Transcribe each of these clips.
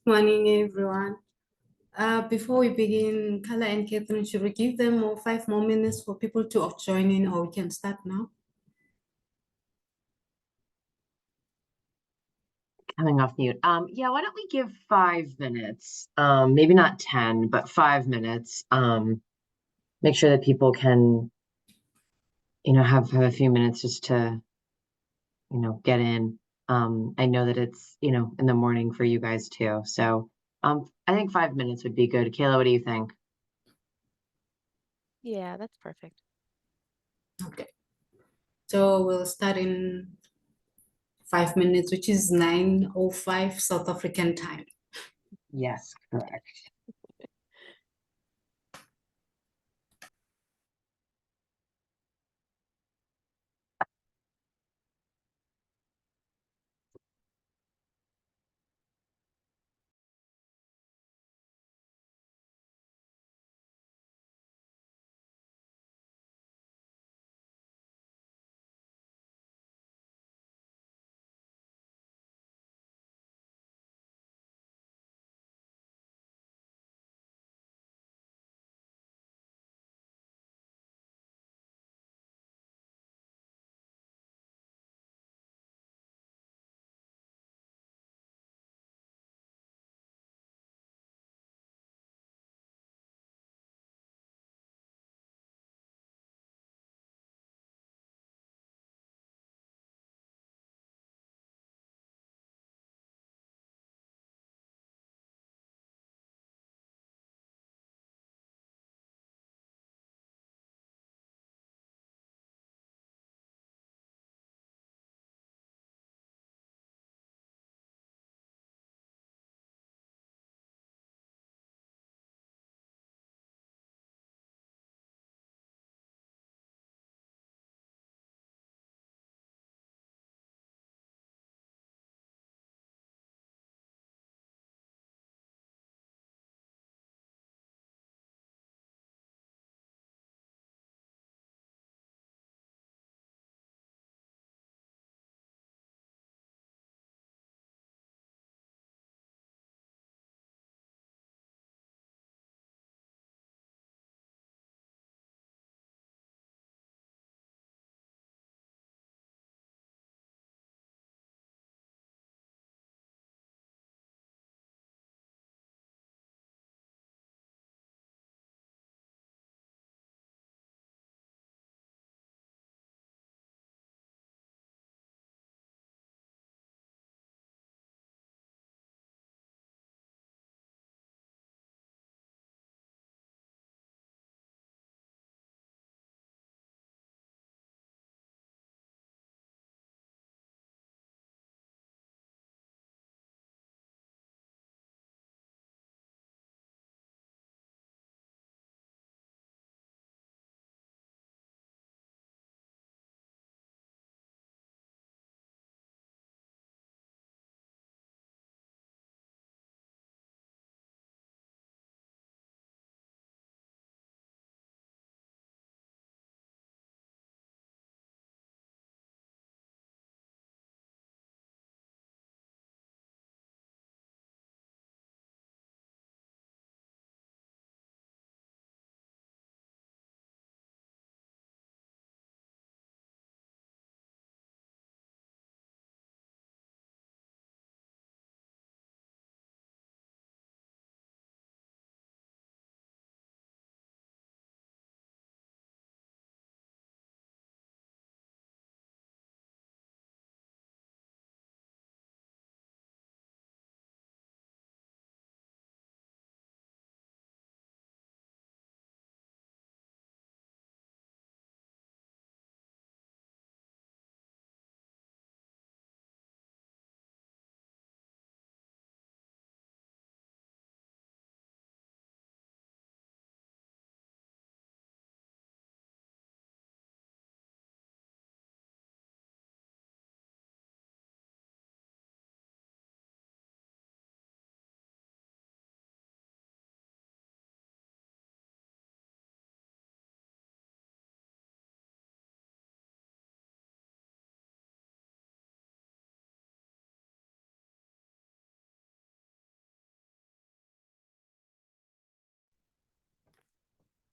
Morning, everyone. Before we begin, Carla and Catherine, should we give them 5 more minutes for people to join in, or we can start now? Coming off mute. Yeah, why don't we give 5 minutes? Maybe not 10, but 5 minutes. Make sure that people can, have a few minutes just to, get in. I know that it's, in the morning for you guys too. So, I think 5 minutes would be good. Kayla, what do you think? Yeah, that's perfect. Okay. So we'll start in 5 minutes, which is 9:05 South African time. Yes, correct.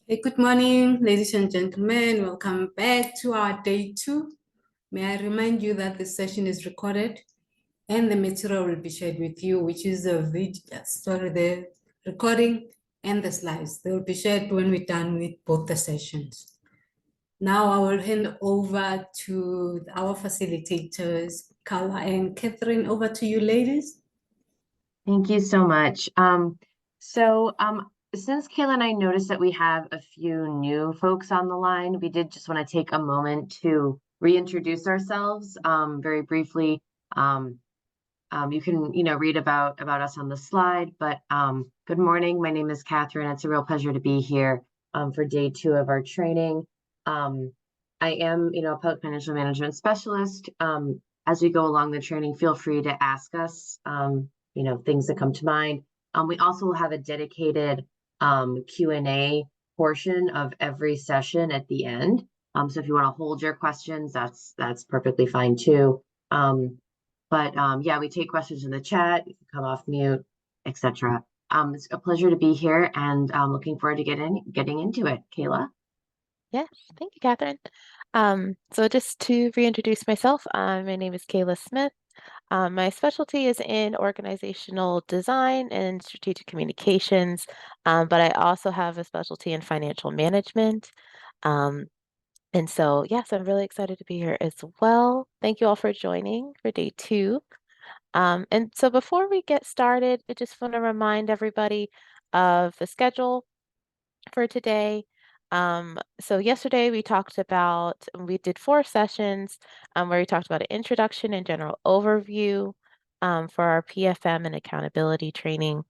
Hey, good morning, ladies and gentlemen. Welcome back to our day 2. May I remind you that this session is recorded and the material will be shared with you, which is the recording and the slides. They will be shared when we're done with both the sessions. Now I will hand over to our facilitators, Carla and Catherine. Over to you, ladies. Thank you so much. Since Kayla and I noticed that we have a few new folks on the line, we did just want to take a moment to reintroduce ourselves very briefly. Um, you can, read about us on the slide, but good morning. My name is Catherine. It's a real pleasure to be here for day 2 of our training. I am, a public financial management specialist. As we go along the training, feel free to ask us, things that come to mind. We also have a dedicated Q&A portion of every session at the end. So if you want to hold your questions, that's perfectly fine too. Yeah, we take questions in the chat. You can come off mute, etc. It's a pleasure to be here, and I'm looking forward to getting into it. Kayla? Yes, thank you, Catherine. So just to reintroduce myself, my name is Kayla Smith. My specialty is in organizational design and strategic communications, but I also have a specialty in financial management. Um, and so, yes, I'm really excited to be here as well. Thank you all for joining for day 2. And so before we get started, I just want to remind everybody of the schedule for today. So yesterday we did 4 sessions where we talked about an introduction and general overview for our PFM and accountability training.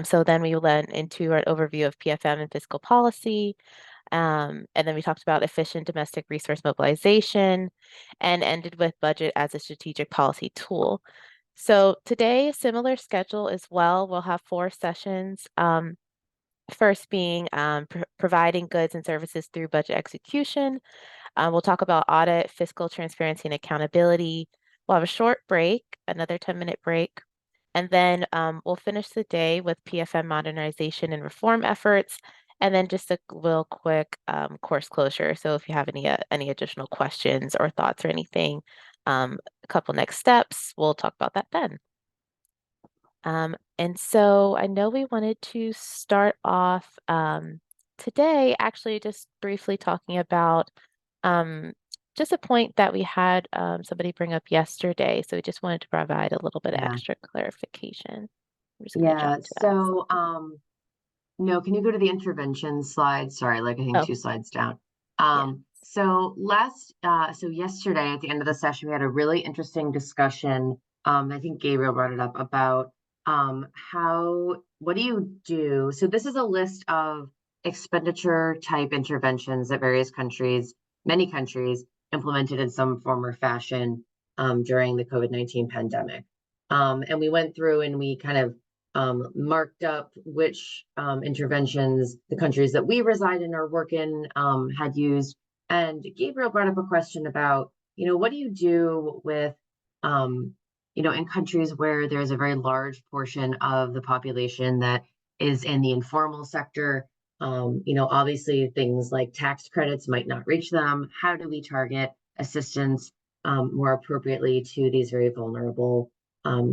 So then we went into an overview of PFM and fiscal policy. And then we talked about efficient domestic resource mobilization and ended with budget as a strategic policy tool. So today, a similar schedule as well. We'll have 4 sessions. First being providing goods and services through budget execution. We'll talk about audit, fiscal transparency, and accountability. We'll have a short break, another 10-minute break. And then we'll finish the day with PFM modernization and reform efforts. And then just a real quick course closure. So if you have any additional questions or thoughts or anything, a couple next steps, we'll talk about that then. And so I know we wanted to start off today actually just briefly talking about just a point that we had somebody bring up yesterday. So we just wanted to provide a little bit of Yeah. extra clarification. I'm just going to Yeah. jump to that. No, can you go to the intervention slide? Sorry, like I think Oh, 2 slides down. yeah. So yesterday at the end of the session, we had a really interesting discussion. I think Gabriel brought it up about what do you do? So this is a list of expenditure type interventions that many countries implemented in some form or fashion during the COVID-19 pandemic. And we went through and we kind of marked up which interventions the countries that we reside in or work in had used. And Gabriel brought up a question about, what do you do with, in countries where there's a very large portion of the population that is in the informal sector? Obviously things like tax credits might not reach them. How do we target assistance more appropriately to these very vulnerable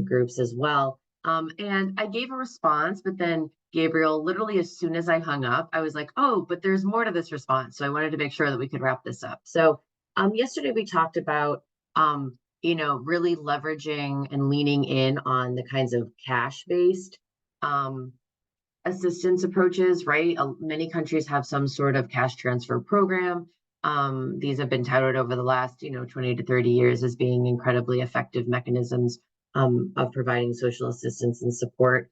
groups as well? And I gave a response, but then Gabriel, literally as soon as I hung up, I was like, oh, but there's more to this response. So I wanted to make sure that we could wrap this up. So yesterday we talked about, really leveraging and leaning in on the kinds of cash-based assistance approaches, right? Many countries have some sort of cash transfer program. These have been touted over the last, 20 to 30 years as being incredibly effective mechanisms of providing social assistance and support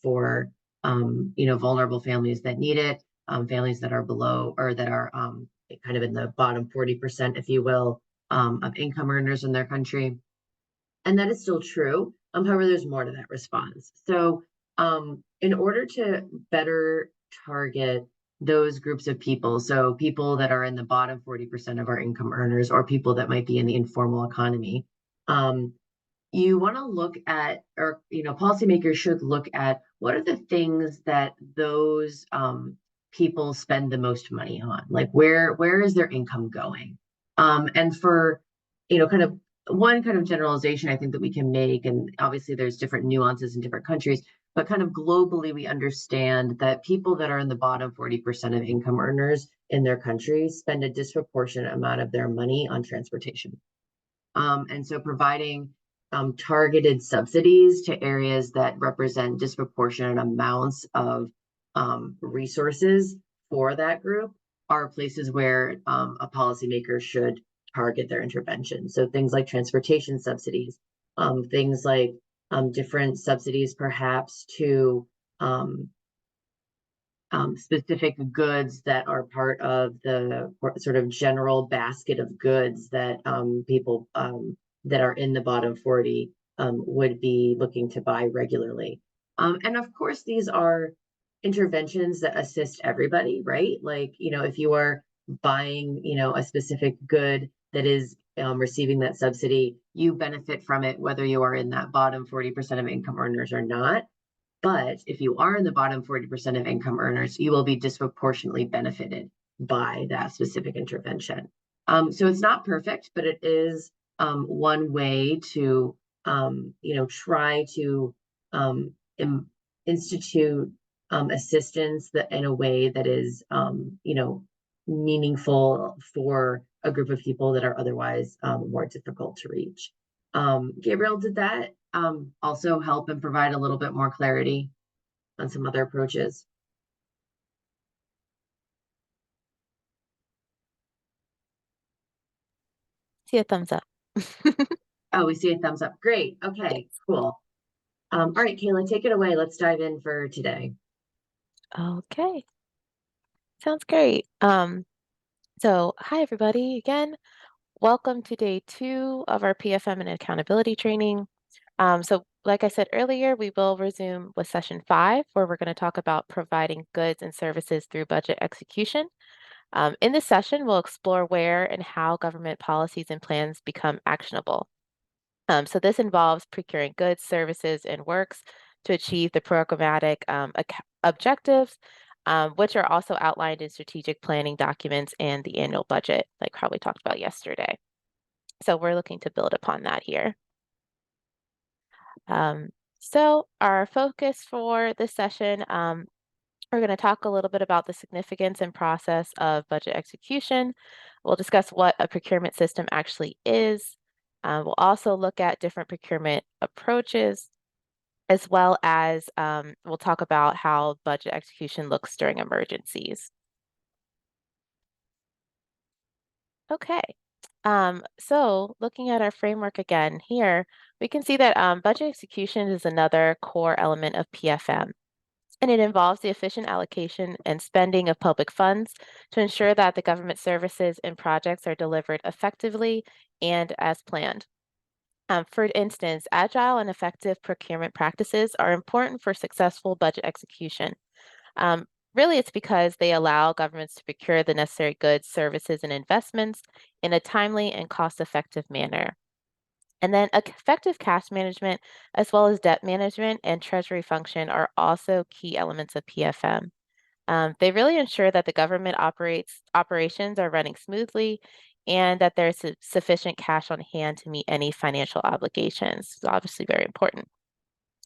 for vulnerable families that need it, families that are below or that are kind of in the bottom 40%, if you will, of income earners in their country. And that is still true. However, there's more to that response. So in order to better target those groups of people, so people that are in the bottom 40% of our income earners or people that might be in the informal economy, you want to look at, or policymakers should look at what are the things that those people spend the most money on? Like where is their income going? And for, kind of one kind of generalization I think that we can make, and obviously there's different nuances in different countries, but kind of globally, we understand that people that are in the bottom 40% of income earners in their countries spend a disproportionate amount of their money on transportation. And so providing targeted subsidies to areas that represent disproportionate amounts of resources for that group are places where a policymaker should target their intervention. So things like transportation subsidies, things like different subsidies perhaps to specific goods that are part of the sort of general basket of goods that people that are in the bottom 40 would be looking to buy regularly. And of course, these are interventions that assist everybody, right? Like, if you are buying, a specific good that is receiving that subsidy, you benefit from it, whether you are in that bottom 40% of income earners or not. But if you are in the bottom 40% of income earners, you will be disproportionately benefited by that specific intervention. So it's not perfect, but it is one way to, try to institute assistance that in a way that is, meaningful for a group of people that are otherwise more difficult to reach. Gabriel, did that also help and provide a little bit more clarity on some other approaches? See a thumbs up. Oh, we see a thumbs up. Great. Okay, cool. All right, Kayla, take it away. Let's dive in for today. Okay, sounds great. So hi everybody again. Welcome to day 2 of our PFM and accountability training. So like I said earlier, we will resume with session 5, where we're going to talk about providing goods and services through budget execution. In this session, we'll explore where and how government policies and plans become actionable. So this involves procuring goods, services, and works to achieve the programmatic objectives, which are also outlined in strategic planning documents and the annual budget, like how we talked about yesterday. So we're looking to build upon that here. So our focus for this session, we're going to talk a little bit about the significance and process of budget execution. We'll discuss what a procurement system actually is. We'll also look at different procurement approaches, as well as we'll talk about how budget execution looks during emergencies. Okay, so looking at our framework again here, we can see that budget execution is another core element of PFM. And it involves the efficient allocation and spending of public funds to ensure that the government services and projects are delivered effectively and as planned. For instance, agile and effective procurement practices are important for successful budget execution. Really, it's because they allow governments to procure the necessary goods, services, and investments in a timely and cost-effective manner. And then effective cash management, as well as debt management and treasury function, are also key elements of PFM. They really ensure that the government operations are running smoothly and that there's sufficient cash on hand to meet any financial obligations. It's obviously very important.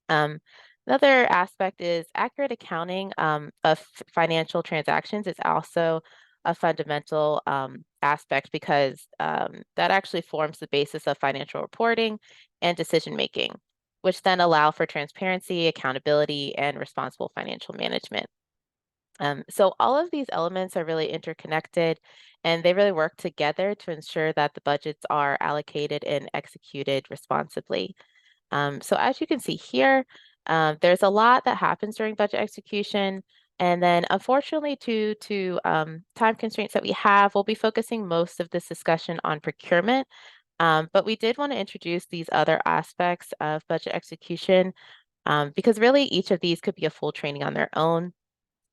Another aspect is accurate accounting of financial transactions is also a fundamental aspect because that actually forms the basis of financial reporting and decision making, which then allow for transparency, accountability, and responsible financial management. So all of these elements are really interconnected, and they really work together to ensure that the budgets are allocated and executed responsibly. So as you can see here, there's a lot that happens during budget execution. And then unfortunately, due to time constraints that we have, we'll be focusing most of this discussion on procurement. But we did want to introduce these other aspects of budget execution because really each of these could be a full training on their own.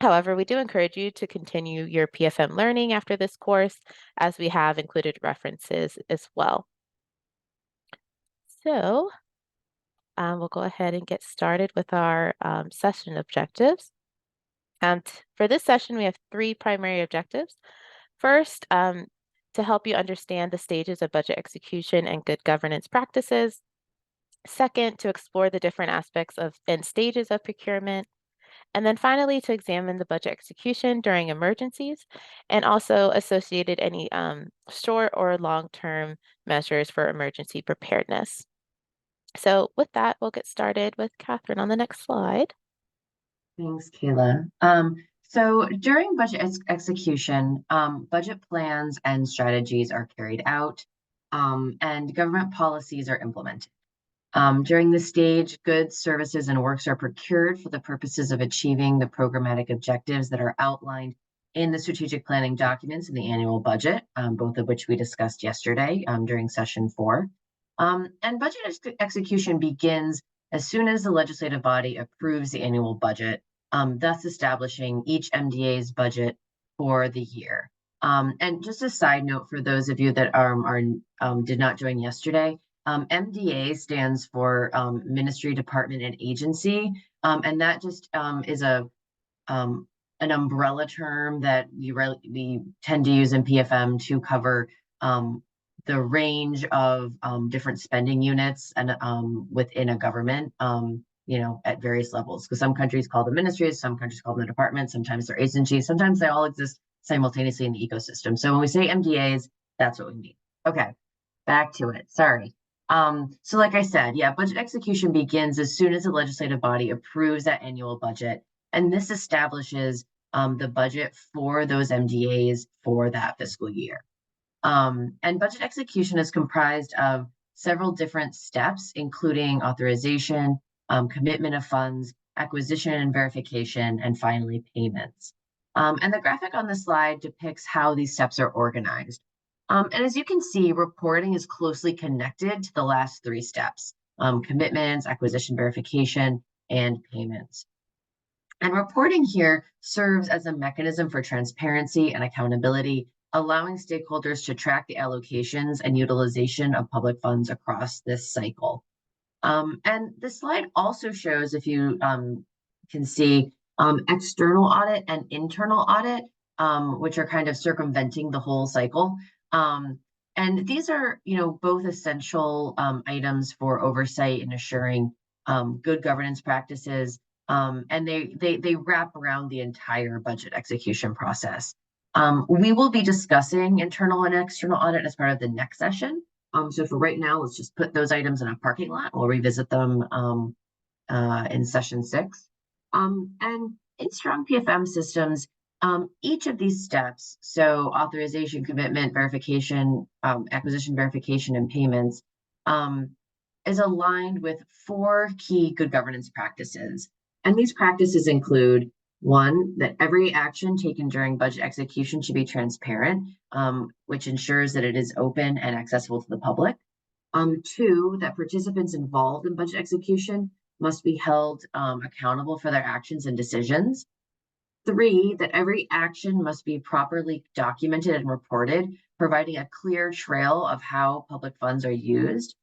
However, we do encourage you to continue your PFM learning after this course, as we have included references as well. So we'll go ahead and get started with our session objectives. For this session, we have 3 primary objectives. First, to help you understand the stages of budget execution and good governance practices. Second, to explore the different aspects of and stages of procurement. And then finally, to examine the budget execution during emergencies and also associated any short or long-term measures for emergency preparedness. So with that, we'll get started with Catherine on the next slide. Thanks, Kayla. So during budget execution, budget plans and strategies are carried out, and government policies are implemented. During this stage, goods, services, and works are procured for the purposes of achieving the programmatic objectives that are outlined in the strategic planning documents in the annual budget, both of which we discussed yesterday during session 4. And budget execution begins as soon as the legislative body approves the annual budget, thus establishing each MDA's budget for the year. And just a side note for those of you that did not join yesterday, MDA stands for Ministry, Department, and Agency, and that just is an umbrella term that we tend to use in PFM to cover the range of different spending units and within a government, at various levels. Because some countries call them ministries, some countries call them departments, sometimes they're agencies, sometimes they all exist simultaneously in the ecosystem. So when we say MDAs, that's what we mean. Okay, back to it. Sorry. So like I said, budget execution begins as soon as the legislative body approves that annual budget, and this establishes the budget for those MDAs for that fiscal year. And budget execution is comprised of several different steps, including authorization, commitment of funds, acquisition and verification, and finally payments. And the graphic on the slide depicts how these steps are organized. And as you can see, reporting is closely connected to the last 3 steps, commitments, acquisition, verification, and payments. And reporting here serves as a mechanism for transparency and accountability, allowing stakeholders to track the allocations and utilization of public funds across this cycle. And this slide also shows, if you can see, external audit and internal audit, which are kind of circumventing the whole cycle. And these are, both essential items for oversight and assuring good governance practices, and they wrap around the entire budget execution process. We will be discussing internal and external audit as part of the next session. So for right now, let's just put those items in a parking lot. We'll revisit them in session 6. And in strong PFM systems, each of these steps, so authorization, commitment, verification, acquisition, verification, and payments, is aligned with 4 key good governance practices. And these practices include: 1, that every action taken during budget execution should be transparent, which ensures that it is open and accessible to the public. 2, that participants involved in budget execution must be held accountable for their actions and decisions. 3, that every action must be properly documented and reported, providing a clear trail of how public funds are used.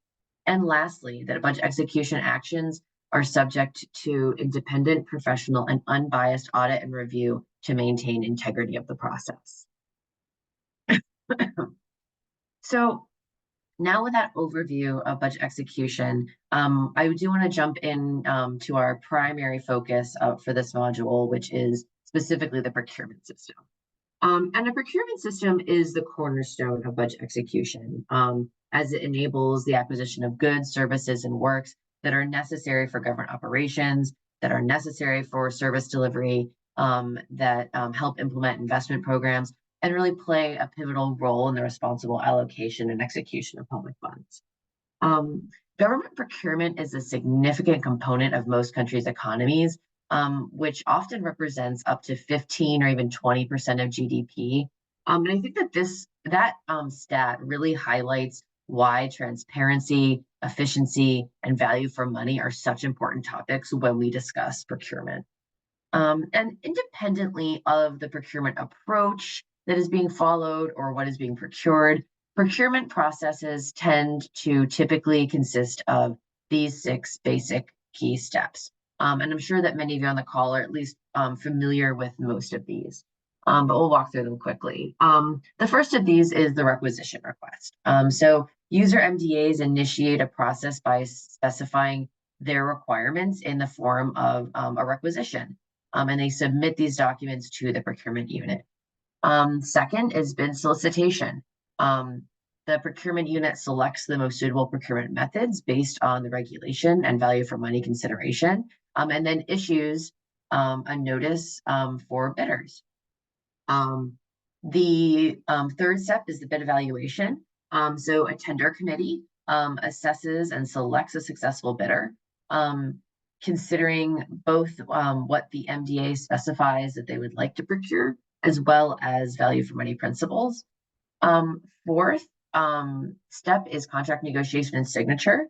And lastly, that budget execution actions are subject to independent, professional, and unbiased audit and review to maintain integrity of the process. So now with that overview of budget execution, I do want to jump in to our primary focus for this module, which is specifically the procurement system. And a procurement system is the cornerstone of budget execution, as it enables the acquisition of goods, services, and works that are necessary for government operations, that are necessary for service delivery, that help implement investment programs, and really play a pivotal role in the responsible allocation and execution of public funds. Government procurement is a significant component of most countries' economies, which often represents up to 15 or even 20% of GDP. And I think that stat really highlights why transparency, efficiency, and value for money are such important topics when we discuss procurement. And independently of the procurement approach that is being followed or what is being procured, procurement processes tend to typically consist of these 6 basic key steps. And I'm sure that many of you on the call are at least familiar with most of these, but we'll walk through them quickly. The first of these is the requisition request. So user MDAs initiate a process by specifying their requirements in the form of a requisition, and they submit these documents to the procurement unit. Second is bid solicitation. The procurement unit selects the most suitable procurement methods based on the regulation and value for money consideration, and then issues a notice for bidders. The third step is the bid evaluation. So a tender committee assesses and selects a successful bidder, considering both what the MDA specifies that they would like to procure, as well as value for money principles. Fourth step is contract negotiation and signature.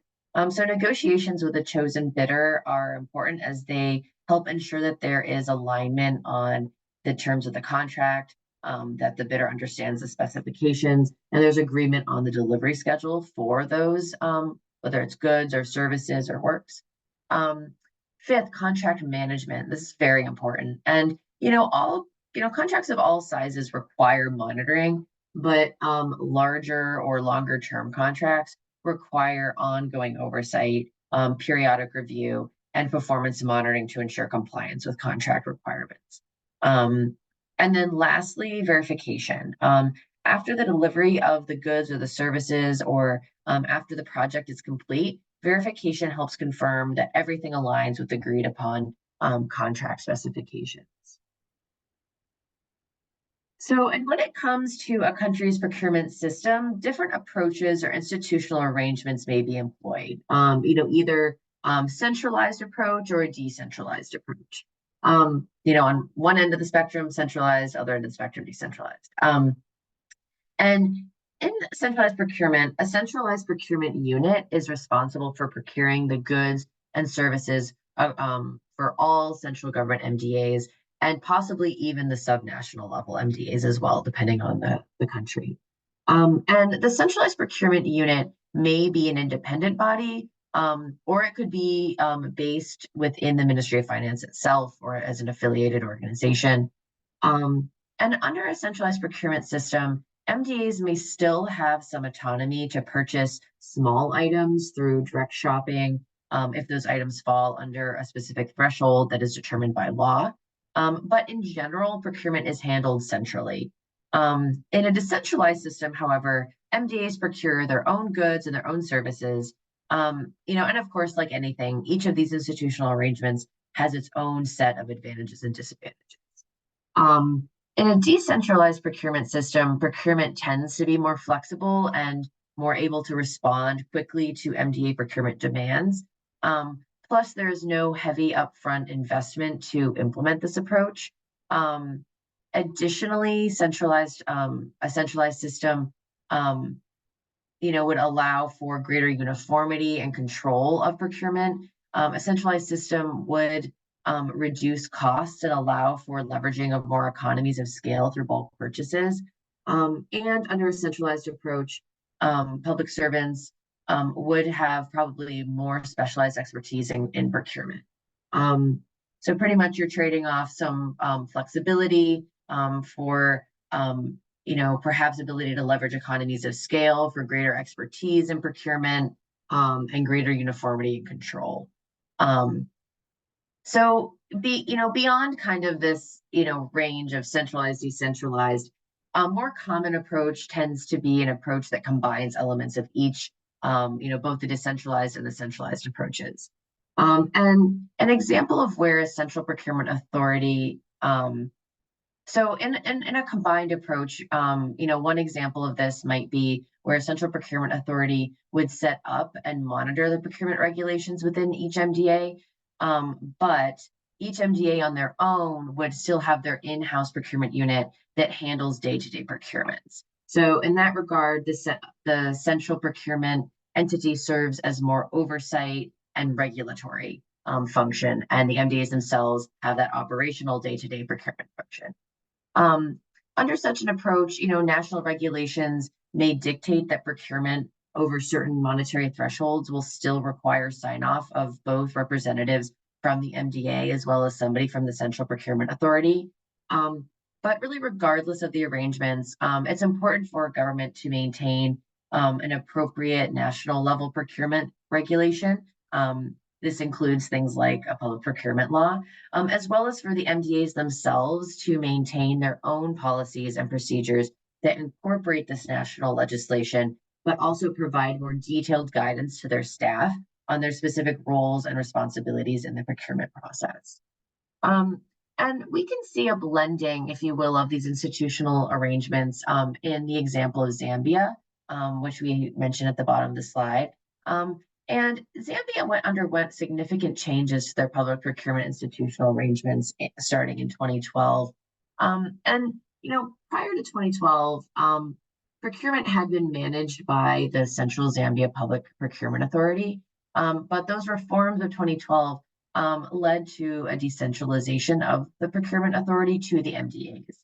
So negotiations with a chosen bidder are important as they help ensure that there is alignment on the terms of the contract, that the bidder understands the specifications, and there's agreement on the delivery schedule for those, whether it's goods or services or works. Fifth, contract management. This is very important. And, contracts of all sizes require monitoring, but larger or longer term contracts require ongoing oversight, periodic review, and performance monitoring to ensure compliance with contract requirements. And then lastly, verification. After the delivery of the goods or the services, or after the project is complete, verification helps confirm that everything aligns with agreed upon contract specifications. So, and when it comes to a country's procurement system, different approaches or institutional arrangements may be employed. Either centralized approach or a decentralized approach. On one end of the spectrum, centralized, other end of the spectrum, decentralized. And in centralized procurement, a centralized procurement unit is responsible for procuring the goods and services for all central government MDAs, and possibly even the subnational level MDAs as well, depending on the country. And the centralized procurement unit may be an independent body, or it could be based within the Ministry of Finance itself or as an affiliated organization. And under a centralized procurement system, MDAs may still have some autonomy to purchase small items through direct shopping if those items fall under a specific threshold that is determined by law. But in general, procurement is handled centrally. In a decentralized system, however, MDAs procure their own goods and their own services. And of course, like anything, each of these institutional arrangements has its own set of advantages and disadvantages. In a decentralized procurement system, procurement tends to be more flexible and more able to respond quickly to MDA procurement demands. Plus, there is no heavy upfront investment to implement this approach. Additionally, a centralized system, would allow for greater uniformity and control of procurement. A centralized system would reduce costs and allow for leveraging of more economies of scale through bulk purchases. And under a centralized approach, public servants would have probably more specialized expertise in procurement. So pretty much you're trading off some flexibility for perhaps ability to leverage economies of scale for greater expertise in procurement and greater uniformity and control. So beyond kind of this, range of centralized, decentralized, a more common approach tends to be an approach that combines elements of each, both the decentralized and the centralized approaches. And an example of where a central procurement authority, so in a combined approach, one example of this might be where a central procurement authority would set up and monitor the procurement regulations within each MDA. But each MDA on their own would still have their in-house procurement unit that handles day-to-day procurements. So in that regard, the central procurement entity serves as more oversight and regulatory function, and the MDAs themselves have that operational day-to-day procurement function. Under such an approach, national regulations may dictate that procurement over certain monetary thresholds will still require sign-off of both representatives from the MDA as well as somebody from the Central Procurement Authority. But really, regardless of the arrangements, it's important for government to maintain an appropriate national level procurement regulation. This includes things like a public procurement law, as well as for the MDAs themselves to maintain their own policies and procedures that incorporate this national legislation, but also provide more detailed guidance to their staff on their specific roles and responsibilities in the procurement process. And we can see a blending, if you will, of these institutional arrangements in the example of Zambia, which we mentioned at the bottom of the slide. And Zambia underwent significant changes to their public procurement institutional arrangements starting in 2012. And prior to 2012, procurement had been managed by the Central Zambia Public Procurement Authority, but those reforms of 2012 led to a decentralization of the procurement authority to the MDAs.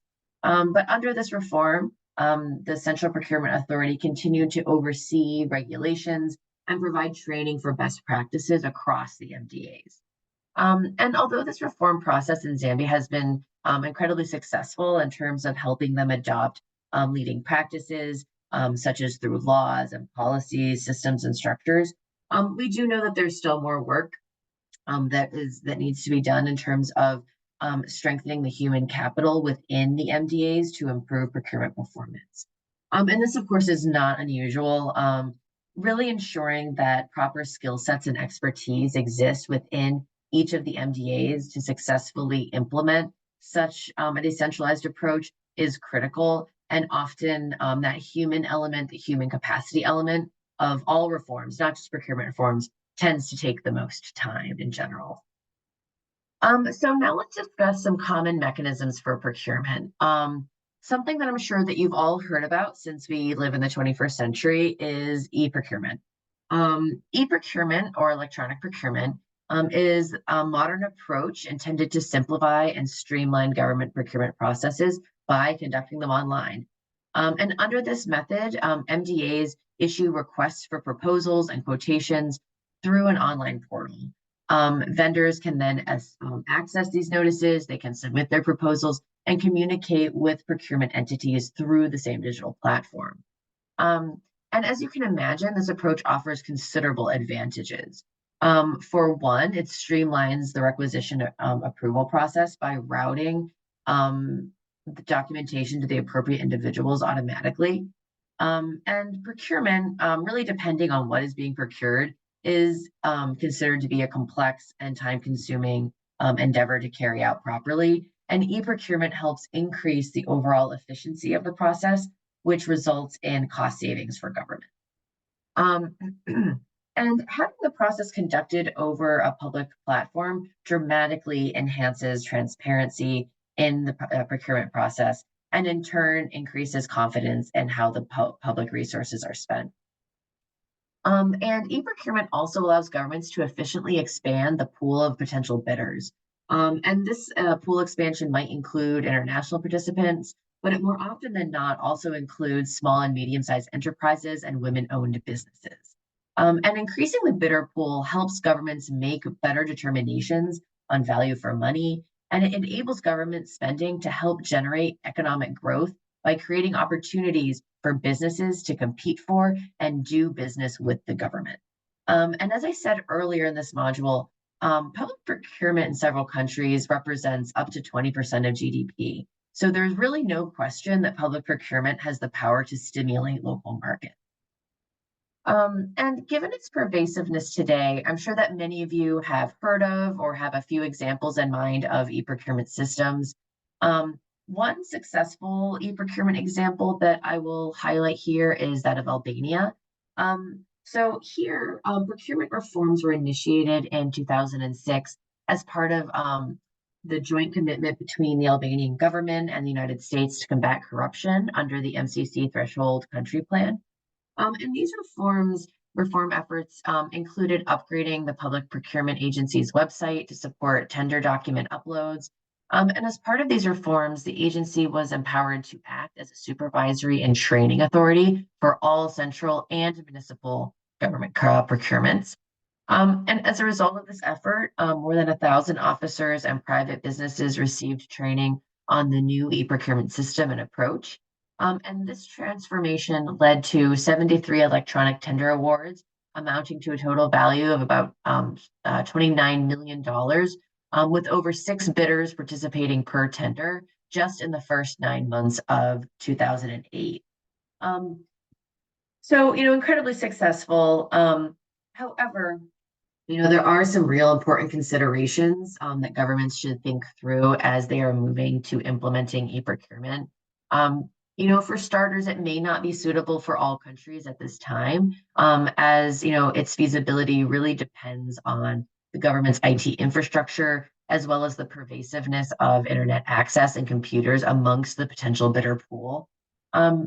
But under this reform, the Central Procurement Authority continued to oversee regulations and provide training for best practices across the MDAs. And although this reform process in Zambia has been incredibly successful in terms of helping them adopt leading practices, such as through laws and policies, systems, and structures, we do know that there's still more work that needs to be done in terms of strengthening the human capital within the MDAs to improve procurement performance. And this, of course, is not unusual. Really ensuring that proper skill sets and expertise exist within each of the MDAs to successfully implement such a decentralized approach is critical. And often that human element, the human capacity element of all reforms, not just procurement reforms, tends to take the most time in general. So now let's discuss some common mechanisms for procurement. Something that I'm sure that you've all heard about since we live in the 21st century is e-procurement. E-procurement or electronic procurement is a modern approach intended to simplify and streamline government procurement processes by conducting them online. And under this method, MDAs issue requests for proposals and quotations through an online portal. Vendors can then access these notices, they can submit their proposals and communicate with procurement entities through the same digital platform. And as you can imagine, this approach offers considerable advantages. For one, it streamlines the requisition approval process by routing the documentation to the appropriate individuals automatically. And procurement, really depending on what is being procured, is considered to be a complex and time-consuming endeavor to carry out properly. And e-procurement helps increase the overall efficiency of the process, which results in cost savings for government. And having the process conducted over a public platform dramatically enhances transparency in the procurement process, and in turn increases confidence in how the public resources are spent. And e-procurement also allows governments to efficiently expand the pool of potential bidders. And this pool expansion might include international participants, but it more often than not also includes small and medium-sized enterprises and women-owned businesses. And increasing the bidder pool helps governments make better determinations on value for money, and it enables government spending to help generate economic growth by creating opportunities for businesses to compete for and do business with the government. And as I said earlier in this module, public procurement in several countries represents up to 20% of GDP. So there's really no question that public procurement has the power to stimulate local markets. And given its pervasiveness today, I'm sure that many of you have heard of or have a few examples in mind of e-procurement systems. One successful e-procurement example that I will highlight here is that of Albania. So here, procurement reforms were initiated in 2006 as part of the joint commitment between the Albanian government and the United States to combat corruption under the MCC Threshold Country Plan. And these reform efforts included upgrading the Public Procurement Agency's website to support tender document uploads. And as part of these reforms, the agency was empowered to act as a supervisory and training authority for all central and municipal government procurements. And as a result of this effort, more than 1,000 officers and private businesses received training on the new e-procurement system and approach. And this transformation led to 73 electronic tender awards, amounting to a total value of about $29 million, with over 6 bidders participating per tender just in the first 9 months of 2008. So, incredibly successful. However, there are some real important considerations that governments should think through as they are moving to implementing e-procurement. For starters, it may not be suitable for all countries at this time, as its feasibility really depends on the government's IT infrastructure, as well as the pervasiveness of internet access and computers amongst the potential bidder pool.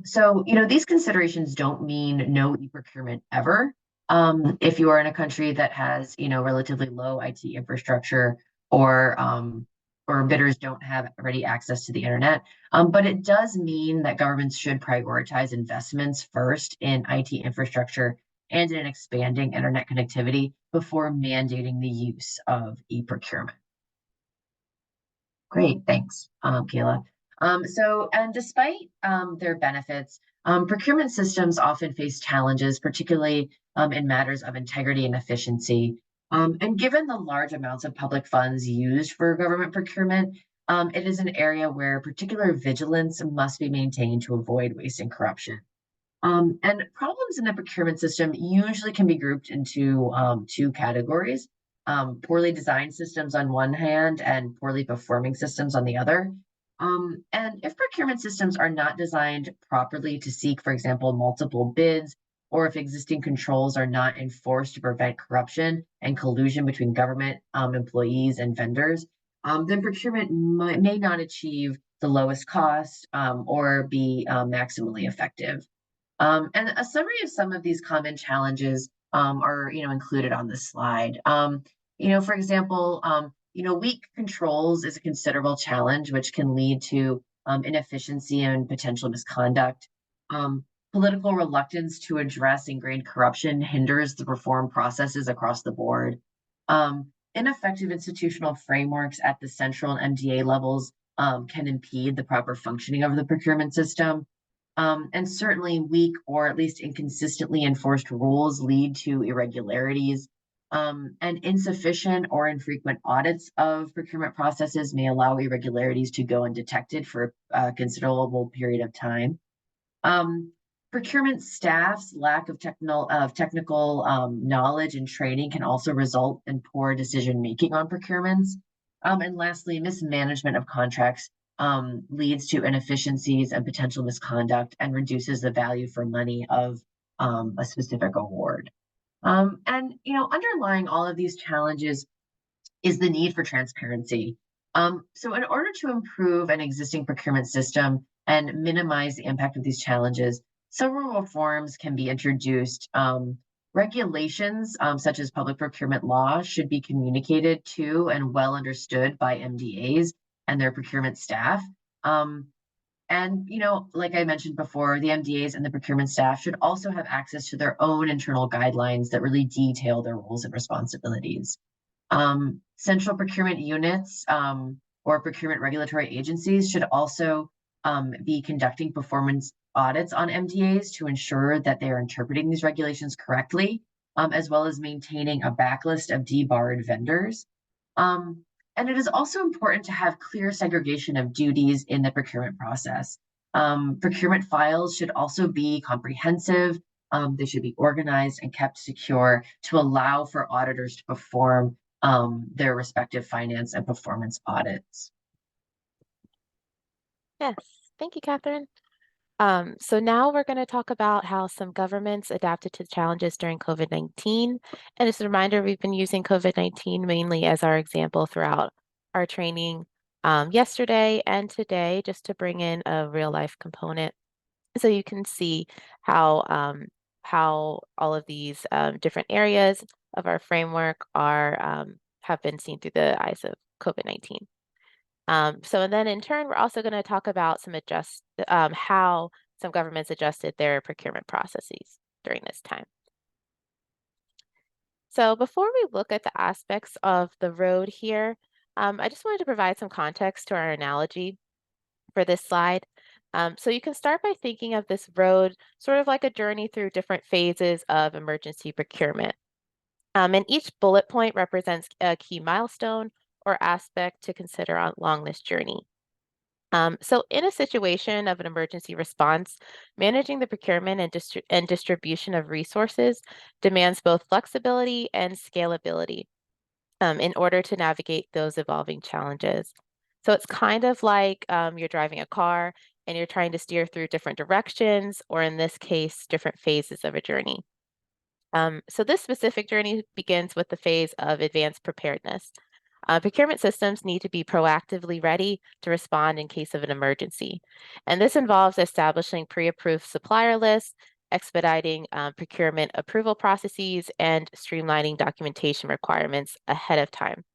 So, these considerations don't mean no e-procurement ever. If you are in a country that has, relatively low IT infrastructure or bidders don't have ready access to the internet. But it does mean that governments should prioritize investments first in IT infrastructure and in expanding internet connectivity before mandating the use of e-procurement. Great, thanks, Kayla. And despite their benefits, procurement systems often face challenges, particularly in matters of integrity and efficiency. And given the large amounts of public funds used for government procurement, it is an area where particular vigilance must be maintained to avoid waste and corruption. And problems in the procurement system usually can be grouped into 2 categories. Poorly designed systems on one hand and poorly performing systems on the other. And if procurement systems are not designed properly to seek, for example, multiple bids, or if existing controls are not enforced to prevent corruption and collusion between government employees and vendors, then procurement may not achieve the lowest cost or be maximally effective. And a summary of some of these common challenges are, included on this slide. For example, weak controls is a considerable challenge, which can lead to inefficiency and potential misconduct. Political reluctance to address ingrained corruption hinders the reform processes across the board. Ineffective institutional frameworks at the central and MDA levels can impede the proper functioning of the procurement system. And certainly weak or at least inconsistently enforced rules lead to irregularities. And insufficient or infrequent audits of procurement processes may allow irregularities to go undetected for a considerable period of time. Procurement staff's lack of technical knowledge and training can also result in poor decision-making on procurements. And lastly, mismanagement of contracts leads to inefficiencies and potential misconduct and reduces the value for money of a specific award. And, underlying all of these challenges is the need for transparency. So in order to improve an existing procurement system and minimize the impact of these challenges, several reforms can be introduced. Regulations, such as public procurement law, should be communicated to and well understood by MDAs and their procurement staff. And, like I mentioned before, the MDAs and the procurement staff should also have access to their own internal guidelines that really detail their roles and responsibilities. Central procurement units or procurement regulatory agencies should also be conducting performance audits on MDAs to ensure that they are interpreting these regulations correctly, as well as maintaining a backlist of debarred vendors. And it is also important to have clear segregation of duties in the procurement process. Procurement files should also be comprehensive. They should be organized and kept secure to allow for auditors to perform their respective finance and performance audits. Yes, thank you, Catherine. So now we're going to talk about how some governments adapted to the challenges during COVID-19. And as a reminder, we've been using COVID-19 mainly as our example throughout our training yesterday and today, just to bring in a real life component. So you can see how all of these different areas of our framework are have been seen through the eyes of COVID-19. So then in turn, we're also going to talk about how some governments adjusted their procurement processes during this time. So before we look at the aspects of the road here, I just wanted to provide some context to our analogy for this slide. So you can start by thinking of this road sort of like a journey through different phases of emergency procurement. And each bullet point represents a key milestone or aspect to consider along this journey. So in a situation of an emergency response, managing the procurement and distribution of resources demands both flexibility and scalability in order to navigate those evolving challenges. So it's kind of like you're driving a car and you're trying to steer through different directions, or in this case, different phases of a journey. So this specific journey begins with the phase of advanced preparedness. Procurement systems need to be proactively ready to respond in case of an emergency. And this involves establishing pre-approved supplier lists, expediting procurement approval processes, and streamlining documentation requirements ahead of time.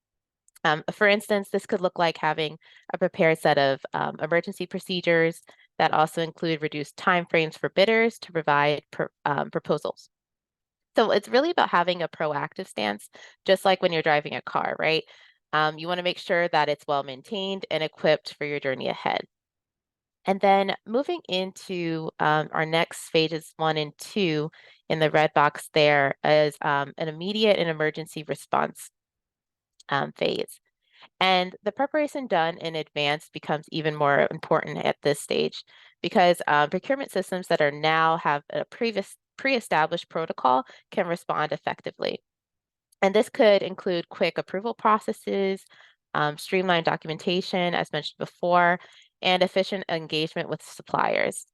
For instance, this could look like having a prepared set of emergency procedures that also include reduced timeframes for bidders to provide proposals. So it's really about having a proactive stance, just like when you're driving a car, right? You want to make sure that it's well maintained and equipped for your journey ahead. And then moving into our next phases 1 and 2 in the red box there is an immediate and emergency response phase. And the preparation done in advance becomes even more important at this stage because procurement systems that are now have a pre-established protocol can respond effectively. And this could include quick approval processes, streamlined documentation, as mentioned before, and efficient engagement with suppliers.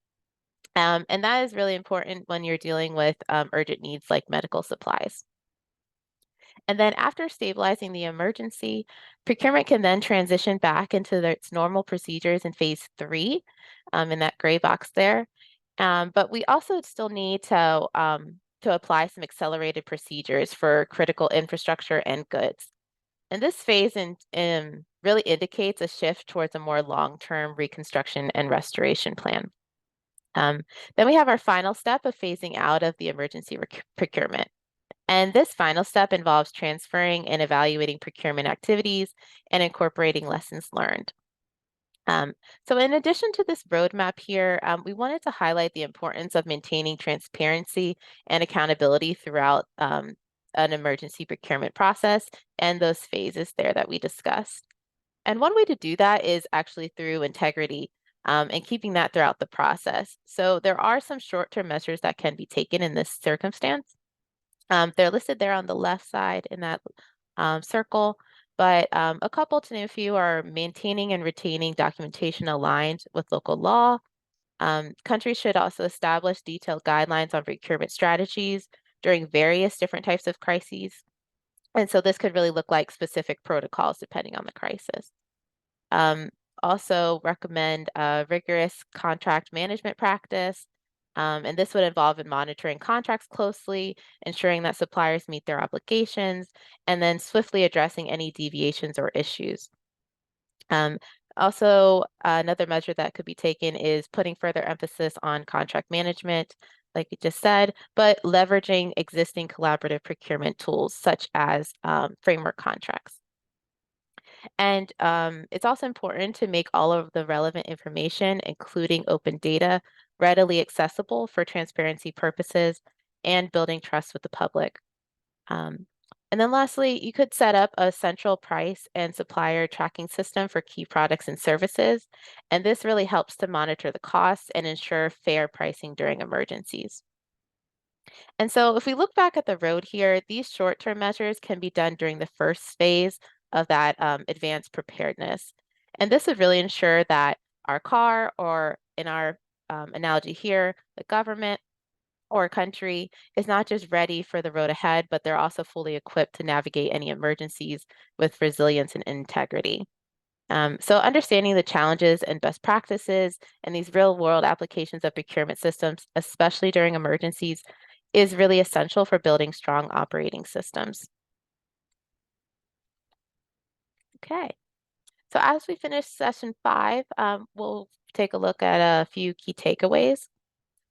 And that is really important when you're dealing with urgent needs like medical supplies. And then after stabilizing the emergency, procurement can then transition back into its normal procedures in phase 3 in that gray box there. But we also still need to apply some accelerated procedures for critical infrastructure and goods. And this phase really indicates a shift towards a more long-term reconstruction and restoration plan. Then we have our final step of phasing out of the emergency procurement. And this final step involves transferring and evaluating procurement activities and incorporating lessons learned. So in addition to this roadmap here, we wanted to highlight the importance of maintaining transparency and accountability throughout an emergency procurement process and those phases there that we discussed. And one way to do that is actually through integrity and keeping that throughout the process. So there are some short-term measures that can be taken in this circumstance. They're listed there on the left side in that circle, but a couple to name a few are maintaining and retaining documentation aligned with local law. Countries should also establish detailed guidelines on procurement strategies during various different types of crises. And so this could really look like specific protocols depending on the crisis. Also recommend a rigorous contract management practice. And this would involve in monitoring contracts closely, ensuring that suppliers meet their obligations, and then swiftly addressing any deviations or issues. Also, another measure that could be taken is putting further emphasis on contract management, like we just said, but leveraging existing collaborative procurement tools such as framework contracts. And it's also important to make all of the relevant information, including open data, readily accessible for transparency purposes and building trust with the public. And then lastly, you could set up a central price and supplier tracking system for key products and services. And this really helps to monitor the costs and ensure fair pricing during emergencies. And so if we look back at the road here, these short-term measures can be done during the first phase of that advanced preparedness. And this would really ensure that our car, or in our analogy here, the government or country, is not just ready for the road ahead, but they're also fully equipped to navigate any emergencies with resilience and integrity. So understanding the challenges and best practices and these real-world applications of procurement systems, especially during emergencies, is really essential for building strong operating systems. Okay, so as we finish session 5, we'll take a look at a few key takeaways.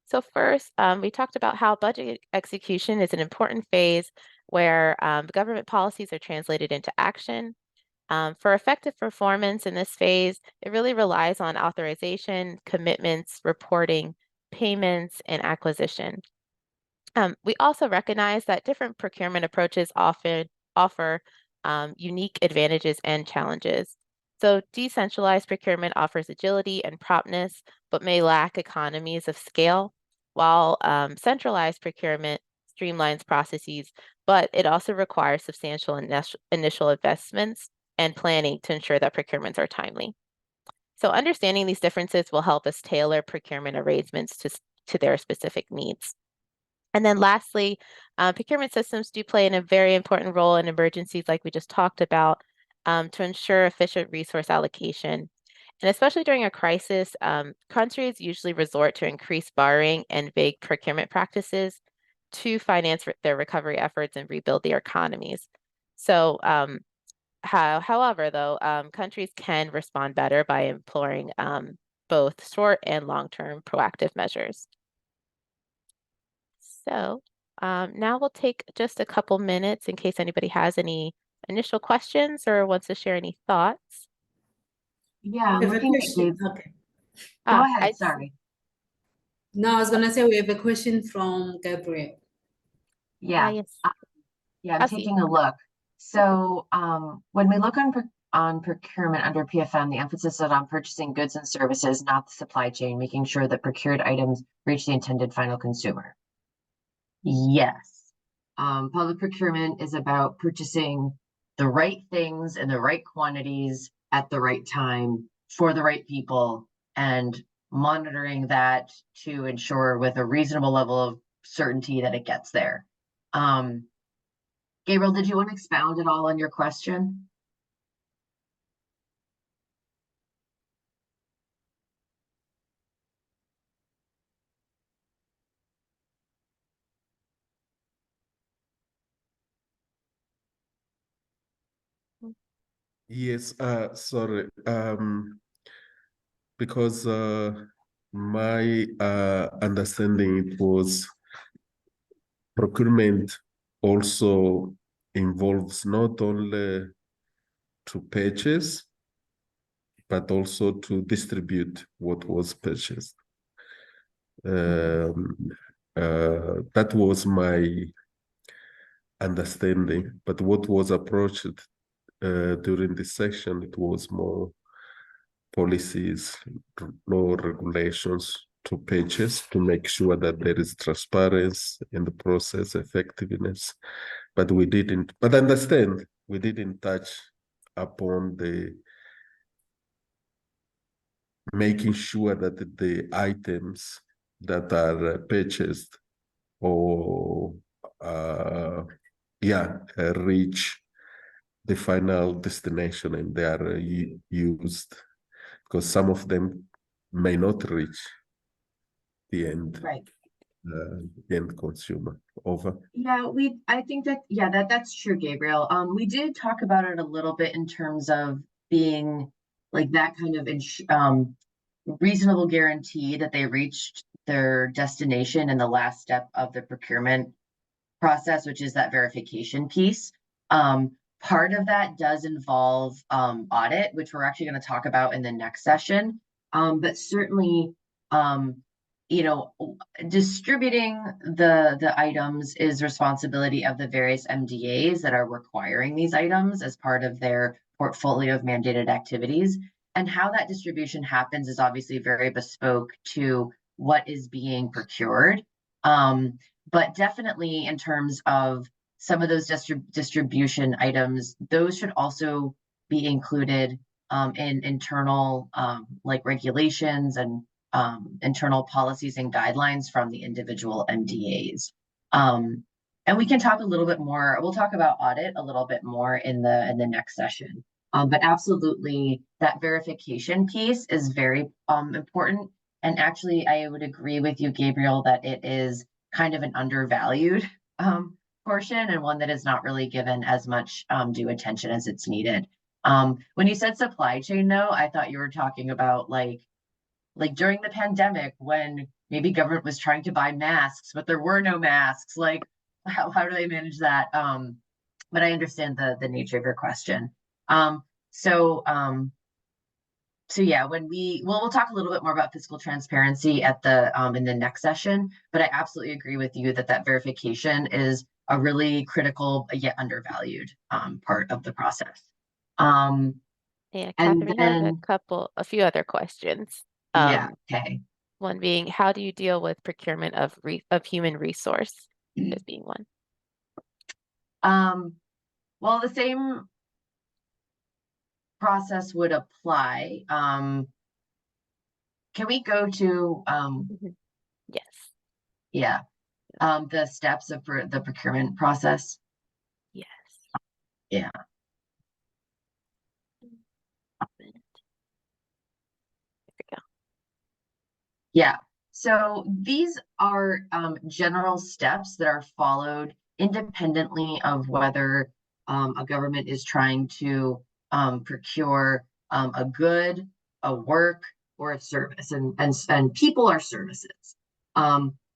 So first, we talked about how budget execution is an important phase where the government policies are translated into action. For effective performance in this phase, it really relies on authorization, commitments, reporting, payments, and acquisition. We also recognize that different procurement approaches often offer unique advantages and challenges. So decentralized procurement offers agility and promptness, but may lack economies of scale, while centralized procurement streamlines processes, but it also requires substantial initial investments and planning to ensure that procurements are timely. So understanding these differences will help us tailor procurement arrangements to their specific needs. And then lastly, procurement systems do play a very important role in emergencies like we just talked about to ensure efficient resource allocation. And especially during a crisis, countries usually resort to increased borrowing and vague procurement practices to finance their recovery efforts and rebuild their economies. So however, though, countries can respond better by employing both short and long-term proactive measures. So now we'll take just a couple minutes in case anybody has any initial questions or wants to share any thoughts. Yeah, We I'm have a looking at question. Gabe. Okay. Go ahead, sorry. No, I was gonna say we have a question from Gabriel. Yeah. Yes. Yeah, I'm I see. taking a look. So when we look on procurement under PFM, the emphasis is on purchasing goods and services, not the supply chain, making sure that procured items reach the intended final consumer. Yes. Public procurement is about purchasing the right things in the right quantities at the right time for the right people and monitoring that to ensure with a reasonable level of certainty that it gets there. Gabriel, did you want to expound at all on your question? Yes, sorry. Because my understanding it was procurement also involves not only to purchase, but also to distribute what was purchased. That was my understanding, but what was approached during this section, it was more policies, law regulations to purchase to make sure that there is transparency in the process, effectiveness. But we didn't, but understand, we didn't touch upon the making sure that the items that are purchased or reach the final destination and they are used, because some of them may not reach the end, Right. the end consumer. Over. Yeah, I think that, yeah, that's true, Gabriel. We did talk about it a little bit in terms of being like that kind of reasonable guarantee that they reached their destination in the last step of the procurement process, which is that verification piece. Part of that does involve audit, which we're actually going to talk about in the next session. But certainly, you know, distributing the items is responsibility of the various MDAs that are requiring these items as part of their portfolio of mandated activities. And how that distribution happens is obviously very bespoke to what is being procured. But definitely in terms of some of those distribution items, those should also be included in internal like regulations and internal policies and guidelines from the individual MDAs. And we can talk a little bit more, we'll talk about audit a little bit more in the next session. But absolutely, that verification piece is very important. And actually, I would agree with you, Gabriel, that it is kind of an undervalued portion and one that is not really given as much due attention as it's needed. When you said supply chain, though, I thought you were talking about like during the pandemic when maybe government was trying to buy masks, but there were no masks. Like how do they manage that? But I understand the nature of your question. So yeah, we'll talk a little bit more about fiscal transparency at the in the next session, but I absolutely agree with you that verification is a really critical yet undervalued part of the process. Yeah, And Catherine, we had then a few other questions. yeah, okay. One being, how do you deal with procurement of human resource as being one? Well, the same process would apply. Can we go to Yes. yeah, the steps of the procurement process? Yes. Yeah. There we go. Yeah. So these are general steps that are followed independently of whether a government is trying to procure a good, a work, or a service, and people are services.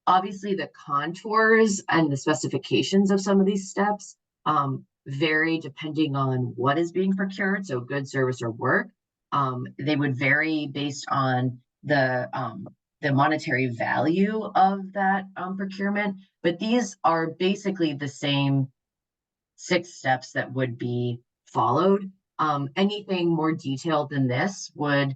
Obviously, the contours and the specifications of some of these steps vary depending on what is being procured, so good, service, or work. They would vary based on the monetary value of that procurement, but these are basically the same 6 steps that would be followed. Anything more detailed than this would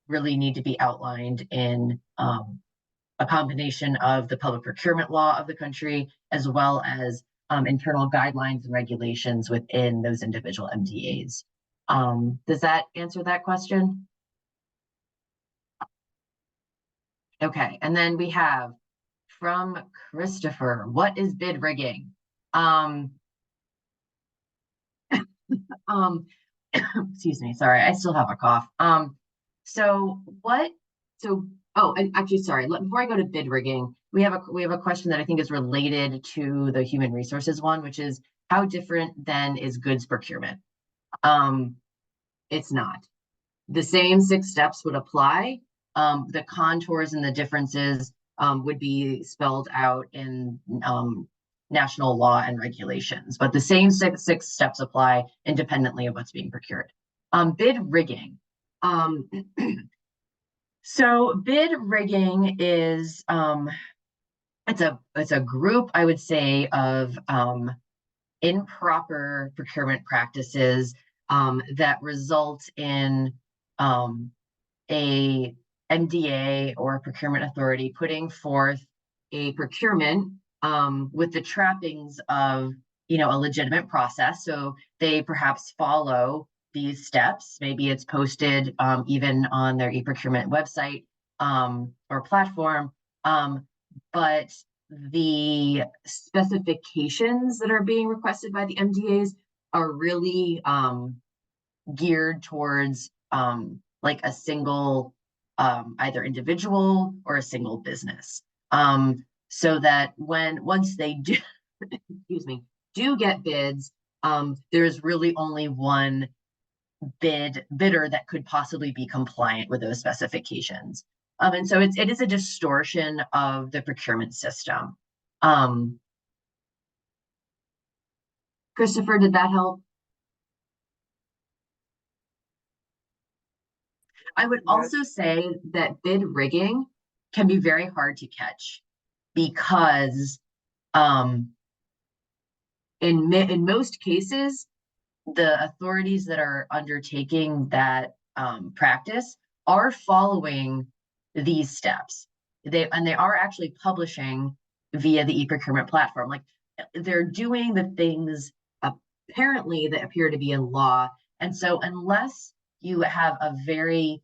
really need to be outlined in a combination of the public procurement law of the country, as well as internal guidelines and regulations within those individual MDAs. Does that answer that question? Okay, and then we have from Christopher, what is bid rigging? Excuse me, sorry, I still have a cough. And actually, sorry, before I go to bid rigging, we have a question that I think is related to the human resources one, which is how different then is goods procurement? It's not. The same 6 steps would apply. The contours and the differences would be spelled out in national law and regulations, but the same six steps apply independently of what's being procured. Bid rigging. So bid rigging is it's a group, I would say, of improper procurement practices that result in a MDA or a procurement authority putting forth a procurement with the trappings of a legitimate process. So they perhaps follow these steps. Maybe it's posted even on their e-procurement website or platform, but the specifications that are being requested by the MDAs are really geared towards like a single either individual or a single business, so that once they do excuse me, do get bids, there's really only one bidder that could possibly be compliant with those specifications. And so it is a distortion of the procurement system. Christopher, did that help? I would also say that bid rigging can be very hard to catch because in most cases, the authorities that are undertaking that practice are following these steps. They are actually publishing via the e-procurement platform. Like they're doing the things apparently that appear to be in law. And so unless you have a very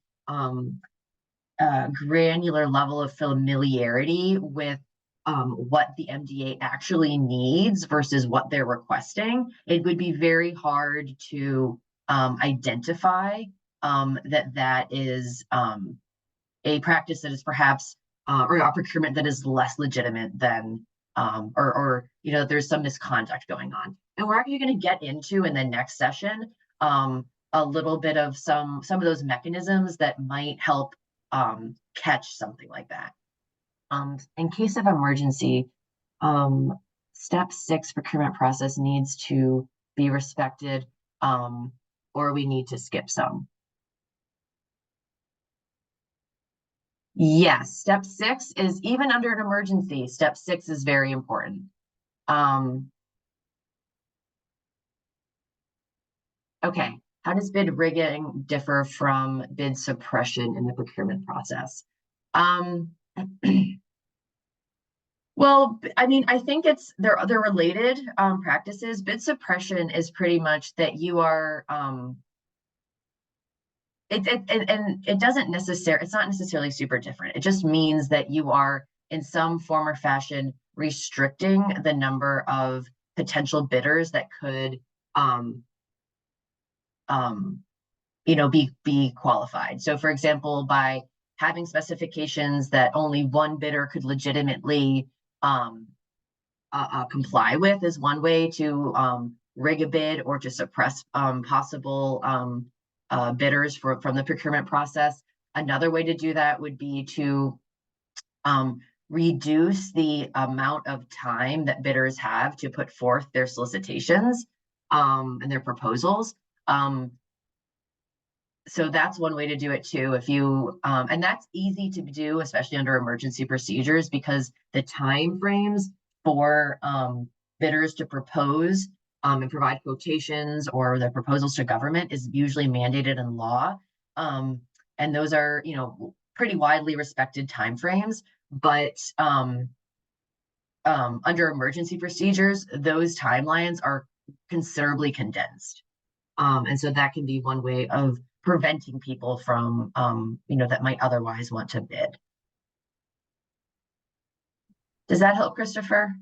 granular level of familiarity with what the MDA actually needs versus what they're requesting, it would be very hard to identify that is a practice that is perhaps or a procurement that is less legitimate than or there's some misconduct going on. And we're actually going to get into in the next session a little bit of some of those mechanisms that might help catch something like that. In case of emergency, step 6 procurement process needs to be respected, or we need to skip some? Yes, step 6 is, even under an emergency, step 6 is very important. Okay, how does bid rigging differ from bid suppression in the procurement process? Well, I mean, I think they're related practices. Bid suppression is pretty much that you are it doesn't necessarily, it's not necessarily super different. It just means that you are in some form or fashion restricting the number of potential bidders that could be qualified. So for example, by having specifications that only one bidder could legitimately comply with is one way to rig a bid or to suppress possible bidders from the procurement process. Another way to do that would be to reduce the amount of time that bidders have to put forth their solicitations and their proposals. So that's one way to do it too. If you and that's easy to do, especially under emergency procedures, because the time frames for bidders to propose and provide quotations or their proposals to government is usually mandated in law. And those are, pretty widely respected time frames. But under emergency procedures, those timelines are considerably condensed. And so that can be one way of preventing people from, that might otherwise want to bid. Does that help, Christopher?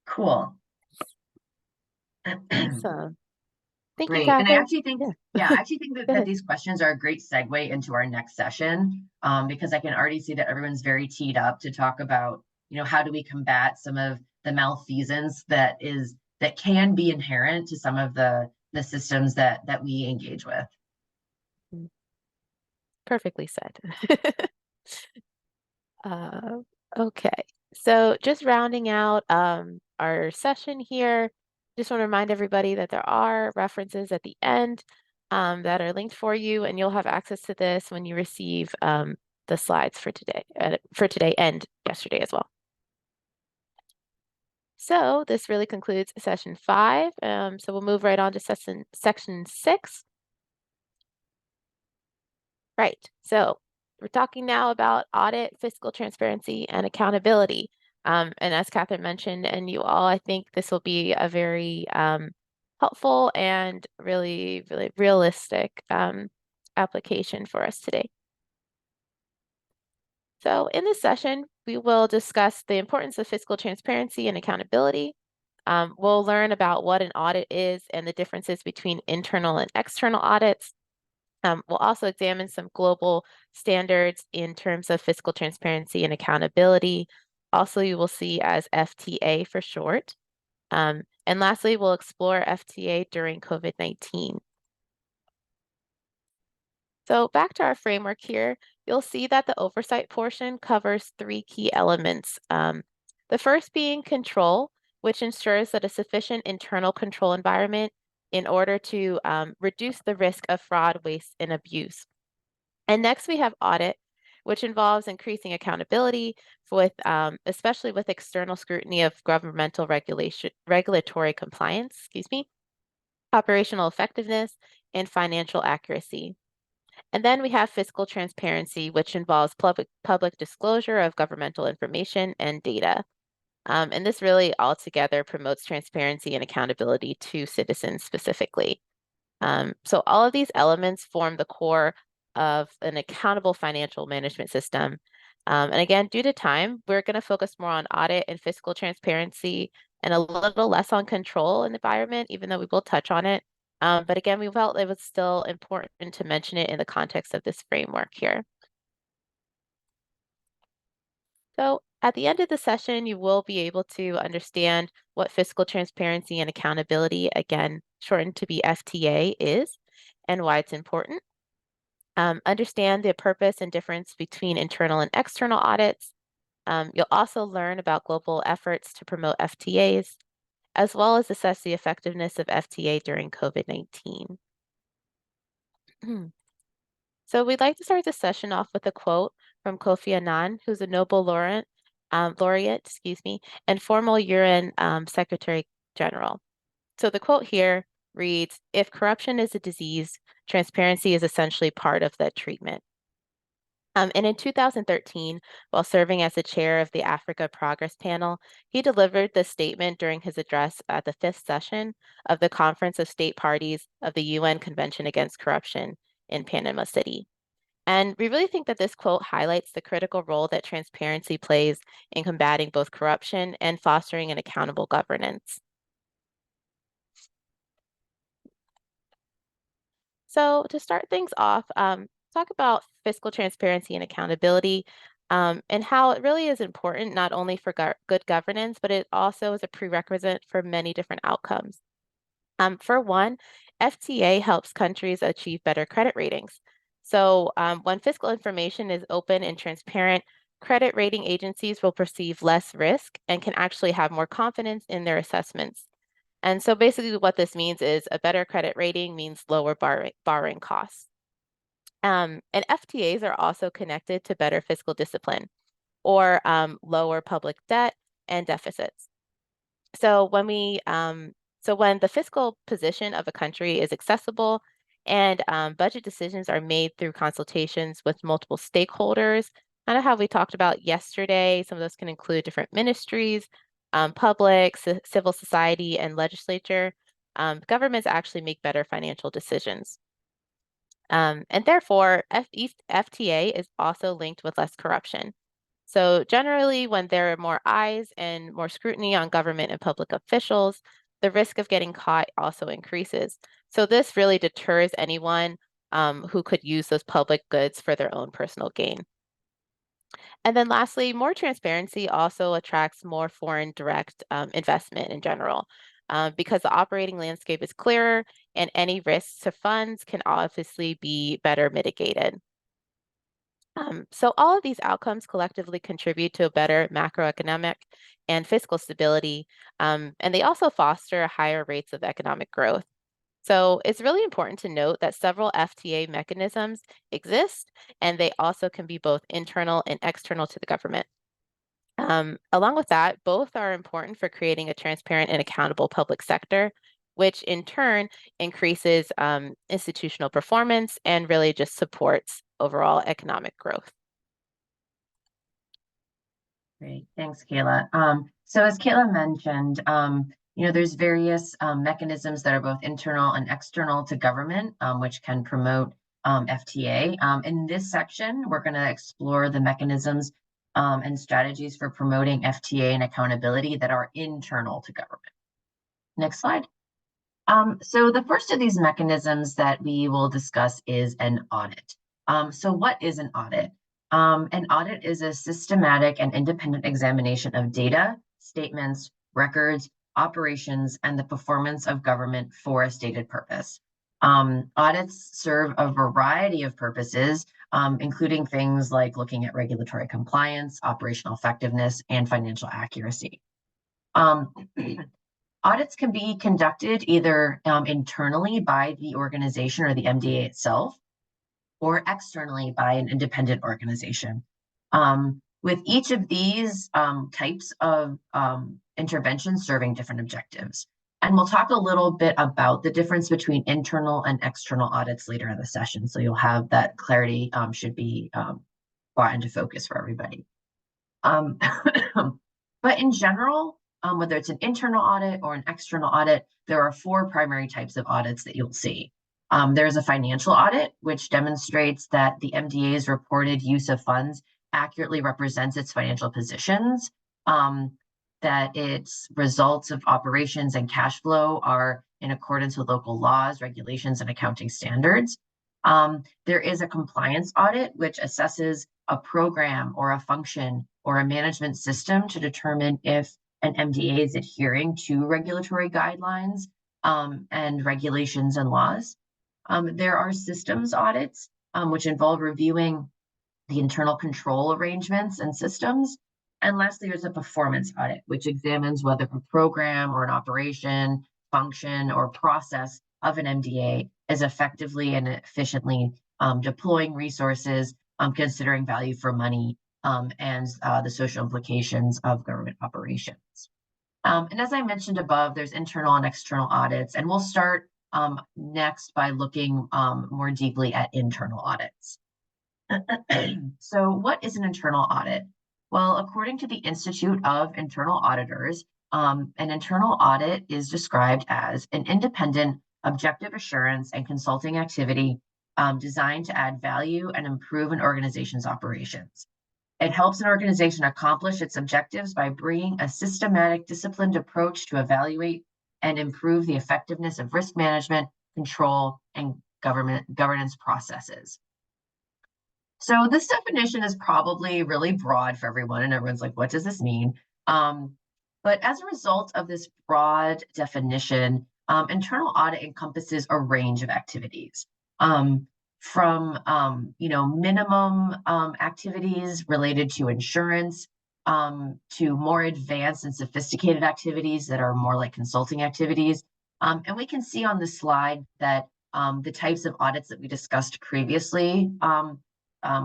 Cool. Awesome. Thank you, Great. And I Catherine. actually think, Yeah. I actually think that these questions are a great segue into our next session, because I can already see that everyone's very teed up to talk about, how do we combat some of the malfeasance that can be inherent to some of the systems that we engage with. Perfectly said. Okay, so just rounding out our session here, just want to remind everybody that there are references at the end that are linked for you, and you'll have access to this when you receive the slides for today and yesterday as well. So this really concludes session 5. So we'll move right on to section 6. Right, so we're talking now about audit, fiscal transparency, and accountability. And as Catherine mentioned, and you all, I think this will be a very helpful and really, really realistic application for us today. So in this session, we will discuss the importance of fiscal transparency and accountability. We'll learn about what an audit is and the differences between internal and external audits. We'll also examine some global standards in terms of fiscal transparency and accountability. Also, you will see as FTA for short. And lastly, we'll explore FTA during COVID-19. So back to our framework here, you'll see that the oversight portion covers 3 key elements. The first being control, which ensures that a sufficient internal control environment in order to reduce the risk of fraud, waste, and abuse. And next we have audit, which involves increasing accountability with, especially with external scrutiny of governmental regulatory compliance, operational effectiveness, and financial accuracy. And then we have fiscal transparency, which involves public disclosure of governmental information and data. And this really altogether promotes transparency and accountability to citizens specifically. So all of these elements form the core of an accountable financial management system. And again, due to time, we're going to focus more on audit and fiscal transparency and a little less on control and environment, even though we will touch on it. But again, we felt it was still important to mention it in the context of this framework here. So at the end of the session, you will be able to understand what fiscal transparency and accountability, again, shortened to be FTA, is and why it's important. Understand the purpose and difference between internal and external audits. You'll also learn about global efforts to promote FTAs, as well as assess the effectiveness of FTA during COVID-19. So we'd like to start this session off with a quote from Kofi Annan, who's a Nobel laureate, and former UN Secretary General. So the quote here reads, "If corruption is a disease, transparency is essentially part of that treatment." And in 2013, while serving as the chair of the Africa Progress Panel, he delivered this statement during his address at the 5th session of the Conference of State Parties of the UN Convention Against Corruption in Panama City. And we really think that this quote highlights the critical role that transparency plays in combating both corruption and fostering an accountable governance. So to start things off, talk about fiscal transparency and accountability, and how it really is important not only for good governance, but it also is a prerequisite for many different outcomes. For one, FTA helps countries achieve better credit ratings. So when fiscal information is open and transparent, credit rating agencies will perceive less risk and can actually have more confidence in their assessments. And so basically what this means is a better credit rating means lower borrowing costs. And FTAs are also connected to better fiscal discipline or lower public debt and deficits. So when the fiscal position of a country is accessible and budget decisions are made through consultations with multiple stakeholders, kind of how we talked about yesterday, some of those can include different ministries, public, civil society, and legislature, governments actually make better financial decisions. And therefore, FTA is also linked with less corruption. So generally, when there are more eyes and more scrutiny on government and public officials, the risk of getting caught also increases. So this really deters anyone who could use those public goods for their own personal gain. And then lastly, more transparency also attracts more foreign direct investment in general, because the operating landscape is clearer and any risks to funds can obviously be better mitigated. So all of these outcomes collectively contribute to a better macroeconomic and fiscal stability, and they also foster higher rates of economic growth. So it's really important to note that several FTA mechanisms exist, and they also can be both internal and external to the government. Along with that, both are important for creating a transparent and accountable public sector, which in turn increases institutional performance and really just supports overall economic growth. Great, thanks, Kayla. So as Kayla mentioned, there's various mechanisms that are both internal and external to government, which can promote FTA. In this section, we're going to explore the mechanisms and strategies for promoting FTA and accountability that are internal to government. Next slide. So the first of these mechanisms that we will discuss is an audit. So what is an audit? An audit is a systematic and independent examination of data, statements, records, operations, and the performance of government for a stated purpose. Audits serve a variety of purposes, including things like looking at regulatory compliance, operational effectiveness, and financial accuracy. Audits can be conducted either internally by the organization or the MDA itself, or externally by an independent organization. With each of these types of interventions serving different objectives. And we'll talk a little bit about the difference between internal and external audits later in the session. So you'll have that clarity should be brought into focus for everybody. But in general, whether it's an internal audit or an external audit, there are 4 primary types of audits that you'll see. There's a financial audit, which demonstrates that the MDA's reported use of funds accurately represents its financial positions, that its results of operations and cash flow are in accordance with local laws, regulations, and accounting standards. There is a compliance audit, which assesses a program or a function or a management system to determine if an MDA is adhering to regulatory guidelines and regulations and laws. There are systems audits, which involve reviewing the internal control arrangements and systems. And lastly, there's a performance audit, which examines whether a program or an operation, function, or process of an MDA is effectively and efficiently deploying resources, considering value for money, and the social implications of government operations. And as I mentioned above, there's internal and external audits, and we'll start next by looking more deeply at internal audits. So what is an internal audit? Well, according to the Institute of Internal Auditors, an internal audit is described as an independent, objective assurance and consulting activity designed to add value and improve an organization's operations. It helps an organization accomplish its objectives by bringing a systematic, disciplined approach to evaluate and improve the effectiveness of risk management, control, and governance processes. So this definition is probably really broad for everyone, and everyone's like, what does this mean? But as a result of this broad definition, internal audit encompasses a range of activities, from minimum activities related to insurance, to more advanced and sophisticated activities that are more like consulting activities. And we can see on this slide that the types of audits that we discussed previously,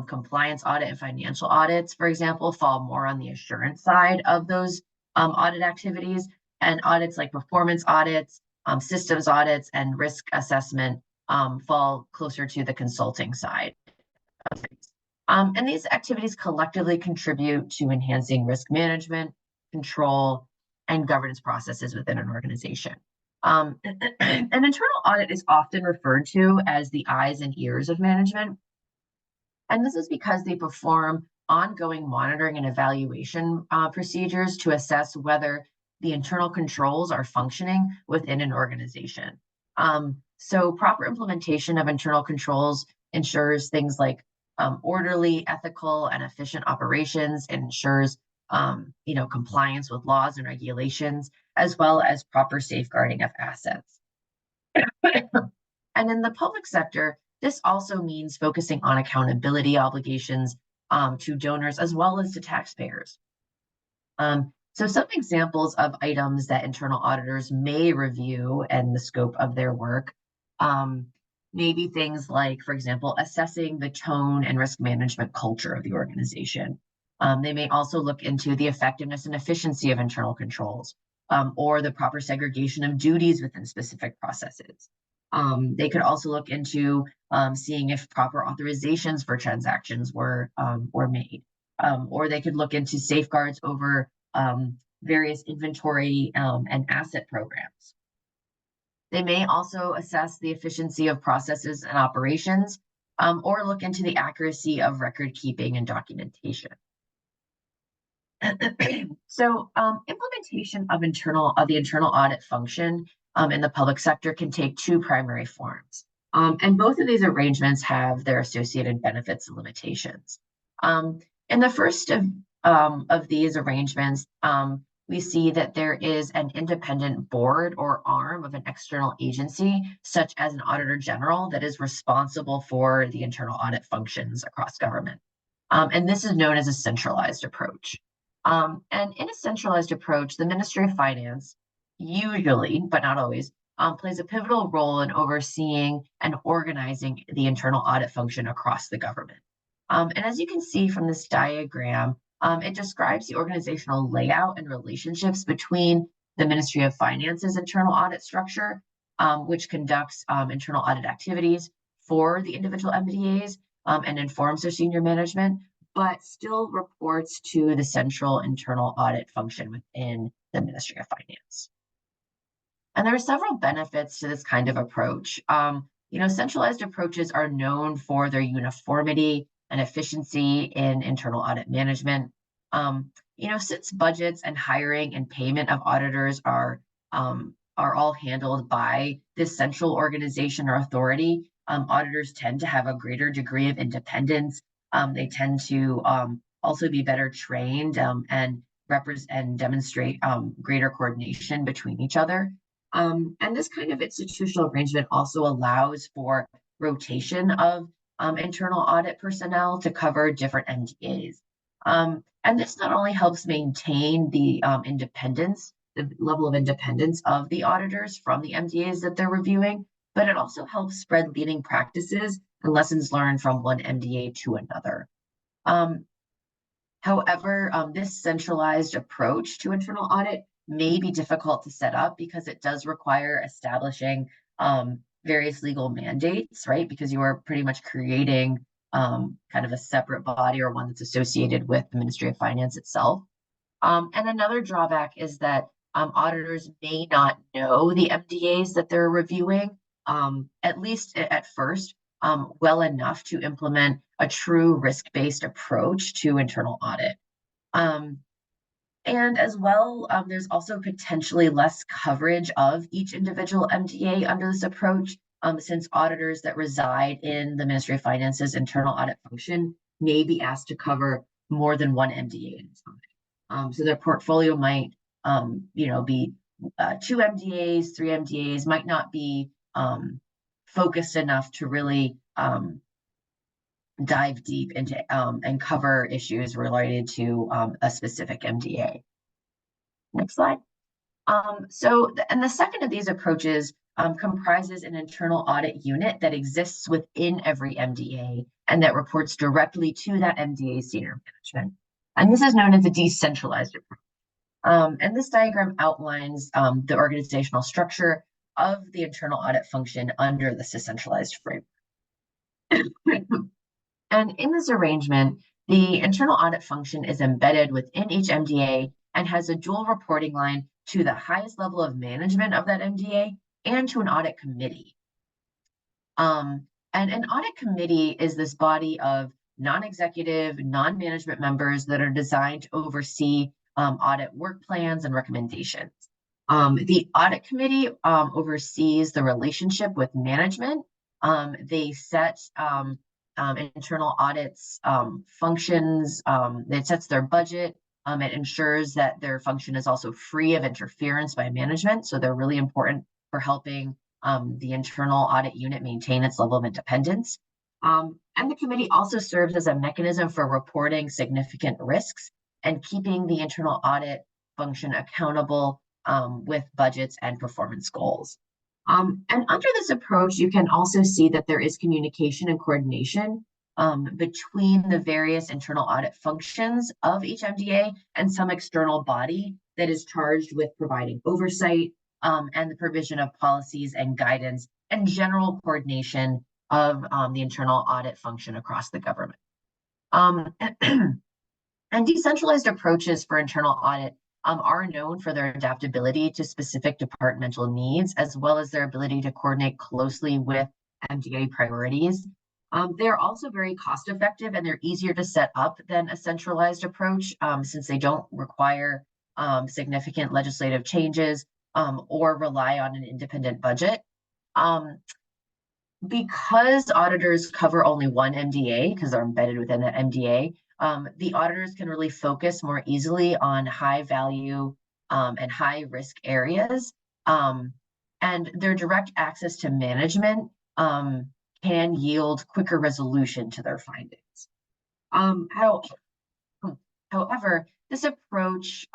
compliance audit and financial audits, for example, fall more on the assurance side of those audit activities, and audits like performance audits, systems audits, and risk assessment fall closer to the consulting side of things. And these activities collectively contribute to enhancing risk management, control, and governance processes within an organization. An internal audit is often referred to as the eyes and ears of management. And this is because they perform ongoing monitoring and evaluation procedures to assess whether the internal controls are functioning within an organization. So proper implementation of internal controls ensures things like orderly, ethical, and efficient operations, and ensures compliance with laws and regulations, as well as proper safeguarding of assets. And in the public sector, this also means focusing on accountability obligations to donors as well as to taxpayers. So some examples of items that internal auditors may review and the scope of their work may be things like, for example, assessing the tone and risk management culture of the organization. They may also look into the effectiveness and efficiency of internal controls, or the proper segregation of duties within specific processes. They could also look into seeing if proper authorizations for transactions were made, or they could look into safeguards over various inventory and asset programs. They may also assess the efficiency of processes and operations, or look into the accuracy of record keeping and documentation. So implementation of the internal audit function in the public sector can take two primary forms. And both of these arrangements have their associated benefits and limitations. In the first of these arrangements, we see that there is an independent board or arm of an external agency, such as an auditor general, that is responsible for the internal audit functions across government. And this is known as a centralized approach. And in a centralized approach, the Ministry of Finance usually, but not always, plays a pivotal role in overseeing and organizing the internal audit function across the government. And as you can see from this diagram, it describes the organizational layout and relationships between the Ministry of Finance's internal audit structure, which conducts internal audit activities for the individual MDAs and informs their senior management, but still reports to the central internal audit function within the Ministry of Finance. And there are several benefits to this kind of approach. Centralized approaches are known for their uniformity and efficiency in internal audit management. Since budgets and hiring and payment of auditors are all handled by this central organization or authority, auditors tend to have a greater degree of independence. They tend to also be better trained and demonstrate greater coordination between each other. And this kind of institutional arrangement also allows for rotation of internal audit personnel to cover different MDAs. And this not only helps maintain the independence, the level of independence of the auditors from the MDAs that they're reviewing, but it also helps spread leading practices and lessons learned from one MDA to another. However, this centralized approach to internal audit may be difficult to set up because it does require establishing various legal mandates, right? Because you are pretty much creating kind of a separate body or one that's associated with the Ministry of Finance itself. And another drawback is that auditors may not know the MDAs that they're reviewing, at least at first, well enough to implement a true risk-based approach to internal audit. And as well, there's also potentially less coverage of each individual MDA under this approach, since auditors that reside in the Ministry of Finance's internal audit function may be asked to cover more than one MDA at a time. So their portfolio might, be 2 MDAs, 3 MDAs, might not be focused enough to really dive deep into and cover issues related to a specific MDA. Next slide. And the second of these approaches comprises an internal audit unit that exists within every MDA and that reports directly to that MDA's senior management. And this is known as a decentralized approach. And this diagram outlines the organizational structure of the internal audit function under this decentralized framework. And in this arrangement, the internal audit function is embedded within each MDA and has a dual reporting line to the highest level of management of that MDA and to an audit committee. And an audit committee is this body of non-executive, non-management members that are designed to oversee audit work plans and recommendations. The audit committee oversees the relationship with management. They set internal audits functions. It sets their budget. It ensures that their function is also free of interference by management. So they're really important for helping the internal audit unit maintain its level of independence. And the committee also serves as a mechanism for reporting significant risks and keeping the internal audit function accountable with budgets and performance goals. And under this approach, you can also see that there is communication and coordination between the various internal audit functions of each MDA and some external body that is charged with providing oversight and the provision of policies and guidance and general coordination of the internal audit function across the government. And decentralized approaches for internal audit are known for their adaptability to specific departmental needs, as well as their ability to coordinate closely with MDA priorities. They're also very cost effective and they're easier to set up than a centralized approach since they don't require significant legislative changes or rely on an independent budget. Because auditors cover only one MDA, because they're embedded within that MDA, the auditors can really focus more easily on high value and high risk areas. And their direct access to management can yield quicker resolution to their findings. However, this approach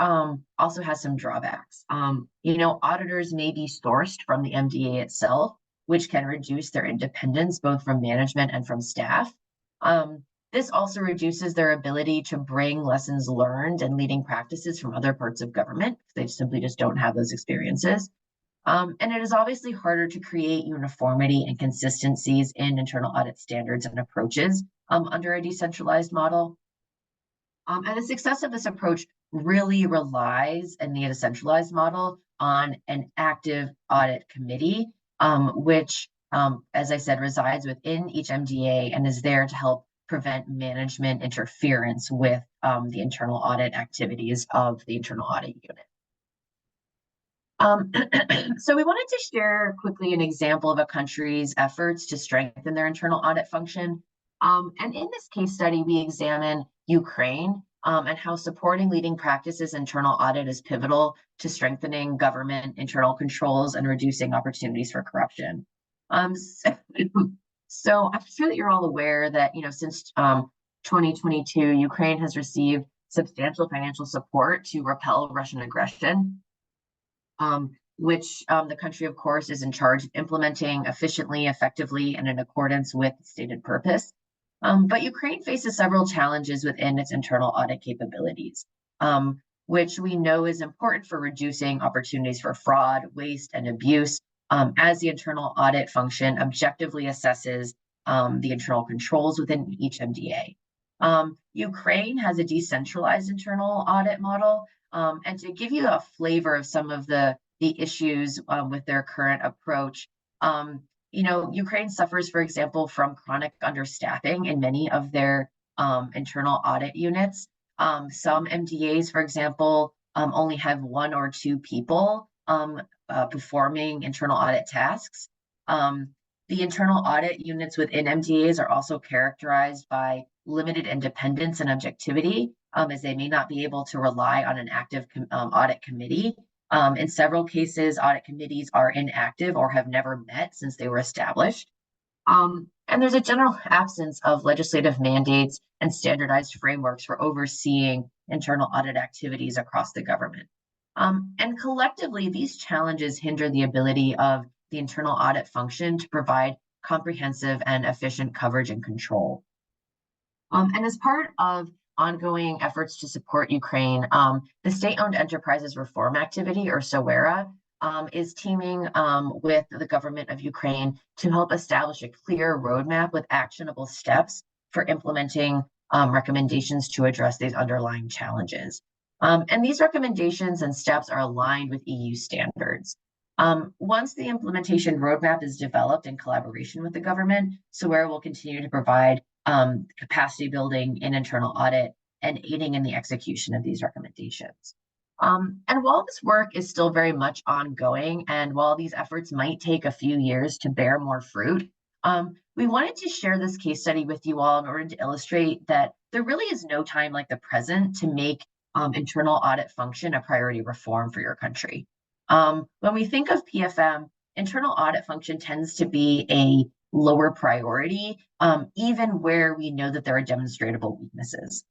also has some drawbacks. Auditors may be sourced from the MDA itself, which can reduce their independence both from management and from staff. This also reduces their ability to bring lessons learned and leading practices from other parts of government. They simply just don't have those experiences. And it is obviously harder to create uniformity and consistencies in internal audit standards and approaches under a decentralized model. And the success of this approach really relies in the decentralized model on an active audit committee, which, as I said, resides within each MDA and is there to help prevent management interference with the internal audit activities of the internal audit unit. So we wanted to share quickly an example of a country's efforts to strengthen their internal audit function. And in this case study, we examine Ukraine and how supporting leading practices internal audit is pivotal to strengthening government internal controls and reducing opportunities for corruption. So I'm sure that you're all aware that, since 2022, Ukraine has received substantial financial support to repel Russian aggression, which the country, of course, is in charge of implementing efficiently, effectively, and in accordance with stated purpose. But Ukraine faces several challenges within its internal audit capabilities, which we know is important for reducing opportunities for fraud, waste, and abuse, as the internal audit function objectively assesses the internal controls within each MDA. Ukraine has a decentralized internal audit model, and to give you a flavor of some of the issues with their current approach, Ukraine suffers, for example, from chronic understaffing in many of their internal audit units. Some MDAs, for example, only have 1 or 2 people performing internal audit tasks. The internal audit units within MDAs are also characterized by limited independence and objectivity, as they may not be able to rely on an active audit committee. In several cases, audit committees are inactive or have never met since they were established. And there's a general absence of legislative mandates and standardized frameworks for overseeing internal audit activities across the government. And collectively, these challenges hinder the ability of the internal audit function to provide comprehensive and efficient coverage and control. And as part of ongoing efforts to support Ukraine, the State-Owned Enterprises Reform Activity, or SOERA, is teaming with the government of Ukraine to help establish a clear roadmap with actionable steps for implementing recommendations to address these underlying challenges. And these recommendations and steps are aligned with EU standards. Once the implementation roadmap is developed in collaboration with the government, SOERA will continue to provide capacity building in internal audit and aiding in the execution of these recommendations. And while this work is still very much ongoing, and while these efforts might take a few years to bear more fruit, we wanted to share this case study with you all in order to illustrate that there really is no time like the present to make internal audit function a priority reform for your country. When we think of PFM, internal audit function tends to be a lower priority, even where we know that there are demonstrable weaknesses.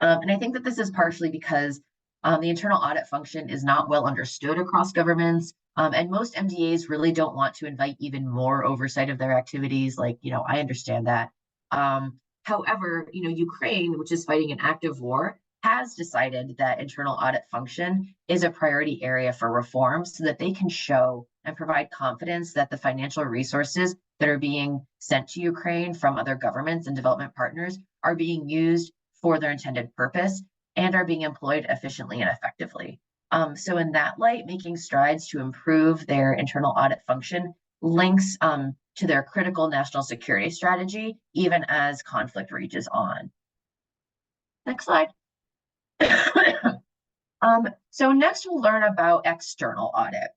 And I think that this is partially because the internal audit function is not well understood across governments, and most MDAs really don't want to invite even more oversight of their activities. I understand that. However, Ukraine, which is fighting an active war, has decided that internal audit function is a priority area for reform so that they can show and provide confidence that the financial resources that are being sent to Ukraine from other governments and development partners are being used for their intended purpose and are being employed efficiently and effectively. So in that light, making strides to improve their internal audit function links to their critical national security strategy, even as conflict rages on. Next slide. So next we'll learn about external audit.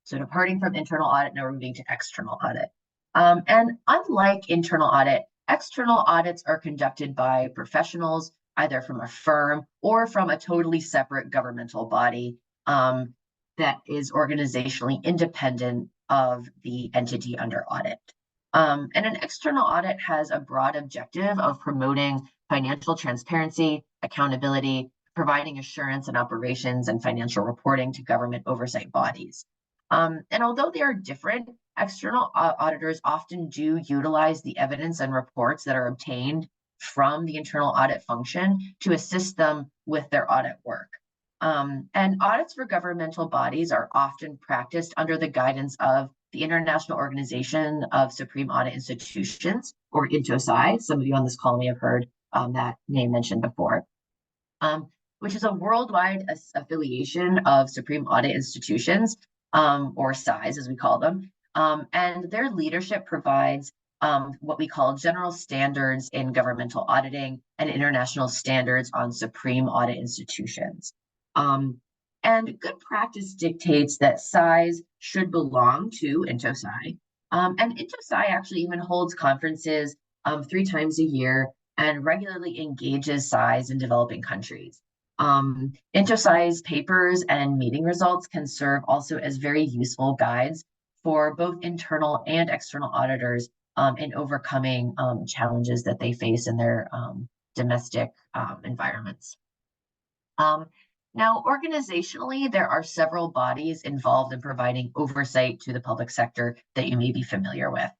So departing from internal audit, now we're moving to external audit. And unlike internal audit, external audits are conducted by professionals, either from a firm or from a totally separate governmental body that is organizationally independent of the entity under audit. And an external audit has a broad objective of promoting financial transparency, accountability, providing assurance in operations and financial reporting to government oversight bodies. And although they are different, external auditors often do utilize the evidence and reports that are obtained from the internal audit function to assist them with their audit work. And audits for governmental bodies are often practiced under the guidance of the International Organization of Supreme Audit Institutions, or INTOSAI. Some of you on this call may have heard that name mentioned before, which is a worldwide affiliation of Supreme Audit Institutions, or SAIs as we call them. And their leadership provides what we call general standards in governmental auditing and international standards on supreme audit institutions. And good practice dictates that SAIs should belong to INTOSAI. And INTOSAI actually even holds conferences 3 times a year and regularly engages SAIs in developing countries. INTOSAI's papers and meeting results can serve also as very useful guides for both internal and external auditors in overcoming challenges that they face in their domestic environments. Now, organizationally, there are several bodies involved in providing oversight to the public sector that you may be familiar with.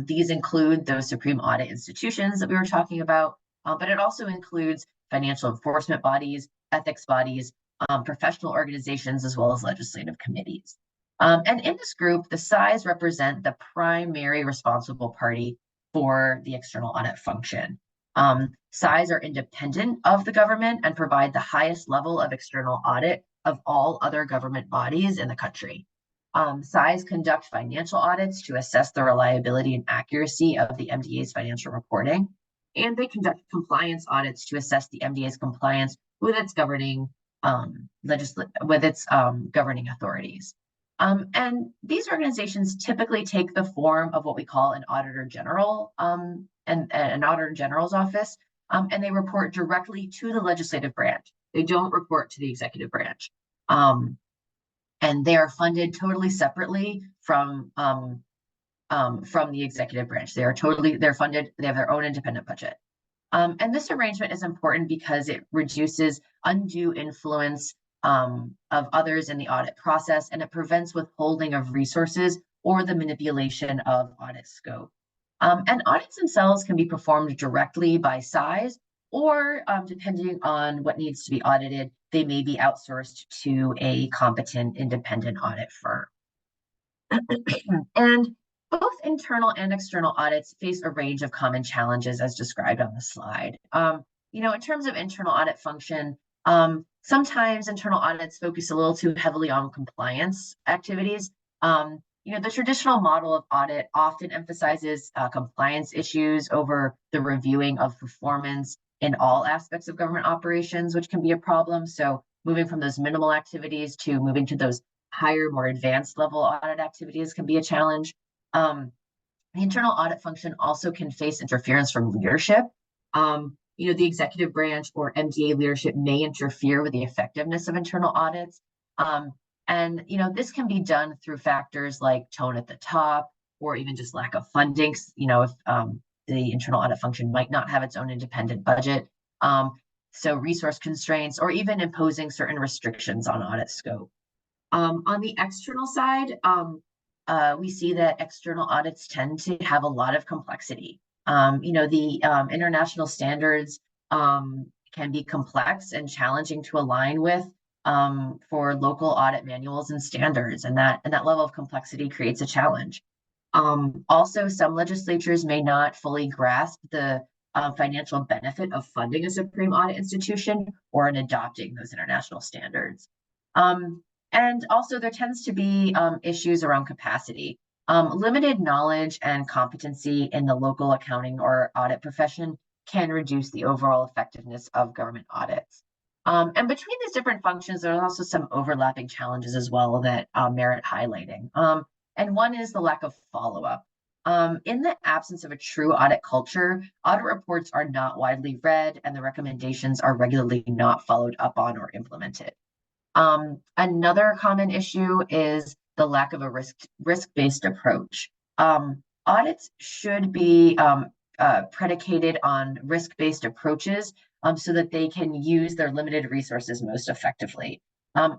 These include those supreme audit institutions that we were talking about, but it also includes financial enforcement bodies, ethics bodies, professional organizations, as well as legislative committees. And in this group, the SIs represent the primary responsible party for the external audit function. SIs are independent of the government and provide the highest level of external audit of all other government bodies in the country. SIs conduct financial audits to assess the reliability and accuracy of the MDA's financial reporting, and they conduct compliance audits to assess the MDA's compliance with its governing governing authorities. And these organizations typically take the form of what we call an auditor general and an auditor general's office, and they report directly to the legislative branch. They don't report to the executive branch. And they are funded totally separately from the executive branch. They're funded, they have their own independent budget. And this arrangement is important because it reduces undue influence of others in the audit process, and it prevents withholding of resources or the manipulation of audit scope. And audits themselves can be performed directly by SIs, or depending on what needs to be audited, they may be outsourced to a competent independent audit firm. And both internal and external audits face a range of common challenges as described on the slide. In terms of internal audit function, sometimes internal audits focus a little too heavily on compliance activities. The traditional model of audit often emphasizes compliance issues over the reviewing of performance in all aspects of government operations, which can be a problem. So moving from those minimal activities to moving to those higher, more advanced level audit activities can be a challenge. The internal audit function also can face interference from leadership. The executive branch or MDA leadership may interfere with the effectiveness of internal audits. And this can be done through factors like tone at the top, or even just lack of funding. If the internal audit function might not have its own independent budget. So resource constraints, or even imposing certain restrictions on audit scope. On the external side, we see that external audits tend to have a lot of complexity. The international standards can be complex and challenging to align with for local audit manuals and standards, and that level of complexity creates a challenge. Also, some legislatures may not fully grasp the financial benefit of funding a supreme audit institution or in adopting those international standards. And also there tends to be issues around capacity. Limited knowledge and competency in the local accounting or audit profession can reduce the overall effectiveness of government audits. And between these different functions, there are also some overlapping challenges as well that merit highlighting. And one is the lack of follow-up. In the absence of a true audit culture, audit reports are not widely read, and the recommendations are regularly not followed up on or implemented. Another common issue is the lack of a risk-based approach. Audits should be predicated on risk-based approaches so that they can use their limited resources most effectively.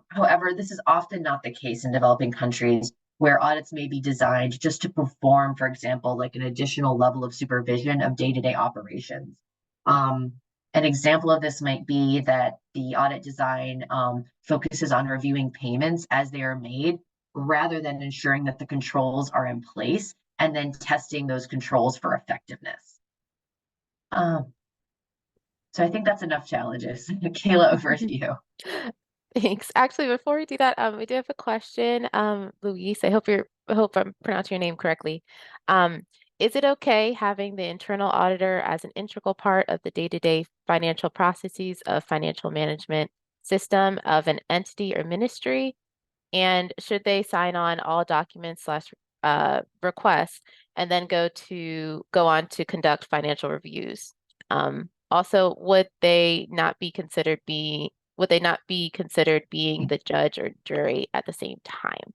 However, this is often not the case in developing countries, where audits may be designed just to perform, for example, like an additional level of supervision of day-to-day operations. An example of this might be that the audit design focuses on reviewing payments as they are made, rather than ensuring that the controls are in place and then testing those controls for effectiveness. So I think that's enough challenges. Kayla, over to you. Thanks. Actually, before we do that, we do have a question. Luis, I hope I'm pronouncing your name correctly. Is it okay having the internal auditor as an integral part of the day-to-day financial processes of financial management system of an entity or ministry? And should they sign on all documents / requests and then go on to conduct financial reviews? Also, would they not be considered being the judge or jury at the same time?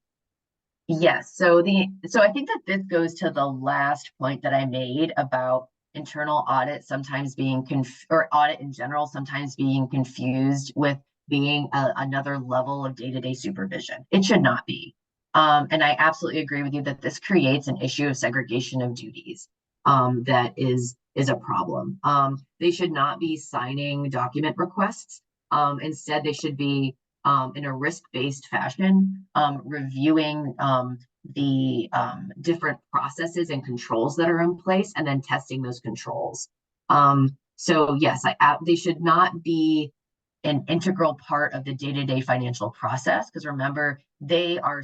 Yes, so I think that this goes to the last point that I made about internal audit sometimes being or audit in general sometimes being confused with being another level of day-to-day supervision. It should not be. And I absolutely agree with you that this creates an issue of segregation of duties that is a problem. They should not be signing document requests. Instead, they should be in a risk-based fashion, reviewing the different processes and controls that are in place and then testing those controls. So yes, they should not be an integral part of the day-to-day financial process, because remember, they are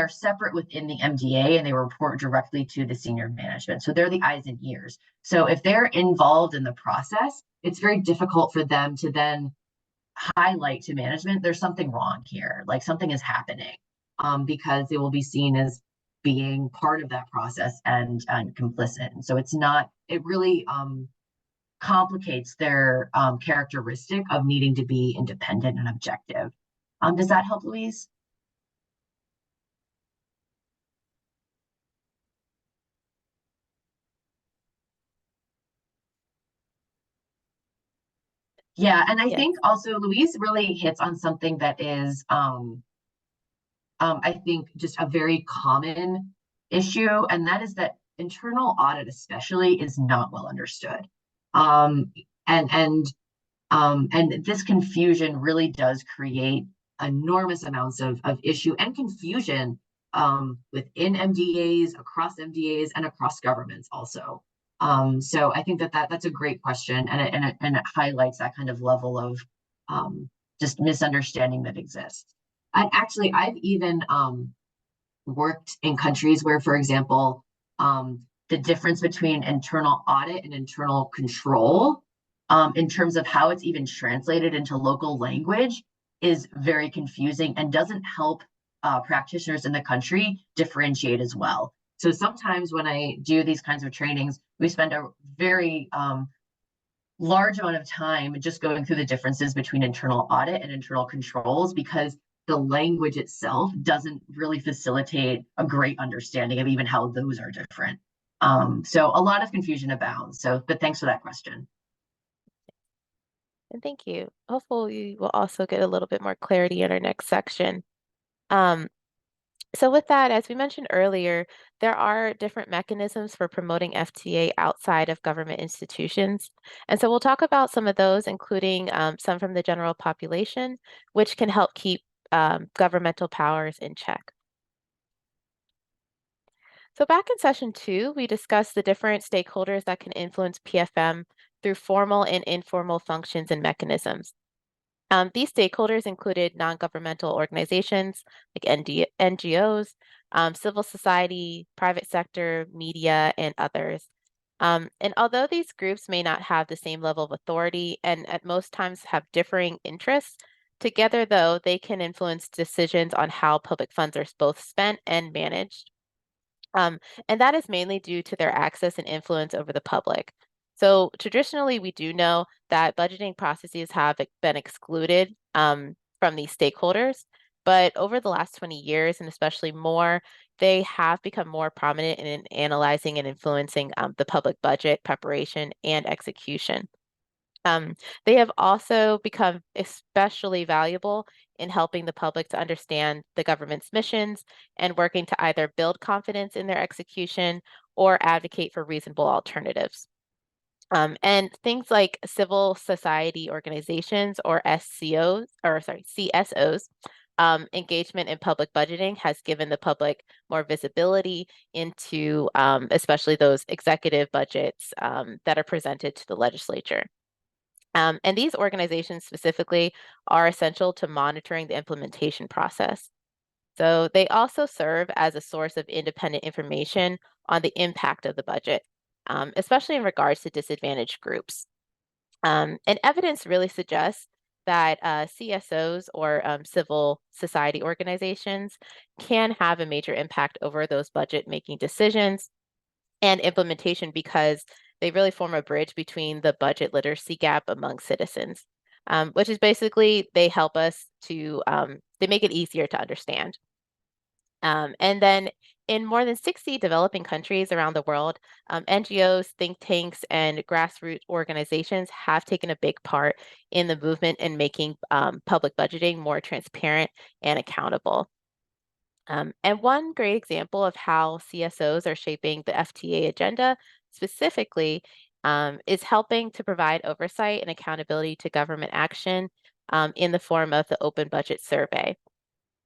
separate within the MDA and they report directly to the senior management. So they're the eyes and ears. So if they're involved in the process, it's very difficult for them to then highlight to management there's something wrong here, like something is happening, because they will be seen as being part of that process and complicit. And so it really complicates their characteristic of needing to be independent and objective. Does that help, Louise? Yeah, and I think also Louise really hits on something that is I think just a very common issue, and that is that internal audit especially is not well understood. And this confusion really does create enormous amounts of issue and confusion within MDAs, across MDAs, and across governments also. So I think that's a great question, and it highlights that kind of level of just misunderstanding that exists. And actually, I've even worked in countries where, for example, the difference between internal audit and internal control, in terms of how it's even translated into local language, is very confusing and doesn't help practitioners in the country differentiate as well. So sometimes when I do these kinds of trainings, we spend a very large amount of time just going through the differences between internal audit and internal controls, because the language itself doesn't really facilitate a great understanding of even how those are different. So a lot of confusion abounds. But thanks for that question. And thank you. Hopefully we'll also get a little bit more clarity in our next section. So with that, as we mentioned earlier, there are different mechanisms for promoting FTA outside of government institutions. And so we'll talk about some of those, including some from the general population, which can help keep governmental powers in check. So back in session 2, we discussed the different stakeholders that can influence PFM through formal and informal functions and mechanisms. These stakeholders included non-governmental organizations like NGOs, civil society, private sector, media, and others. And although these groups may not have the same level of authority and at most times have differing interests, together, though, they can influence decisions on how public funds are both spent and managed. And that is mainly due to their access and influence over the public. So traditionally, we do know that budgeting processes have been excluded from these stakeholders, but over the last 20 years, and especially more, they have become more prominent in analyzing and influencing the public budget preparation and execution. They have also become especially valuable in helping the public to understand the government's missions and working to either build confidence in their execution or advocate for reasonable alternatives. And things like civil society organizations or CSOs, engagement in public budgeting has given the public more visibility into especially those executive budgets that are presented to the legislature. And these organizations specifically are essential to monitoring the implementation process. So they also serve as a source of independent information on the impact of the budget, especially in regards to disadvantaged groups. And evidence really suggests that CSOs or civil society organizations can have a major impact over those budget making decisions and implementation, because they really form a bridge between the budget literacy gap among citizens, which is basically they help us to, they make it easier to understand. And then in more than 60 developing countries around the world, NGOs, think tanks, and grassroots organizations have taken a big part in the movement in making public budgeting more transparent and accountable. And one great example of how CSOs are shaping the FTA agenda specifically is helping to provide oversight and accountability to government action in the form of the Open Budget Survey,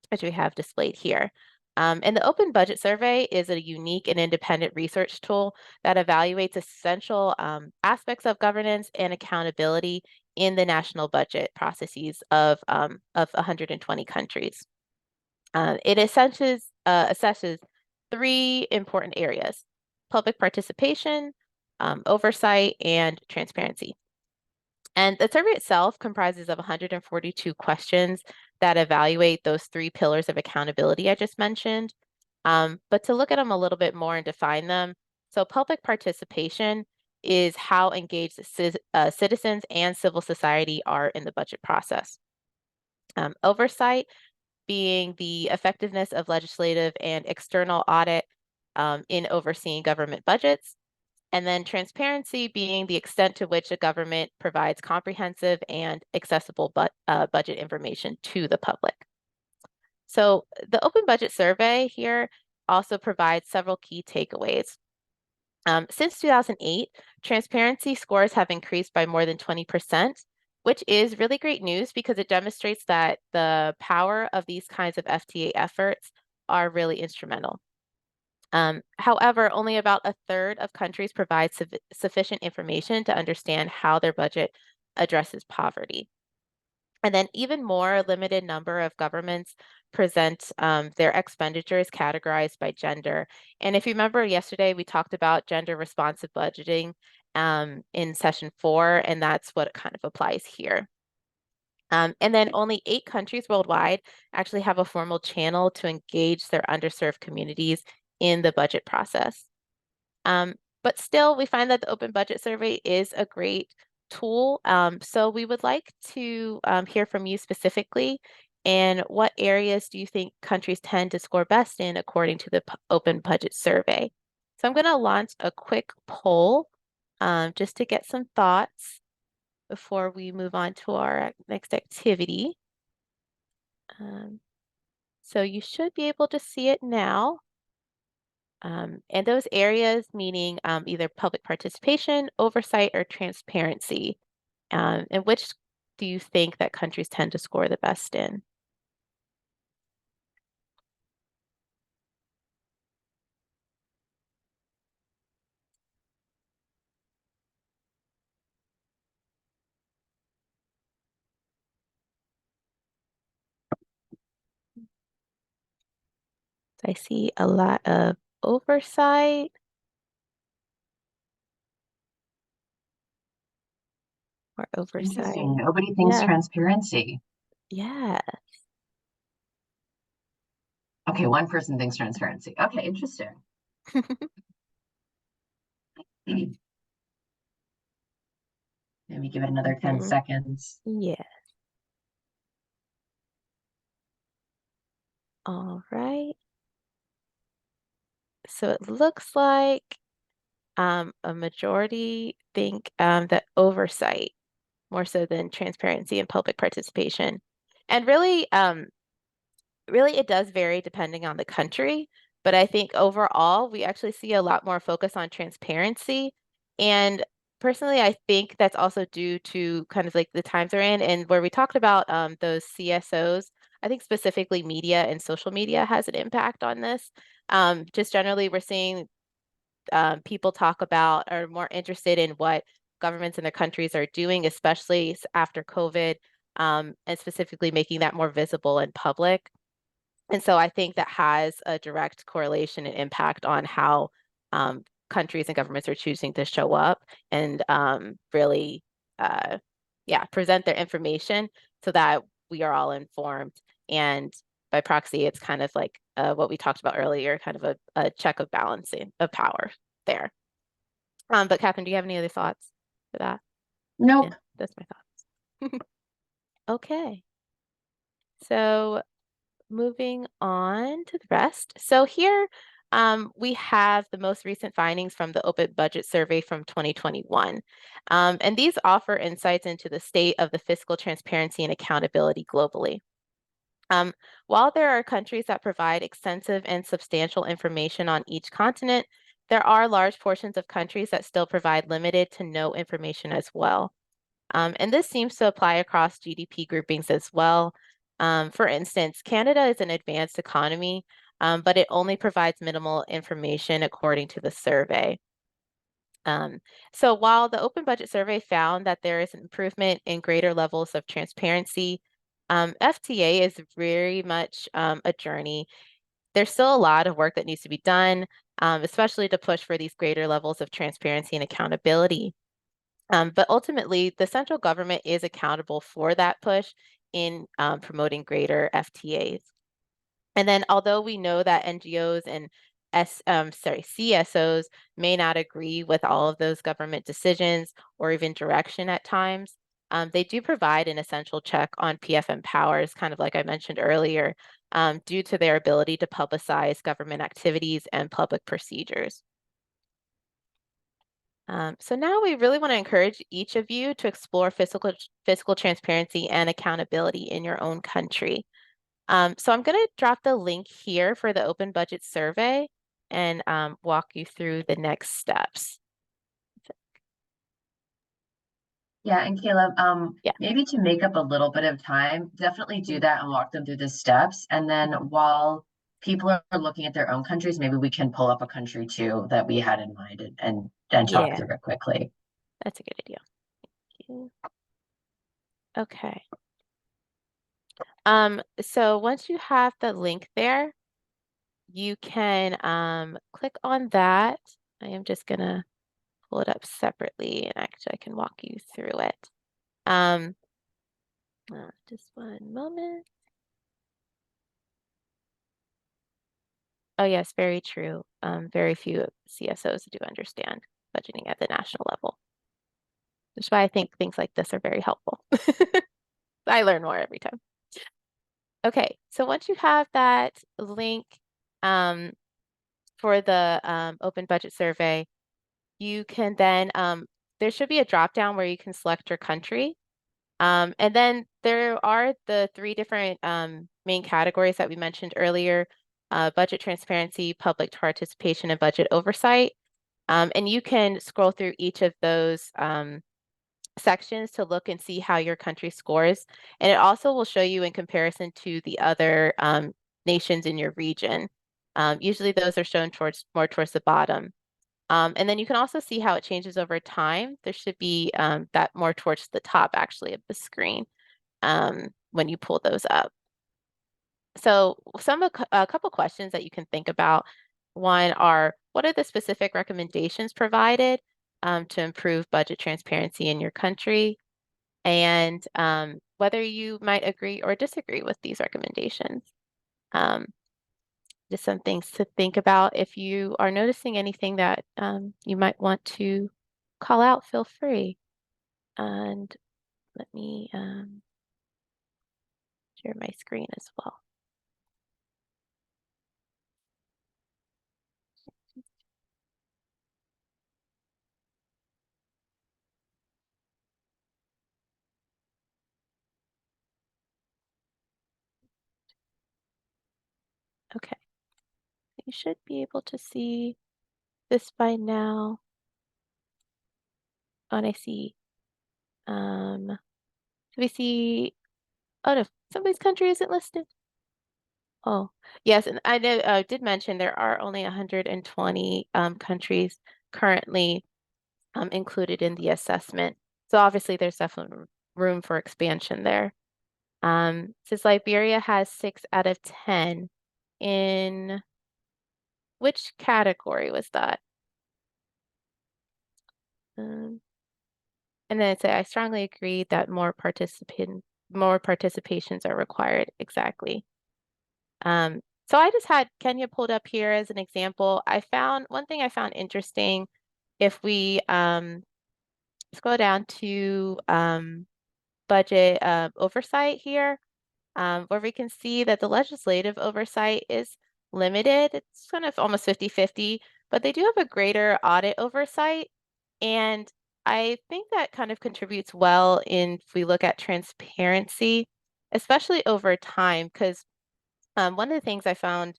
which we have displayed here. And the Open Budget Survey is a unique and independent research tool that evaluates essential aspects of governance and accountability in the national budget processes of 120 countries. It assesses three important areas: public participation, oversight, and transparency. And the survey itself comprises of 142 questions that evaluate those three pillars of accountability I just mentioned. But to look at them a little bit more and define them, so public participation is how engaged citizens and civil society are in the budget process. Oversight being the effectiveness of legislative and external audit in overseeing government budgets. And then transparency being the extent to which a government provides comprehensive and accessible budget information to the public. So the Open Budget Survey here also provides several key takeaways. Since 2008, transparency scores have increased by more than 20%, which is really great news because it demonstrates that the power of these kinds of FTA efforts are really instrumental. However, only about a third of countries provide sufficient information to understand how their budget addresses poverty. And then even more limited number of governments present their expenditures categorized by gender. And if you remember yesterday, we talked about gender responsive budgeting in session 4, and that's what kind of applies here. And then only 8 countries worldwide actually have a formal channel to engage their underserved communities in the budget process. But still, we find that the Open Budget Survey is a great tool. So we would like to hear from you specifically, and what areas do you think countries tend to score best in according to the Open Budget Survey? So I'm going to launch a quick poll just to get some thoughts before we move on to our next activity. So you should be able to see it now. And those areas meaning either public participation, oversight, or transparency. And which do you think that countries tend to score the best in? So I see a lot of oversight. Or oversight. Interesting. Nobody thinks transparency. Yeah. Okay, one person thinks transparency. Okay, interesting. Maybe give it another 10 seconds. Yeah. All right. So it looks like a majority think that oversight more so than transparency and public participation. And really, really it does vary depending on the country, but I think overall we actually see a lot more focus on transparency. And personally, I think that's also due to kind of like the times we're in, and where we talked about those CSOs. I think specifically media and social media has an impact on this. Just generally, we're seeing people talk about, are more interested in what governments in their countries are doing, especially after COVID, and specifically making that more visible and public. And so I think that has a direct correlation and impact on how countries and governments are choosing to show up and really, present their information so that we are all informed. And by proxy, it's kind of like what we talked about earlier, kind of a check of balancing of power there. But Catherine, do you have any other thoughts for that? Nope. Yeah, that's my thoughts. Okay. So moving on to the rest. So here we have the most recent findings from the Open Budget Survey from 2021. And these offer insights into the state of the fiscal transparency and accountability globally. While there are countries that provide extensive and substantial information on each continent, there are large portions of countries that still provide limited to no information as well. And this seems to apply across GDP groupings as well. For instance, Canada is an advanced economy, but it only provides minimal information according to the survey. So while the Open Budget Survey found that there is an improvement in greater levels of transparency, FTA is very much a journey. There's still a lot of work that needs to be done, especially to push for these greater levels of transparency and accountability. But ultimately, the central government is accountable for that push in promoting greater FTAs. And then although we know that NGOs and CSOs may not agree with all of those government decisions or even direction at times, they do provide an essential check on PFM powers, kind of like I mentioned earlier, due to their ability to publicize government activities and public procedures. So now we really want to encourage each of you to explore fiscal transparency and accountability in your own country. So I'm going to drop the link here for the Open Budget Survey and walk you through the next steps. Yeah, and Caleb, Yeah. maybe to make up a little bit of time, definitely do that and walk them through the steps. And then while people are looking at their own countries, maybe we can pull up a country too that we had in mind and talk Yeah. through it quickly. That's a good idea. Thank you. Okay. So once you have the link there, you can click on that. I am just gonna pull it up separately, and actually I can walk you through it. Just one moment. Oh yes, very true. Very few CSOs do understand budgeting at the national level, which is why I think things like this are very helpful. I learn more every time. Okay, so once you have that link for the Open Budget Survey, you can then, there should be a drop down where you can select your country. And then there are the 3 different main categories that we mentioned earlier, budget transparency, public participation, and budget oversight. And you can scroll through each of those sections to look and see how your country scores. And it also will show you in comparison to the other nations in your region. Usually those are shown more towards the bottom. And then you can also see how it changes over time. There should be that more towards the top actually of the screen when you pull those up. So a couple questions that you can think about. One are, what are the specific recommendations provided to improve budget transparency in your country? And whether you might agree or disagree with these recommendations. Just some things to think about. If you are noticing anything that you might want to call out, feel free. And let me share my screen as well. Okay, you should be able to see this by now. Oh, and I see. Do we see? Oh no, somebody's country isn't listed. Oh, yes, and I did mention there are only 120 countries currently included in the assessment. So obviously there's definitely room for expansion there. Since Liberia has 6 out of 10, in which category was that? And then it said, I strongly agree that more participations are required. Exactly. So I just had Kenya pulled up here as an example. One thing I found interesting, if we scroll down to budget oversight here, where we can see that the legislative oversight is limited. It's kind of almost 50-50, but they do have a greater audit oversight. And I think that kind of contributes well if we look at transparency, especially over time, because one of the things I found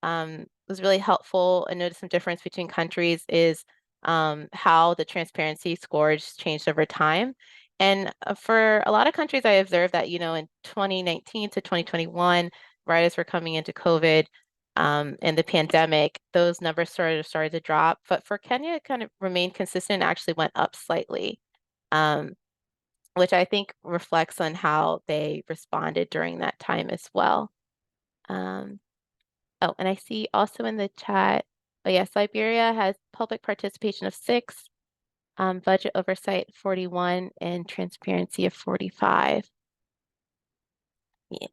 was really helpful and noticed some difference between countries is how the transparency scores changed over time. And for a lot of countries, I observed that, in 2019 to 2021, right as we're coming into COVID and the pandemic, those numbers started to drop. But for Kenya, it kind of remained consistent and actually went up slightly, which I think reflects on how they responded during that time as well. Oh, and I see also in the chat, oh yes, Liberia has public participation of 6, budget oversight 41, and transparency of 45. Yeah.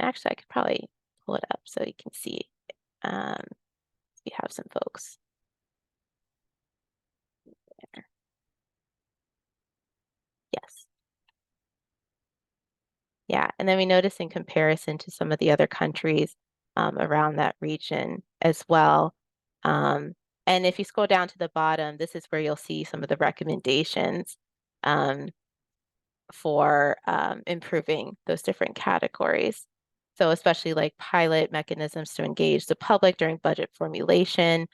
Actually, I could probably pull it up so you can see. We have some folks. There. Yes. Yeah, and then we notice in comparison to some of the other countries around that region as well. And if you scroll down to the bottom, this is where you'll see some of the recommendations for improving those different categories. So especially like pilot mechanisms to engage the public during budget formulation,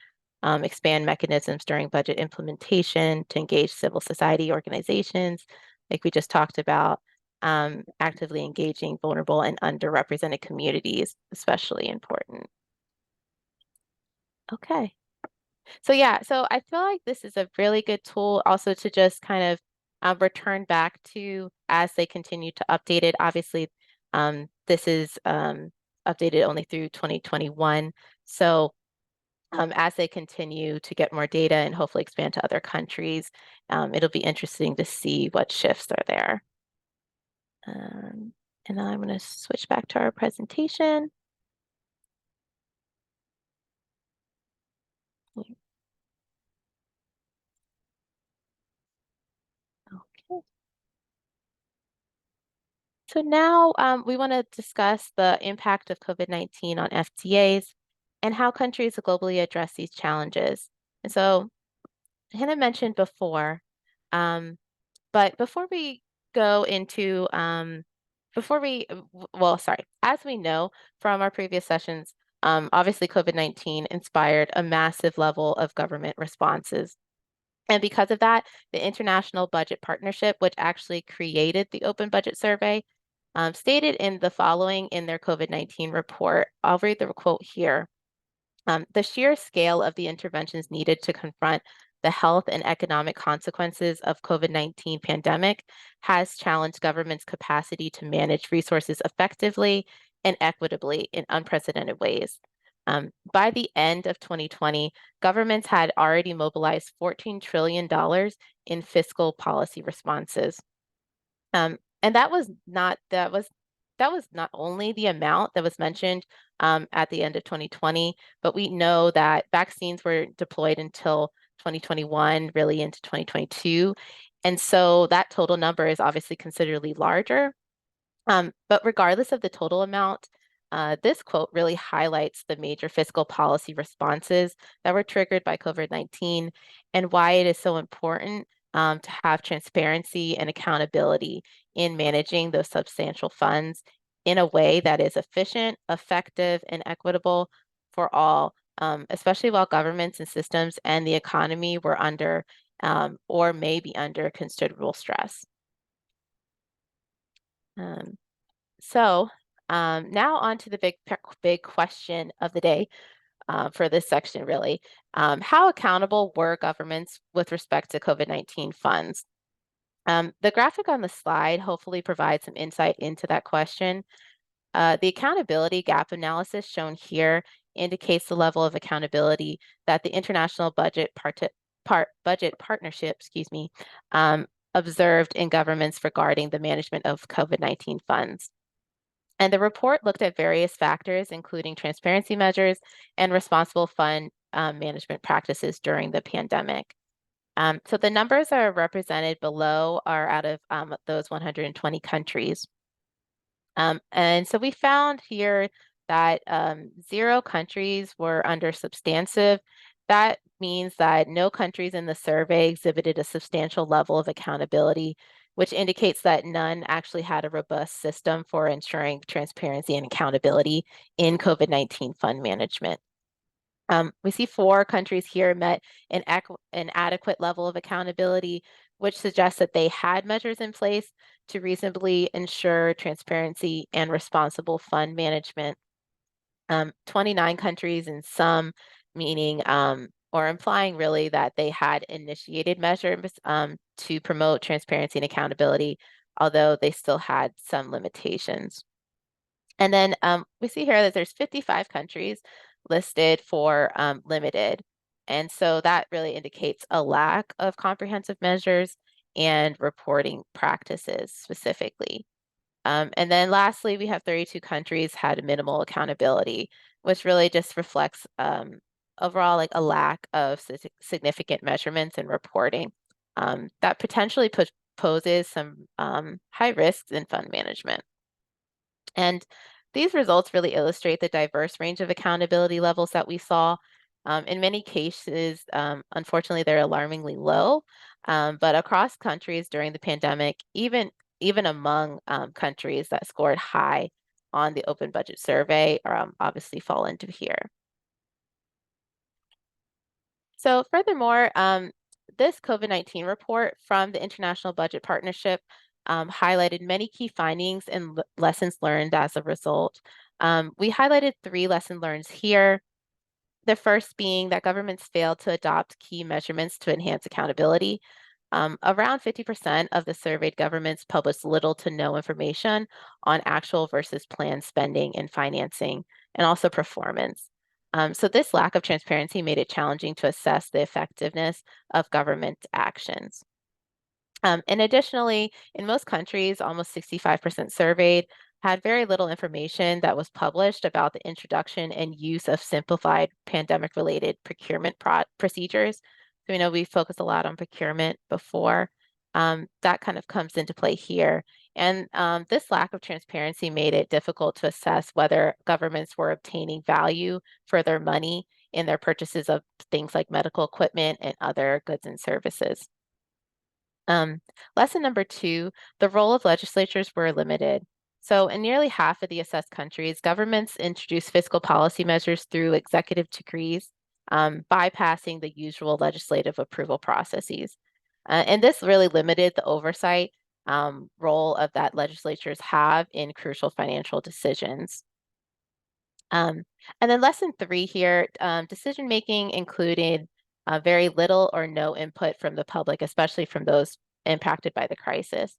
expand mechanisms during budget implementation to engage civil society organizations, like we just talked about, actively engaging vulnerable and underrepresented communities, especially important. Okay. So yeah, so I feel like this is a really good tool also to just kind of return back to as they continue to update it. Obviously, this is updated only through 2021. So as they continue to get more data and hopefully expand to other countries, it'll be interesting to see what shifts are there. And now I'm going to switch back to our presentation. Okay. So now we want to discuss the impact of COVID-19 on FTAs and how countries globally address these challenges. And so Hannah mentioned before, but before we go into, as we know from our previous sessions, obviously COVID-19 inspired a massive level of government responses. And because of that, the International Budget Partnership, which actually created the Open Budget Survey, stated in the following in their COVID-19 report. I'll read the quote here. The sheer scale of the interventions needed to confront the health and economic consequences of COVID-19 pandemic has challenged government's capacity to manage resources effectively and equitably in unprecedented ways. By the end of 2020, governments had already mobilized $14 trillion in fiscal policy responses. And that was not only the amount that was mentioned at the end of 2020, but we know that vaccines were deployed until 2021, really into 2022. And so that total number is obviously considerably larger. But regardless of the total amount, this quote really highlights the major fiscal policy responses that were triggered by COVID-19 and why it is so important to have transparency and accountability in managing those substantial funds in a way that is efficient, effective, and equitable for all, especially while governments and systems and the economy were under or may be under considerable stress. So now on to the big question of the day for this section, really. How accountable were governments with respect to COVID-19 funds? The graphic on the slide hopefully provides some insight into that question. The accountability gap analysis shown here indicates the level of accountability that the International Budget Partnership, observed in governments regarding the management of COVID-19 funds. And the report looked at various factors, including transparency measures and responsible fund management practices during the pandemic. So the numbers are represented below are out of those 120 countries. And so we found here that 0 countries were under substantive. That means that no countries in the survey exhibited a substantial level of accountability, which indicates that none actually had a robust system for ensuring transparency and accountability in COVID-19 fund management. We see 4 countries here met an adequate level of accountability, which suggests that they had measures in place to reasonably ensure transparency and responsible fund management. 29 countries in some, meaning or implying really that they had initiated measures to promote transparency and accountability, although they still had some limitations. And then we see here that there's 55 countries listed for limited. And so that really indicates a lack of comprehensive measures and reporting practices specifically. And then lastly, we have 32 countries had minimal accountability, which really just reflects overall like a lack of significant measurements and reporting that potentially poses some high risks in fund management. And these results really illustrate the diverse range of accountability levels that we saw. In many cases, unfortunately, they're alarmingly low, but across countries during the pandemic, even among countries that scored high on the open budget survey obviously fall into here. So furthermore, this COVID-19 report from the International Budget Partnership highlighted many key findings and lessons learned as a result. We highlighted 3 lessons learned here. The first being that governments failed to adopt key measurements to enhance accountability. Around 50% of the surveyed governments published little to no information on actual versus planned spending and financing, and also performance. So this lack of transparency made it challenging to assess the effectiveness of government actions. And additionally, in most countries, almost 65% surveyed had very little information that was published about the introduction and use of simplified pandemic-related procurement procedures. So we know we focused a lot on procurement before. That kind of comes into play here. And this lack of transparency made it difficult to assess whether governments were obtaining value for their money in their purchases of things like medical equipment and other goods and services. Lesson number 2, the role of legislatures were limited. So in nearly half of the assessed countries, governments introduced fiscal policy measures through executive decrees, bypassing the usual legislative approval processes. And this really limited the oversight role of that legislatures have in crucial financial decisions. And then lesson 3 here, decision-making included very little or no input from the public, especially from those impacted by the crisis.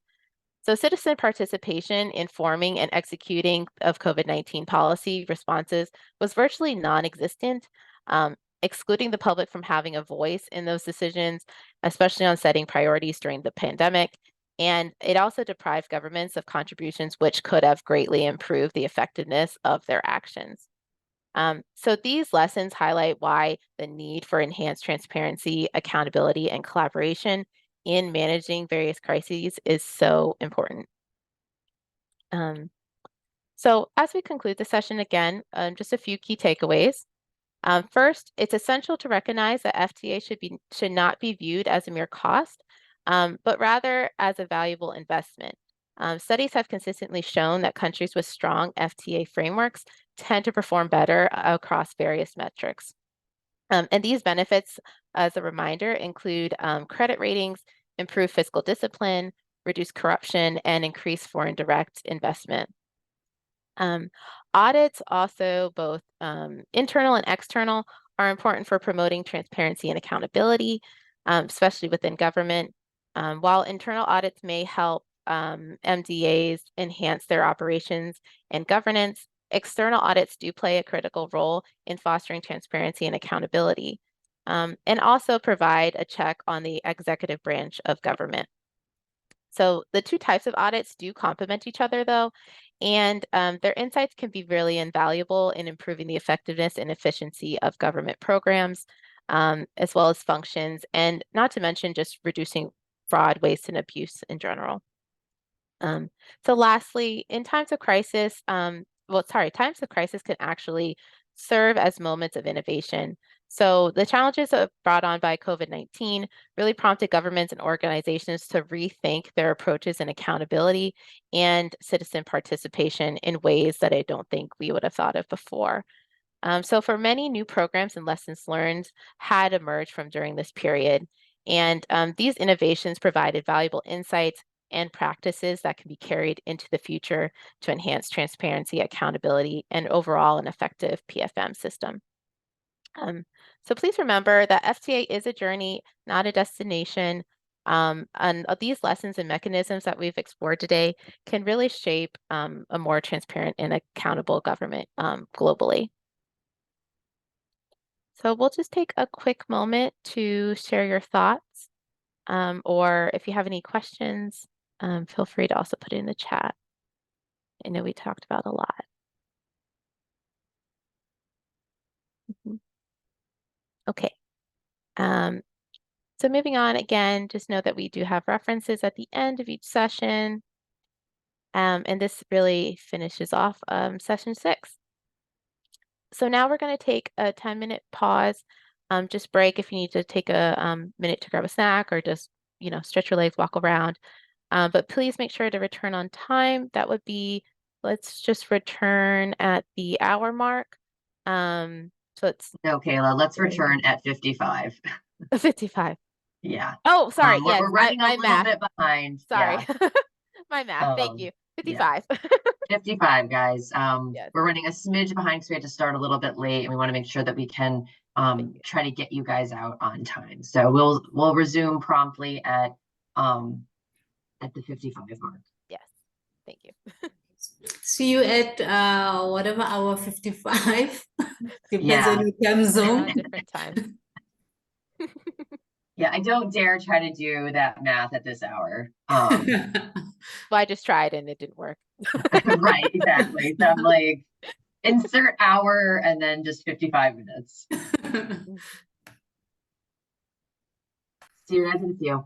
So citizen participation in forming and executing of COVID-19 policy responses was virtually non-existent, excluding the public from having a voice in those decisions, especially on setting priorities during the pandemic. And it also deprived governments of contributions which could have greatly improved the effectiveness of their actions. So these lessons highlight why the need for enhanced transparency, accountability, and collaboration in managing various crises is so important. So as we conclude the session again, just a few key takeaways. First, it's essential to recognize that FTA should not be viewed as a mere cost, but rather as a valuable investment. Studies have consistently shown that countries with strong FTA frameworks tend to perform better across various metrics. And these benefits, as a reminder, include credit ratings, improved fiscal discipline, reduced corruption, and increased foreign direct investment. Audits, also both internal and external, are important for promoting transparency and accountability, especially within government. While internal audits may help MDAs enhance their operations and governance, external audits do play a critical role in fostering transparency and accountability, and also provide a check on the executive branch of government. So the 2 types of audits do complement each other though, and their insights can be really invaluable in improving the effectiveness and efficiency of government programs, as well as functions, and not to mention just reducing fraud, waste, and abuse in general. So lastly, in times of crisis, times of crisis can actually serve as moments of innovation. So the challenges brought on by COVID-19 really prompted governments and organizations to rethink their approaches and accountability and citizen participation in ways that I don't think we would have thought of before. So for many new programs and lessons learned had emerged from during this period. And these innovations provided valuable insights and practices that can be carried into the future to enhance transparency, accountability, and overall an effective PFM system. So please remember that FTA is a journey, not a destination. And these lessons and mechanisms that we've explored today can really shape a more transparent and accountable government globally. So we'll just take a quick moment to share your thoughts, or if you have any questions, feel free to also put it in the chat. I know we talked about a lot. Okay. So moving on, again, just know that we do have references at the end of each session. And this really finishes off session 6. So now we're going to take a 10-minute pause, just break if you need to take a minute to grab a snack or just, stretch your legs, walk around. But please make sure to return on time. That would be, let's just return at the hour mark. So it's No, Kayla, let's return at 55. 55. Yeah. Oh, sorry. Yes, We're running a my little math. bit behind. Sorry. Yeah. My math. Thank you. Yeah. 55. 55, guys. Yes. We're running a smidge behind because we had to start a little bit late, and we want to make sure that we can try to get you guys out on time. So we'll resume promptly at the 55 mark. Yes. Thank you. See you at whatever hour 55. Depends Yeah. on your time zone. Different time. Yeah, I don't dare try to do that math at this hour. Well, I just tried and it didn't work. Right, exactly. So I'm like, insert hour and then just 55 minutes. See you guys in a few.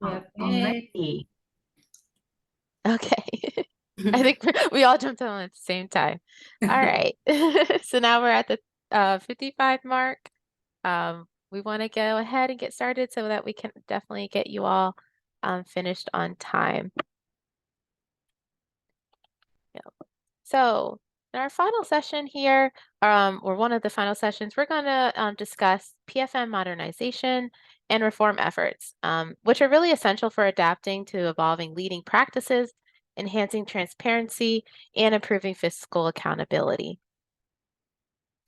Yeah. Alrighty. Okay. I think we all jumped on at the same time. All right. So now we're at the 55 mark. We want to go ahead and get started so that we can definitely get you all finished on time. Yeah. So in our final session here, or one of the final sessions, we're going to discuss PFM modernization and reform efforts, which are really essential for adapting to evolving leading practices, enhancing transparency, and improving fiscal accountability.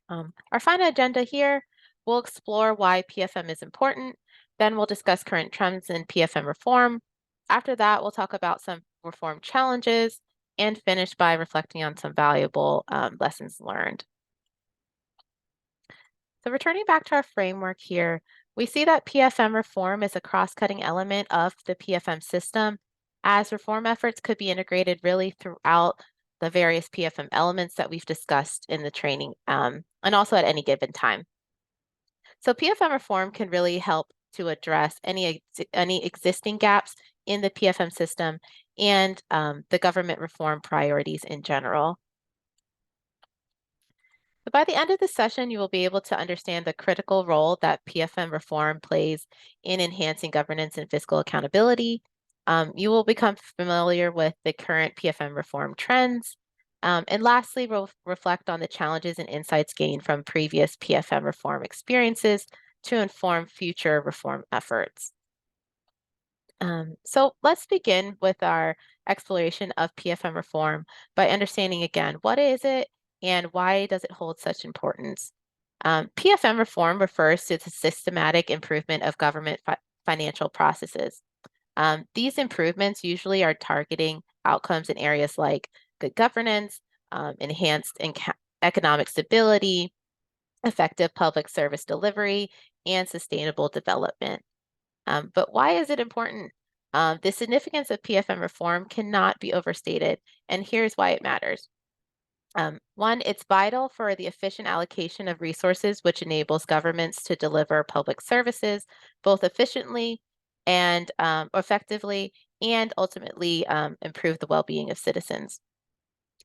Our final agenda here, we'll explore why PFM is important. Then we'll discuss current trends in PFM reform. After that, we'll talk about some reform challenges and finish by reflecting on some valuable lessons learned. So returning back to our framework here, we see that PFM reform is a cross-cutting element of the PFM system, as reform efforts could be integrated really throughout the various PFM elements that we've discussed in the training, and also at any given time. So PFM reform can really help to address any existing gaps in the PFM system and the government reform priorities in general. So by the end of the session, you will be able to understand the critical role that PFM reform plays in enhancing governance and fiscal accountability. You will become familiar with the current PFM reform trends. And lastly, we'll reflect on the challenges and insights gained from previous PFM reform experiences to inform future reform efforts. So let's begin with our exploration of PFM reform by understanding again, what is it and why does it hold such importance? PFM reform refers to the systematic improvement of government financial processes. These improvements usually are targeting outcomes in areas like good governance, enhanced economic stability, effective public service delivery, and sustainable development. But why is it important? The significance of PFM reform cannot be overstated, and here's why it matters. One, it's vital for the efficient allocation of resources, which enables governments to deliver public services both efficiently and effectively, and ultimately improve the well-being of citizens.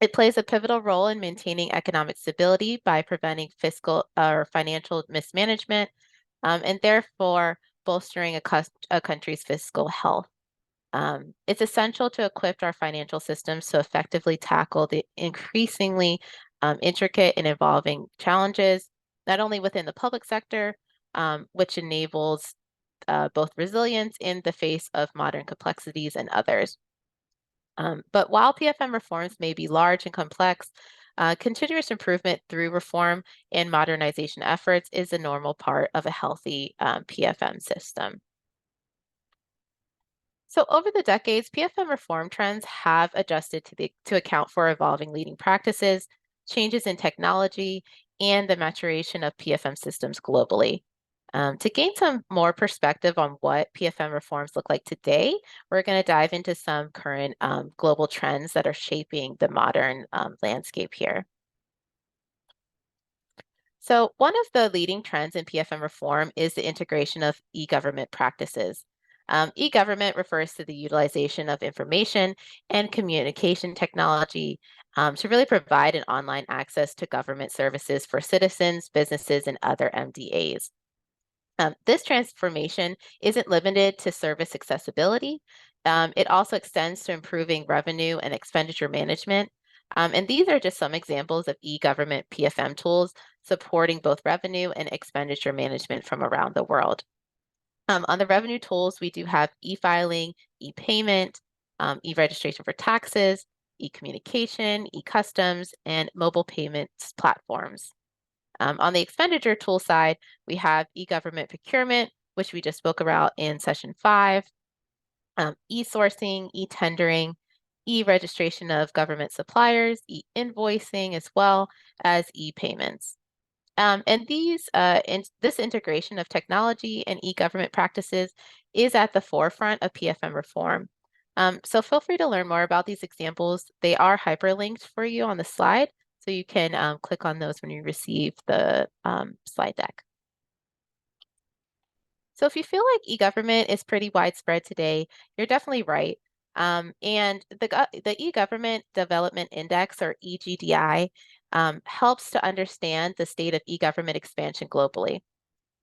It plays a pivotal role in maintaining economic stability by preventing fiscal or financial mismanagement, and therefore bolstering a country's fiscal health. It's essential to equip our financial systems to effectively tackle the increasingly intricate and evolving challenges, not only within the public sector, which enables both resilience in the face of modern complexities and others. But while PFM reforms may be large and complex, continuous improvement through reform and modernization efforts is a normal part of a healthy PFM system. So over the decades, PFM reform trends have adjusted to account for evolving leading practices, changes in technology, and the maturation of PFM systems globally. To gain some more perspective on what PFM reforms look like today, we're going to dive into some current global trends that are shaping the modern landscape here. So one of the leading trends in PFM reform is the integration of e-government practices. E-government refers to the utilization of information and communication technology to really provide an online access to government services for citizens, businesses, and other MDAs. This transformation isn't limited to service accessibility. It also extends to improving revenue and expenditure management. And these are just some examples of e-government PFM tools supporting both revenue and expenditure management from around the world. On the revenue tools, we do have e-filing, e-payment, e-registration for taxes, e-communication, e-customs, and mobile payments platforms. On the expenditure tool side, we have e-government procurement, which we just spoke about in session 5, e-sourcing, e-tendering, e-registration of government suppliers, e-invoicing, as well as e-payments. And this integration of technology and e-government practices is at the forefront of PFM reform. So feel free to learn more about these examples. They are hyperlinked for you on the slide, so you can click on those when you receive the slide deck. So if you feel like e-government is pretty widespread today, you're definitely right. And the E-Government Development Index, or EGDI, helps to understand the state of e-government expansion globally.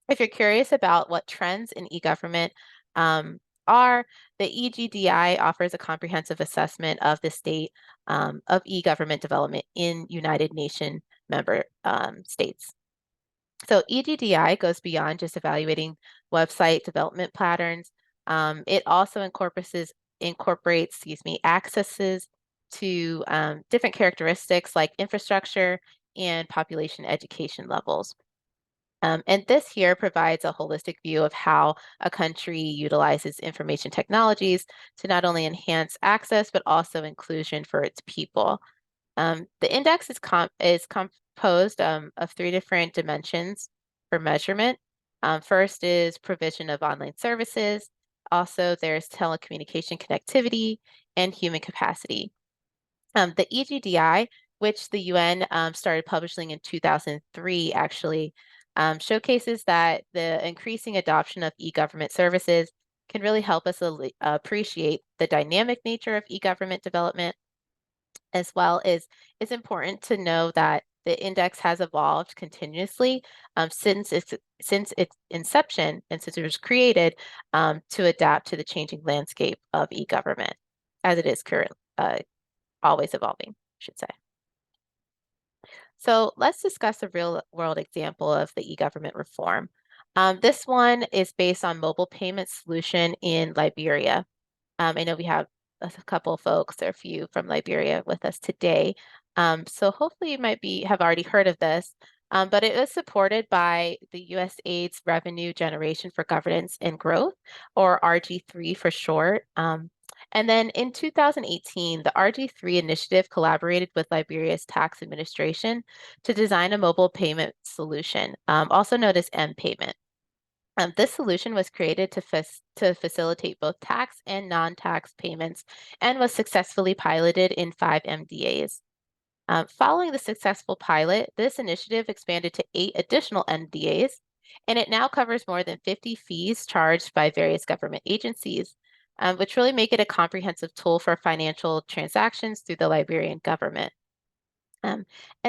If you're curious about what trends in e-government are, the EGDI offers a comprehensive assessment of the state of e-government development in United Nations member states. So EGDI goes beyond just evaluating website development patterns. It also incorporates, accesses to different characteristics like infrastructure and population education levels. And this here provides a holistic view of how a country utilizes information technologies to not only enhance access, but also inclusion for its people. The index is composed of 3 different dimensions for measurement. First is provision of online services. Also, there's telecommunication connectivity and human capacity. The EGDI, which the UN started publishing in 2003, actually showcases that the increasing adoption of e-government services can really help us appreciate the dynamic nature of e-government development, as well as it's important to know that the index has evolved continuously since its inception and since it was created to adapt to the changing landscape of e-government, as it is currently always evolving, I should say. So let's discuss a real world example of the e-government reform. This one is based on mobile payment solution in Liberia. I know we have a couple of folks or a few from Liberia with us today. So hopefully you have already heard of this, but it was supported by the USAID's Revenue Generation for Governance and Growth, or RG3 for short. And then in 2018, the RG3 initiative collaborated with Liberia's tax administration to design a mobile payment solution, also known as M-Payment. This solution was created to facilitate both tax and non-tax payments and was successfully piloted in 5 MDAs. Following the successful pilot, this initiative expanded to 8 additional MDAs, and it now covers more than 50 fees charged by various government agencies, which really make it a comprehensive tool for financial transactions through the Liberian government. And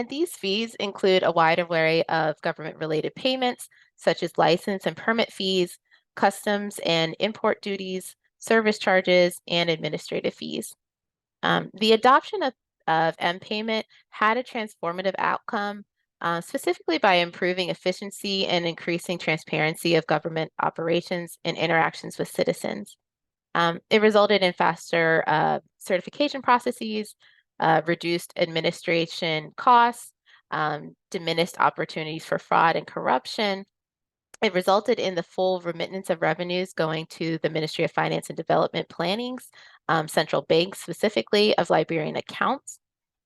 these fees include a wide array of government-related payments, such as license and permit fees, customs and import duties, service charges, and administrative fees. The adoption of M-Payment had a transformative outcome, specifically by improving efficiency and increasing transparency of government operations and interactions with citizens. It resulted in faster certification processes, reduced administration costs, diminished opportunities for fraud and corruption. It resulted in the full remittance of revenues going to the Ministry of Finance and Development Planning's central bank, specifically of Liberian accounts.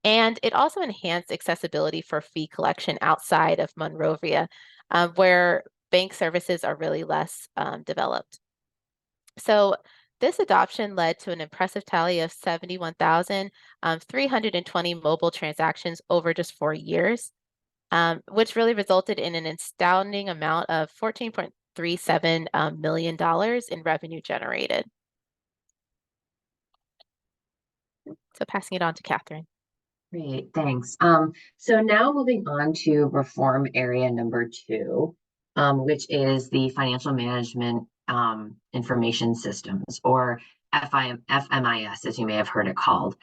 And it also enhanced accessibility for fee collection outside of Monrovia, where bank services are really less developed. So this adoption led to an impressive tally of 71,320 mobile transactions over just 4 years, which really resulted in an astounding amount of $14.37 million in revenue generated. So passing it on to Catherine. Great, thanks. So now moving on to reform area number 2, which is the financial management information systems, or FMIS, as you may have heard it called,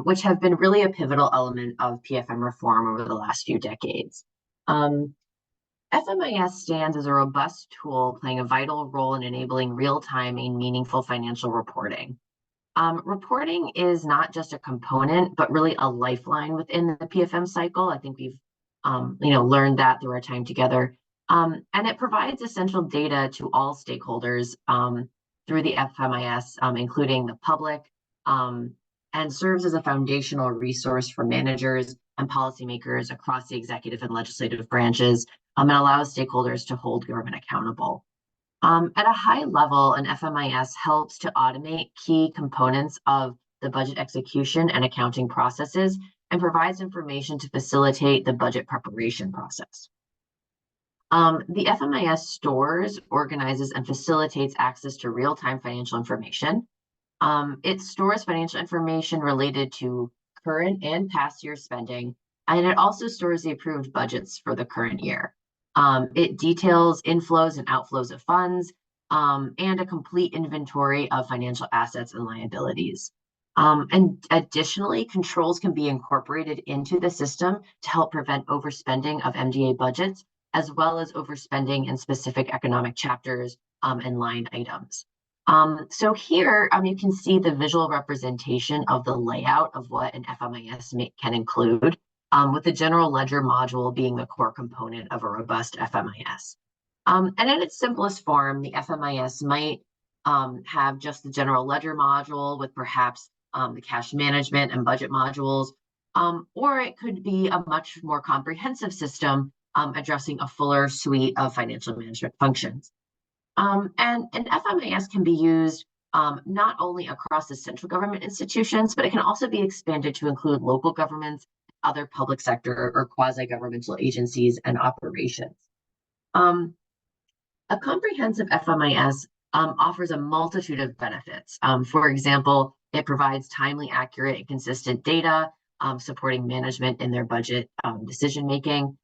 which have been really a pivotal element of PFM reform over the last few decades. FMIS stands as a robust tool playing a vital role in enabling real-time and meaningful financial reporting. Reporting is not just a component, but really a lifeline within the PFM cycle. I think we've learned that through our time together. And it provides essential data to all stakeholders through the FMIS, including the public, and serves as a foundational resource for managers and policymakers across the executive and legislative branches, and allows stakeholders to hold government accountable. At a high level, an FMIS helps to automate key components of the budget execution and accounting processes and provides information to facilitate the budget preparation process. The FMIS stores, organizes, and facilitates access to real-time financial information. It stores financial information related to current and past year spending, and it also stores the approved budgets for the current year. It details inflows and outflows of funds, and a complete inventory of financial assets and liabilities. And additionally, controls can be incorporated into the system to help prevent overspending of MDA budgets, as well as overspending in specific economic chapters and line items. So here you can see the visual representation of the layout of what an FMIS can include, with the general ledger module being the core component of a robust FMIS. And in its simplest form, the FMIS might have just the general ledger module with perhaps the cash management and budget modules, or it could be a much more comprehensive system addressing a fuller suite of financial management functions. And an FMIS can be used not only across the central government institutions, but it can also be expanded to include local governments, other public sector or quasi-governmental agencies and operations. A comprehensive FMIS offers a multitude of benefits. For example, it provides timely, accurate, and consistent data, supporting management in their budget decision-making.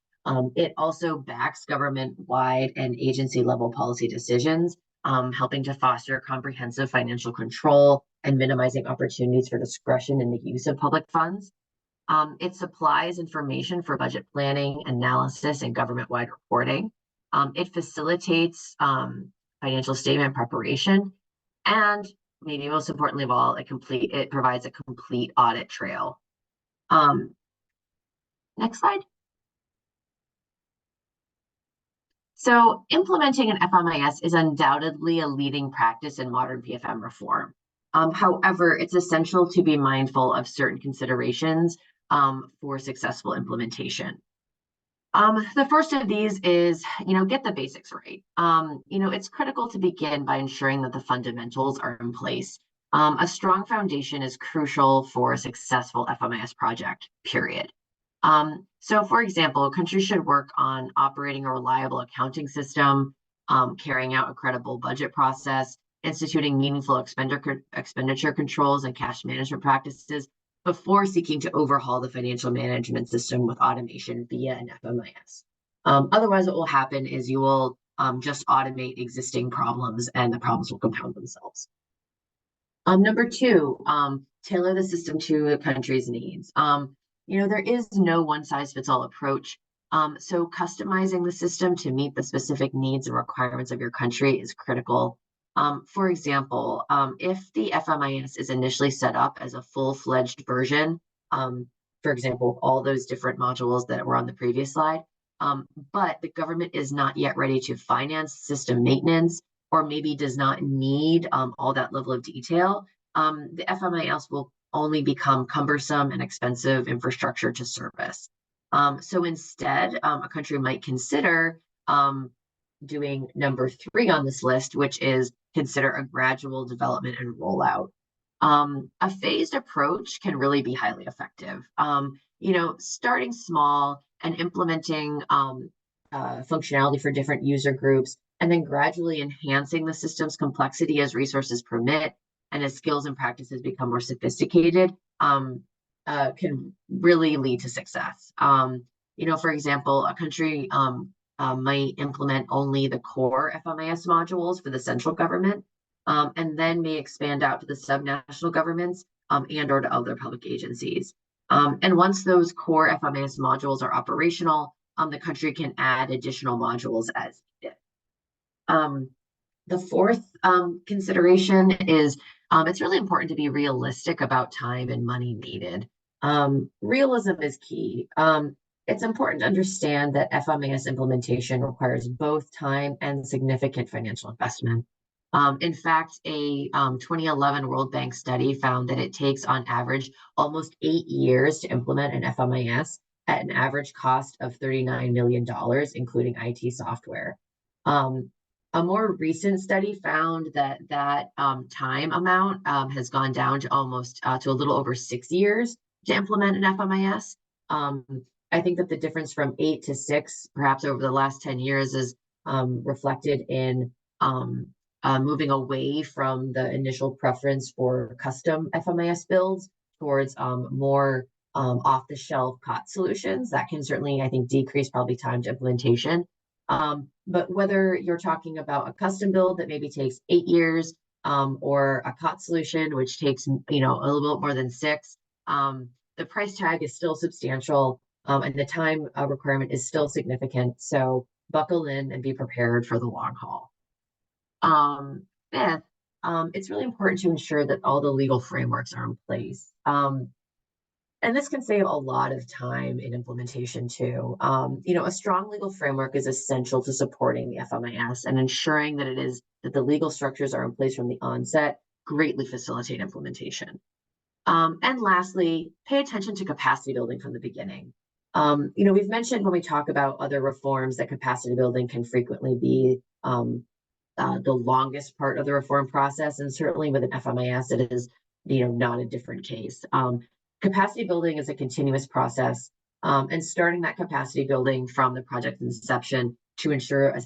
It also backs government-wide and agency-level policy decisions, helping to foster comprehensive financial control and minimizing opportunities for discretion in the use of public funds. It supplies information for budget planning, analysis, and government-wide reporting. It facilitates financial statement preparation, and maybe most importantly of all, it provides a complete audit trail. Next slide. So implementing an FMIS is undoubtedly a leading practice in modern PFM reform. However, it's essential to be mindful of certain considerations for successful implementation. The first of these is, get the basics right. It's critical to begin by ensuring that the fundamentals are in place. A strong foundation is crucial for a successful FMIS project, period. So for example, countries should work on operating a reliable accounting system, carrying out a credible budget process, instituting meaningful expenditure controls and cash management practices before seeking to overhaul the financial management system with automation via an FMIS. Otherwise, what will happen is you will just automate existing problems and the problems will compound themselves. Number two, tailor the system to a country's needs. There is no one-size-fits-all approach. So customizing the system to meet the specific needs and requirements of your country is critical. For example, if the FMIS is initially set up as a full-fledged version, for example, all those different modules that were on the previous slide, but the government is not yet ready to finance system maintenance, or maybe does not need all that level of detail, the FMIS will only become cumbersome and expensive infrastructure to service. So instead, a country might consider doing number 3 on this list, which is consider a gradual development and rollout. A phased approach can really be highly effective. Starting small and implementing functionality for different user groups, and then gradually enhancing the system's complexity as resources permit and as skills and practices become more sophisticated, can really lead to success. For example, a country might implement only the core FMIS modules for the central government, and then may expand out to the subnational governments and or to other public agencies. And once those core FMIS modules are operational, the country can add additional modules as needed. The fourth consideration is it's really important to be realistic about time and money needed. Realism is key. It's important to understand that FMIS implementation requires both time and significant financial investment. In fact, a 2011 World Bank study found that it takes on average almost 8 years to implement an FMIS at an average cost of $39 million, including IT software. A more recent study found that time amount has gone down to almost to a little over 6 years to implement an FMIS. I think that the difference from 8 to 6, perhaps over the last 10 years, is reflected in moving away from the initial preference for custom FMIS builds towards more off-the-shelf COT solutions. That can certainly, I think, decrease probably time to implementation. But whether you're talking about a custom build that maybe takes 8 years, or a COT solution which takes a little bit more than 6, the price tag is still substantial, and the time requirement is still significant. So buckle in and be prepared for the long haul. Fifth, it's really important to ensure that all the legal frameworks are in place. And this can save a lot of time in implementation too. A strong legal framework is essential to supporting the FMIS, and ensuring that the legal structures are in place from the onset greatly facilitate implementation. And lastly, pay attention to capacity building from the beginning. We've mentioned when we talk about other reforms that capacity building can frequently be the longest part of the reform process, and certainly with an FMIS, it is not a different case. Capacity building is a continuous process, and starting that capacity building from the project inception to ensure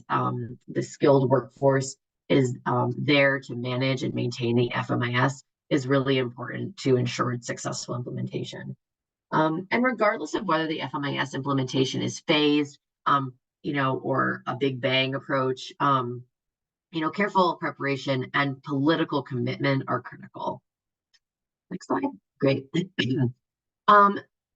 the skilled workforce is there to manage and maintain the FMIS is really important to ensure its successful implementation. And regardless of whether the FMIS implementation is phased, or a big bang approach, careful preparation and political commitment are critical. Next slide. Great.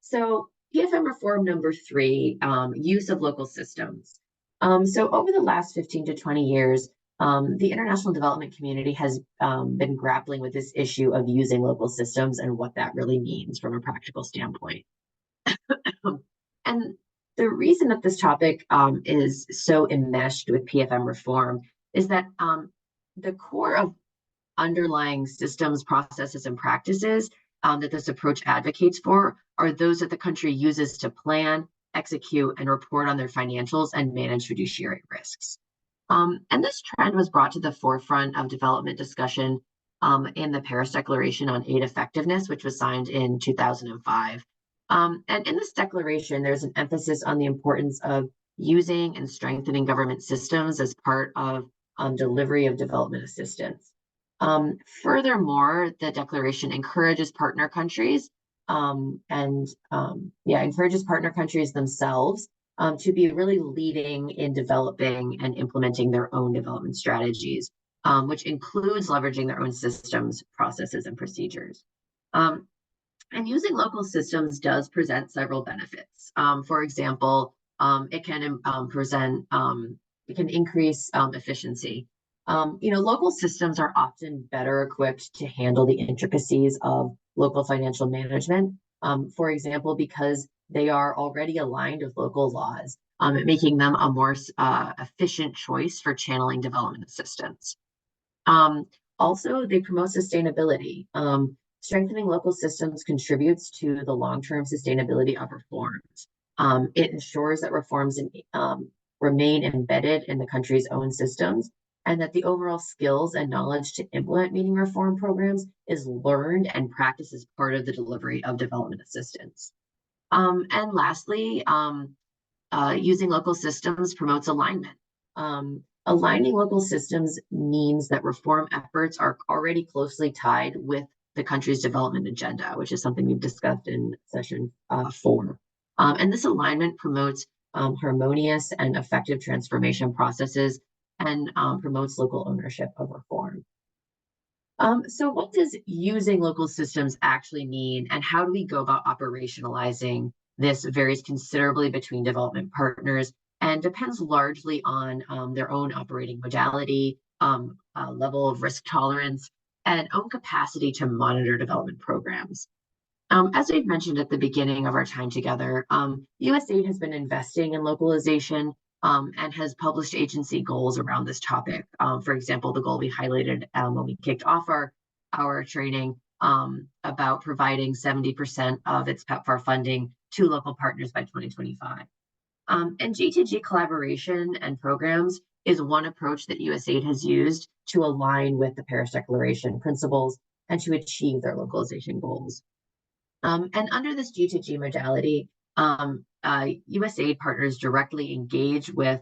So PFM reform number 3, use of local systems. So over the last 15 to 20 years, the international development community has been grappling with this issue of using local systems and what that really means from a practical standpoint. And the reason that this topic is so enmeshed with PFM reform is that the core of underlying systems, processes, and practices that this approach advocates for are those that the country uses to plan, execute, and report on their financials and manage fiduciary risks. And this trend was brought to the forefront of development discussion in the Paris Declaration on Aid Effectiveness, which was signed in 2005. And in this declaration, there's an emphasis on the importance of using and strengthening government systems as part of delivery of development assistance. Furthermore, the declaration encourages partner countries encourages partner countries themselves to be really leading in developing and implementing their own development strategies, which includes leveraging their own systems, processes, and procedures. And using local systems does present several benefits. For example, it can increase efficiency. Local systems are often better equipped to handle the intricacies of local financial management. For example, because they are already aligned with local laws, making them a more efficient choice for channeling development assistance. Also, they promote sustainability. Strengthening local systems contributes to the long-term sustainability of reforms. It ensures that reforms remain embedded in the country's own systems, and that the overall skills and knowledge to implement meeting reform programs is learned and practiced as part of the delivery of development assistance. And lastly, using local systems promotes alignment. Aligning local systems means that reform efforts are already closely tied with the country's development agenda, which is something we've discussed in session 4. And this alignment promotes harmonious and effective transformation processes and promotes local ownership of reform. So what does using local systems actually mean, and how do we go about operationalizing this? Varies considerably between development partners and depends largely on their own operating modality, level of risk tolerance, and own capacity to monitor development programs. As we've mentioned at the beginning of our time together, USAID has been investing in localization and has published agency goals around this topic. For example, the goal we highlighted when we kicked off our training about providing 70% of its PEPFAR funding to local partners by 2025. And G2G collaboration and programs is one approach that USAID has used to align with the Paris Declaration principles and to achieve their localization goals. And under this G2G modality, USAID partners directly engage with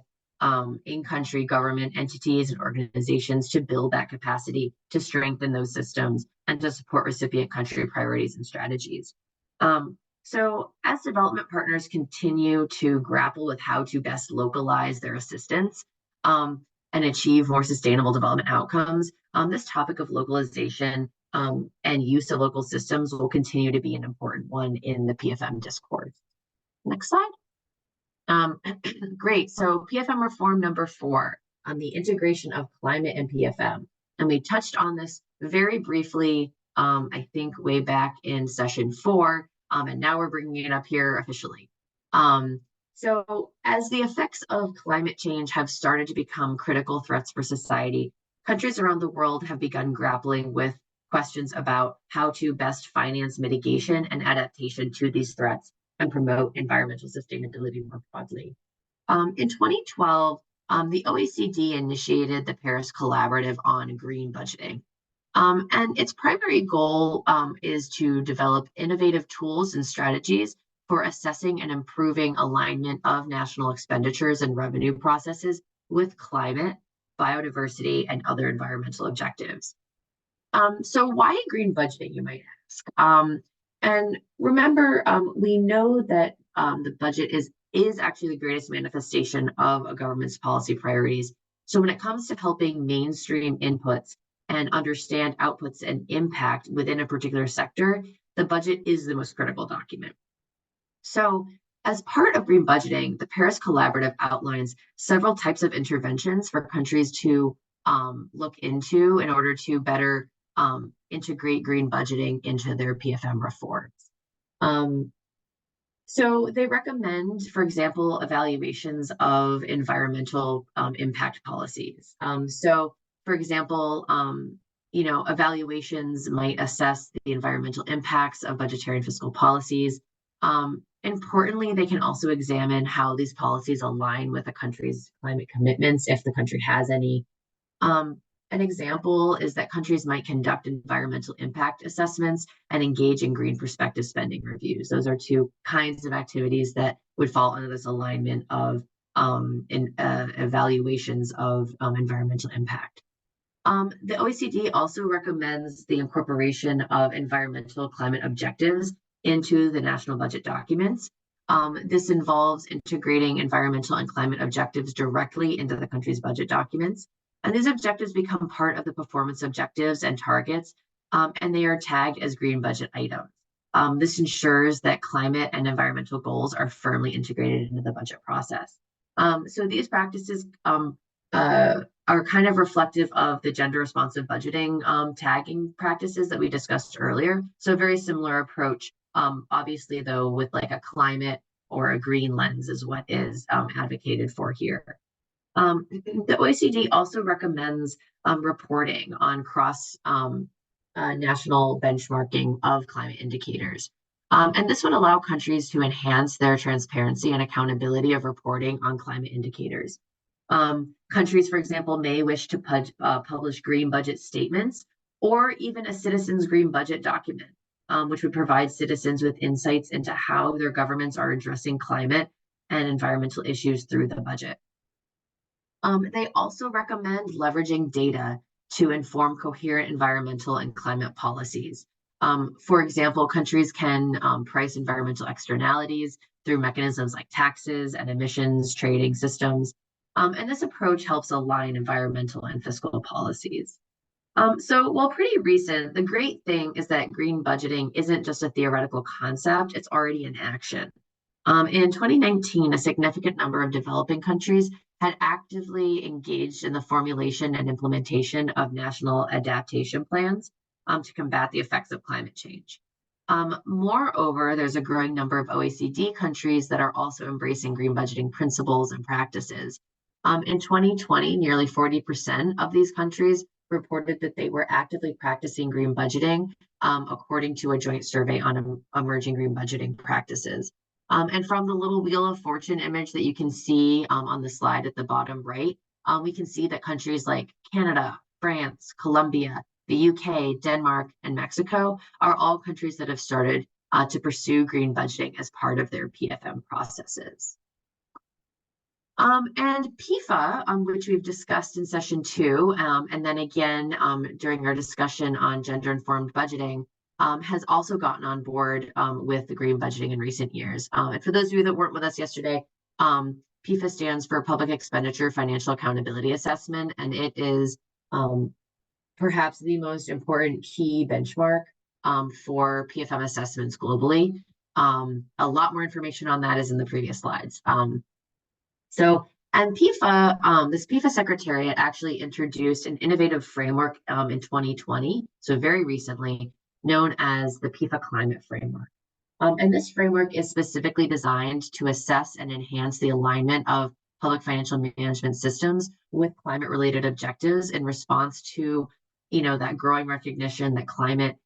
in-country government entities and organizations to build that capacity, to strengthen those systems, and to support recipient country priorities and strategies. So as development partners continue to grapple with how to best localize their assistance and achieve more sustainable development outcomes, this topic of localization and use of local systems will continue to be an important one in the PFM discourse. Next slide. Great. So PFM reform number 4 on the integration of climate and PFM. And we touched on this very briefly, I think way back in session 4, and now we're bringing it up here officially. So as the effects of climate change have started to become critical threats for society, countries around the world have begun grappling with questions about how to best finance mitigation and adaptation to these threats and promote environmental sustainability more broadly. In 2012, the OECD initiated the Paris Collaborative on Green Budgeting. And its primary goal is to develop innovative tools and strategies for assessing and improving alignment of national expenditures and revenue processes with climate, biodiversity, and other environmental objectives. So why green budgeting, you might ask? And remember, we know that the budget is actually the greatest manifestation of a government's policy priorities. So when it comes to helping mainstream inputs and understand outputs and impact within a particular sector, the budget is the most critical document. So as part of green budgeting, the Paris Collaborative outlines several types of interventions for countries to look into in order to better integrate green budgeting into their PFM reforms. So they recommend, for example, evaluations of environmental impact policies. So for example, evaluations might assess the environmental impacts of budgetary and fiscal policies. Importantly, they can also examine how these policies align with a country's climate commitments, if the country has any. An example is that countries might conduct environmental impact assessments and engage in green prospective spending reviews. Those are two kinds of activities that would fall under this alignment of evaluations of environmental impact. The OECD also recommends the incorporation of environmental climate objectives into the national budget documents. This involves integrating environmental and climate objectives directly into the country's budget documents. And these objectives become part of the performance objectives and targets, and they are tagged as green budget items. This ensures that climate and environmental goals are firmly integrated into the budget process. So these practices are kind of reflective of the gender responsive budgeting tagging practices that we discussed earlier. So a very similar approach, obviously though, with like a climate or a green lens is what is advocated for here. The OECD also recommends reporting on cross-national benchmarking of climate indicators. And this would allow countries to enhance their transparency and accountability of reporting on climate indicators. Countries, for example, may wish to publish green budget statements or even a citizens' green budget document, which would provide citizens with insights into how their governments are addressing climate and environmental issues through the budget. They also recommend leveraging data to inform coherent environmental and climate policies. For example, countries can price environmental externalities through mechanisms like taxes and emissions trading systems. And this approach helps align environmental and fiscal policies. So while pretty recent, the great thing is that green budgeting isn't just a theoretical concept, it's already in action. In 2019, a significant number of developing countries had actively engaged in the formulation and implementation of national adaptation plans to combat the effects of climate change. Moreover, there's a growing number of OECD countries that are also embracing green budgeting principles and practices. In 2020, nearly 40% of these countries reported that they were actively practicing green budgeting, according to a joint survey on emerging green budgeting practices. And from the little wheel of fortune image that you can see on the slide at the bottom right, we can see that countries like Canada, France, Colombia, the UK, Denmark, and Mexico are all countries that have started to pursue green budgeting as part of their PFM processes. And PIFA, which we've discussed in session 2, and then again during our discussion on gender-informed budgeting, has also gotten on board with the green budgeting in recent years. And for those of you that weren't with us yesterday, PIFA stands for Public Expenditure Financial Accountability Assessment, and it is perhaps the most important key benchmark for PFM assessments globally. A lot more information on that is in the previous slides. And PIFA, this PIFA Secretariat actually introduced an innovative framework in 2020, so very recently, known as the PIFA Climate Framework. And this framework is specifically designed to assess and enhance the alignment of public financial management systems with climate-related objectives in response to, that growing recognition that climate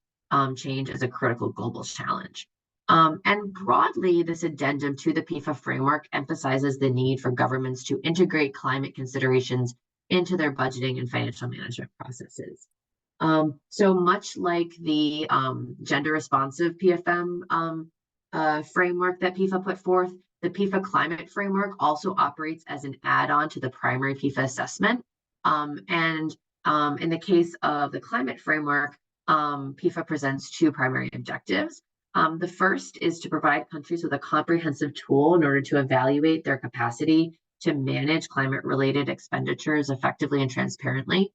change is a critical global challenge. And broadly, this addendum to the PIFA framework emphasizes the need for governments to integrate climate considerations into their budgeting and financial management processes. So much like the gender responsive PFM framework that PIFA put forth, the PIFA climate framework also operates as an add-on to the primary PIFA assessment. In the case of the climate framework, PIFA presents 2 primary objectives. The first is to provide countries with a comprehensive tool in order to evaluate their capacity to manage climate-related expenditures effectively and transparently.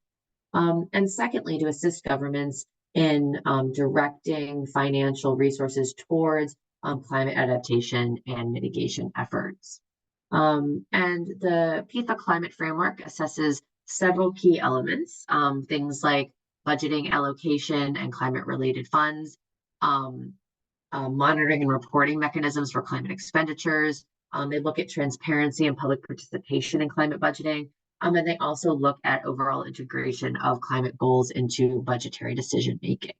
And secondly, to assist governments in directing financial resources towards climate adaptation and mitigation efforts. And the PIFA climate framework assesses several key elements, things like budgeting, allocation, and climate-related funds, monitoring and reporting mechanisms for climate expenditures. They look at transparency and public participation in climate budgeting. And they also look at overall integration of climate goals into budgetary decision making.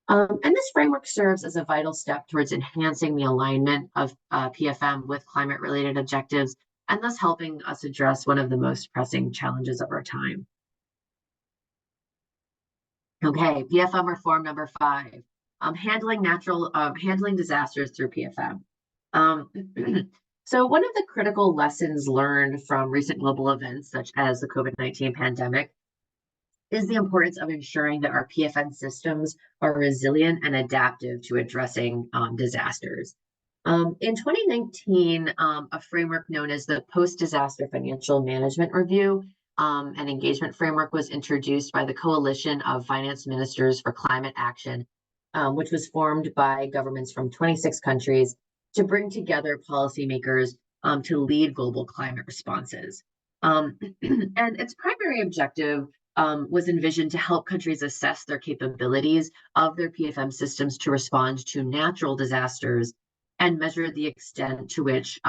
And this framework serves as a vital step towards enhancing the alignment of PFM with climate-related objectives, and thus helping us address one of the most pressing challenges of our time. Okay, PFM reform number 5. Handling disasters through PFM. So one of the critical lessons learned from recent global events, such as the COVID-19 pandemic, is the importance of ensuring that our PFM systems are resilient and adaptive to addressing disasters. In 2019, a framework known as the Post-Disaster Financial Management Review and Engagement Framework was introduced by the Coalition of Finance Ministers for Climate Action, which was formed by governments from 26 countries to bring together policymakers to lead global climate responses. And its primary objective was envisioned to help countries assess their capabilities of their PFM systems to respond to natural disasters and measure the extent to which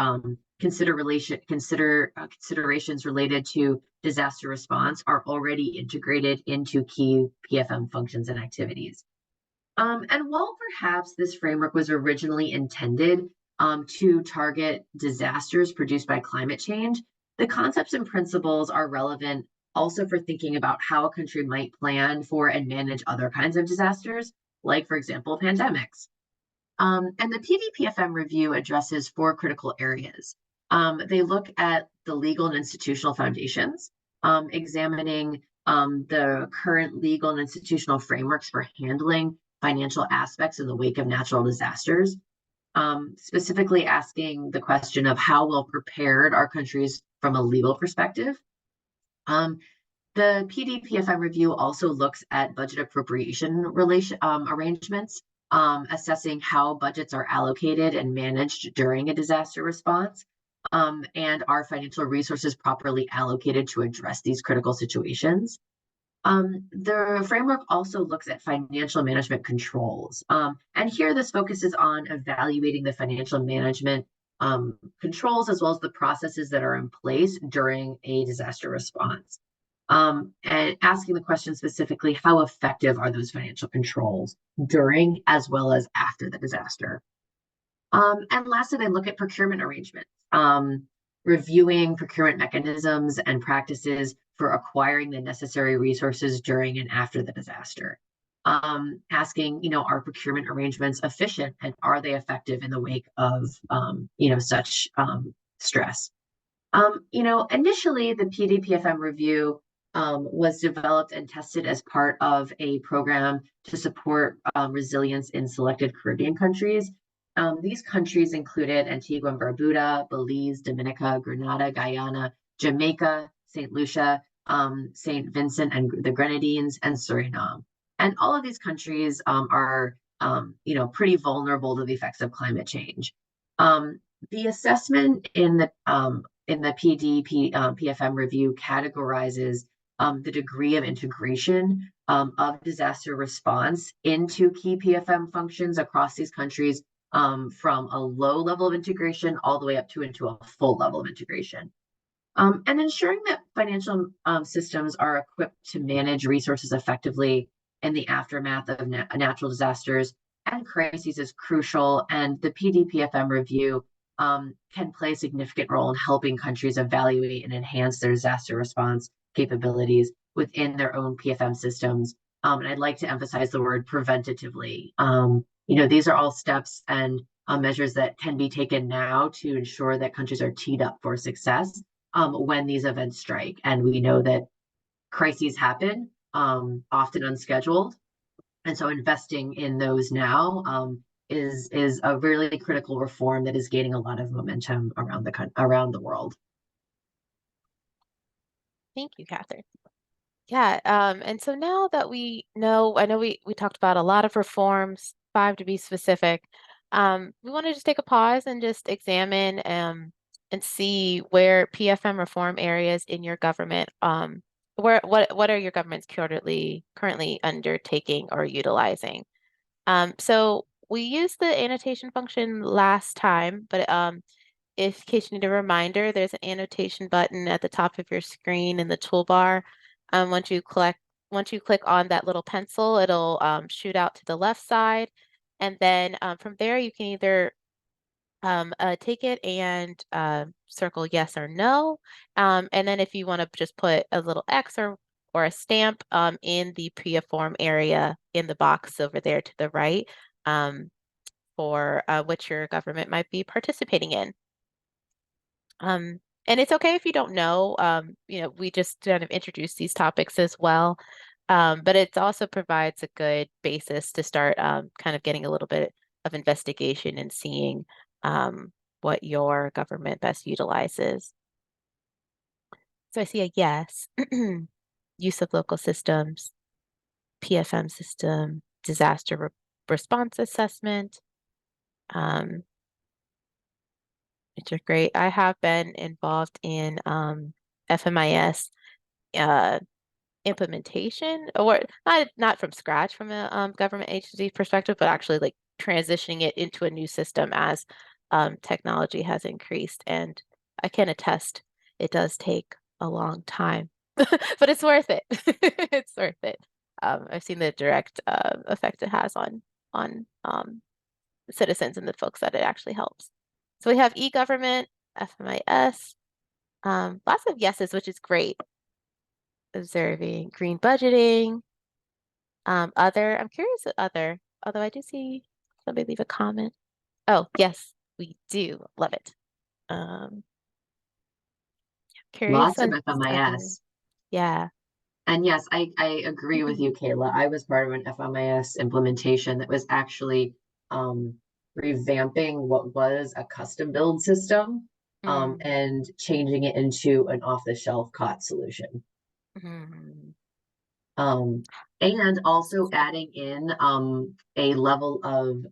considerations related to disaster response are already integrated into key PFM functions and activities. And while perhaps this framework was originally intended to target disasters produced by climate change, the concepts and principles are relevant also for thinking about how a country might plan for and manage other kinds of disasters, like, for example, pandemics. And the PVPFM review addresses 4 critical areas. They look at the legal and institutional foundations, examining the current legal and institutional frameworks for handling financial aspects in the wake of natural disasters, specifically asking the question of how well prepared are countries from a legal perspective. The PDPFM review also looks at budget appropriation arrangements, assessing how budgets are allocated and managed during a disaster response, and are financial resources properly allocated to address these critical situations. The framework also looks at financial management controls. And here this focuses on evaluating the financial management controls as well as the processes that are in place during a disaster response. And asking the question specifically, how effective are those financial controls during as well as after the disaster? And lastly, they look at procurement arrangements, reviewing procurement mechanisms and practices for acquiring the necessary resources during and after the disaster. asking, are procurement arrangements efficient and are they effective in the wake of, such stress? Initially the PDPFM review was developed and tested as part of a program to support resilience in selected Caribbean countries. These countries included Antigua and Barbuda, Belize, Dominica, Grenada, Guyana, Jamaica, St. Lucia, St. Vincent and the Grenadines, and Suriname. And all of these countries are, pretty vulnerable to the effects of climate change. The assessment in the PFM review categorizes the degree of integration of disaster response into key PFM functions across these countries, from a low level of integration all the way up into a full level of integration. And ensuring that financial systems are equipped to manage resources effectively in the aftermath of natural disasters and crises is crucial, and the PDPFM review can play a significant role in helping countries evaluate and enhance their disaster response capabilities within their own PFM systems. And I'd like to emphasize the word preventatively. These are all steps and measures that can be taken now to ensure that countries are teed up for success when these events strike. And we know that crises happen, often unscheduled. And so investing in those now is a really critical reform that is gaining a lot of momentum around the world. Thank you, Catherine. Yeah, and so now that we know, I know we talked about a lot of reforms, 5 to be specific. We want to just take a pause and just examine and see where PFM reform areas in your government, what are your governments currently undertaking or utilizing. So we used the annotation function last time, but in case you need a reminder, there's an annotation button at the top of your screen in the toolbar. Once you click on that little pencil, it'll shoot out to the left side, and then from there you can either take it and circle yes or no, and then if you want to just put a little X or a stamp in the PFM area in the box over there to the right for which your government might be participating in. And it's okay if you don't know, we just kind of introduce these topics as well. But it also provides a good basis to start kind of getting a little bit of investigation and seeing what your government best utilizes. So I see a yes. Use of local systems, PFM system, disaster response assessment. Which are great. I have been involved in FMIS implementation, or not from scratch from a government agency perspective, but actually like transitioning it into a new system as technology has increased. And I can attest it does take a long time, but it's worth it. It's worth it. I've seen the direct effect it has on citizens and the folks that it actually helps. So we have e-government, FMIS, lots of yeses, which is great. Observing green budgeting, other, I'm curious what other, although I do see somebody leave a comment. Oh, yes, we do. Love it. Curious Lots of on FMIS. Yeah. And yes, I agree with you, Kayla. I was part of an FMIS implementation that was actually revamping what was a custom build system and changing it into an off-the-shelf COT solution. And also adding in a level of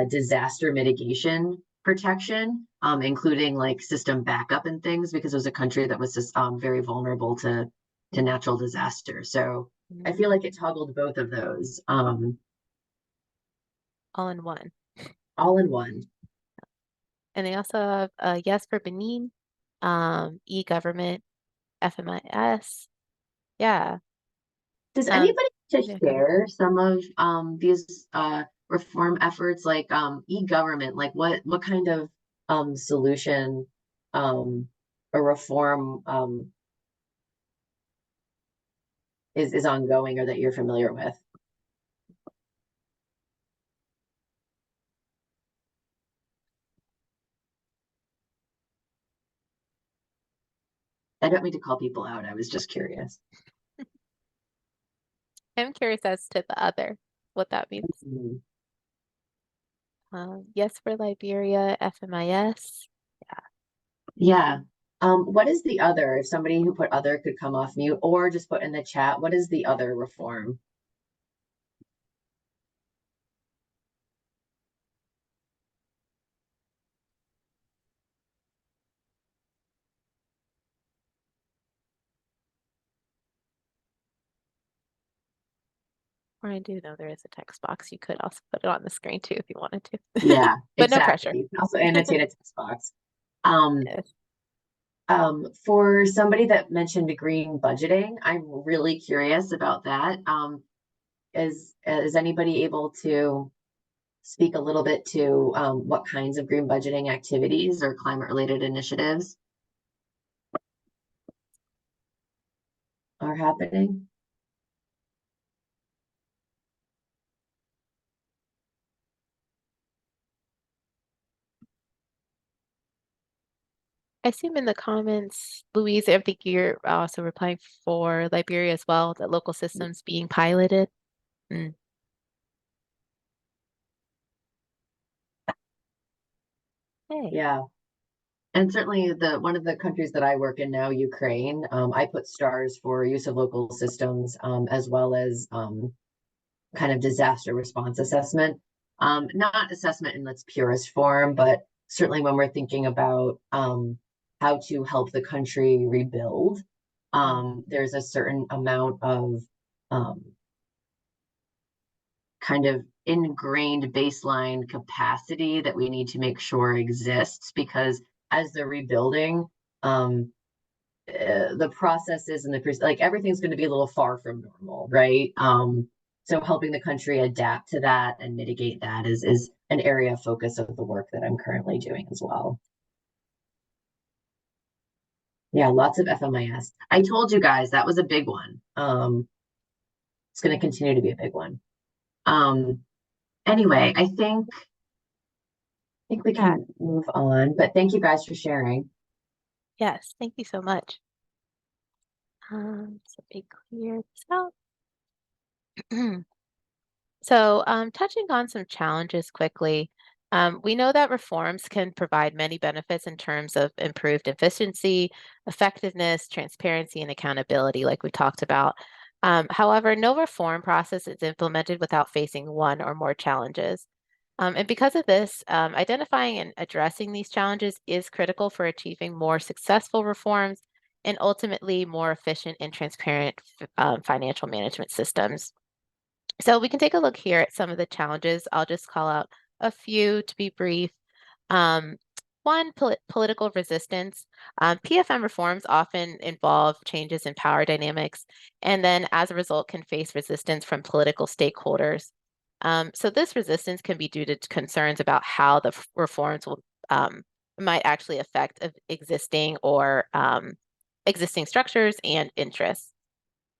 disaster mitigation protection, including like system backup and things, because it was a country that was just very vulnerable to natural disaster. So I feel like it toggled both of those. All in one. All in one. And they also have a yes for Benin, e-government, FMIS. Yeah. Does anybody share some of these reform efforts, like e-government? Like what kind of solution or reform is ongoing or that you're familiar with? I don't mean to call people out. I was just curious. I'm curious as to the other, what that means. Mhm. Yes for Liberia, FMIS. Yeah. What is the other? If somebody who put other could come off mute or just put in the chat, what is the other reform? Or I do know there is a text box. You could also put it on the screen too if you wanted to. Yeah, But no pressure. exactly. You can also annotate a text box. Um, Yes. For somebody that mentioned green budgeting, I'm really curious about that. Is anybody able to speak a little bit to what kinds of green budgeting activities or climate related initiatives are happening? I assume in the comments, Louise, I think you're also replying for Liberia as well, that local systems being piloted. Mm. Hey. Yeah. And certainly one of the countries that I work in now, Ukraine, I put stars for use of local systems, as well as kind of disaster response assessment. Not assessment in its purest form, but certainly when we're thinking about how to help the country rebuild, there's a certain amount of kind of ingrained baseline capacity that we need to make sure exists, because as they're rebuilding, the processes and like everything's going to be a little far from normal, right? So helping the country adapt to that and mitigate that is an area of focus of the work that I'm currently doing as well. Yeah, lots of FMIS. I told you guys that was a big one. It's going to continue to be a big one. Anyway, I think we can move on, but thank you guys for sharing. Yes, thank you so much. So let me clear this out. So, touching on some challenges quickly, we know that reforms can provide many benefits in terms of improved efficiency, effectiveness, transparency, and accountability, like we talked about. However, no reform process is implemented without facing one or more challenges. And because of this, identifying and addressing these challenges is critical for achieving more successful reforms and ultimately more efficient and transparent financial management systems. So we can take a look here at some of the challenges. I'll just call out a few to be brief. One, political resistance. PFM reforms often involve changes in power dynamics, and then as a result can face resistance from political stakeholders. So this resistance can be due to concerns about how the reforms will might actually affect existing or existing structures and interests.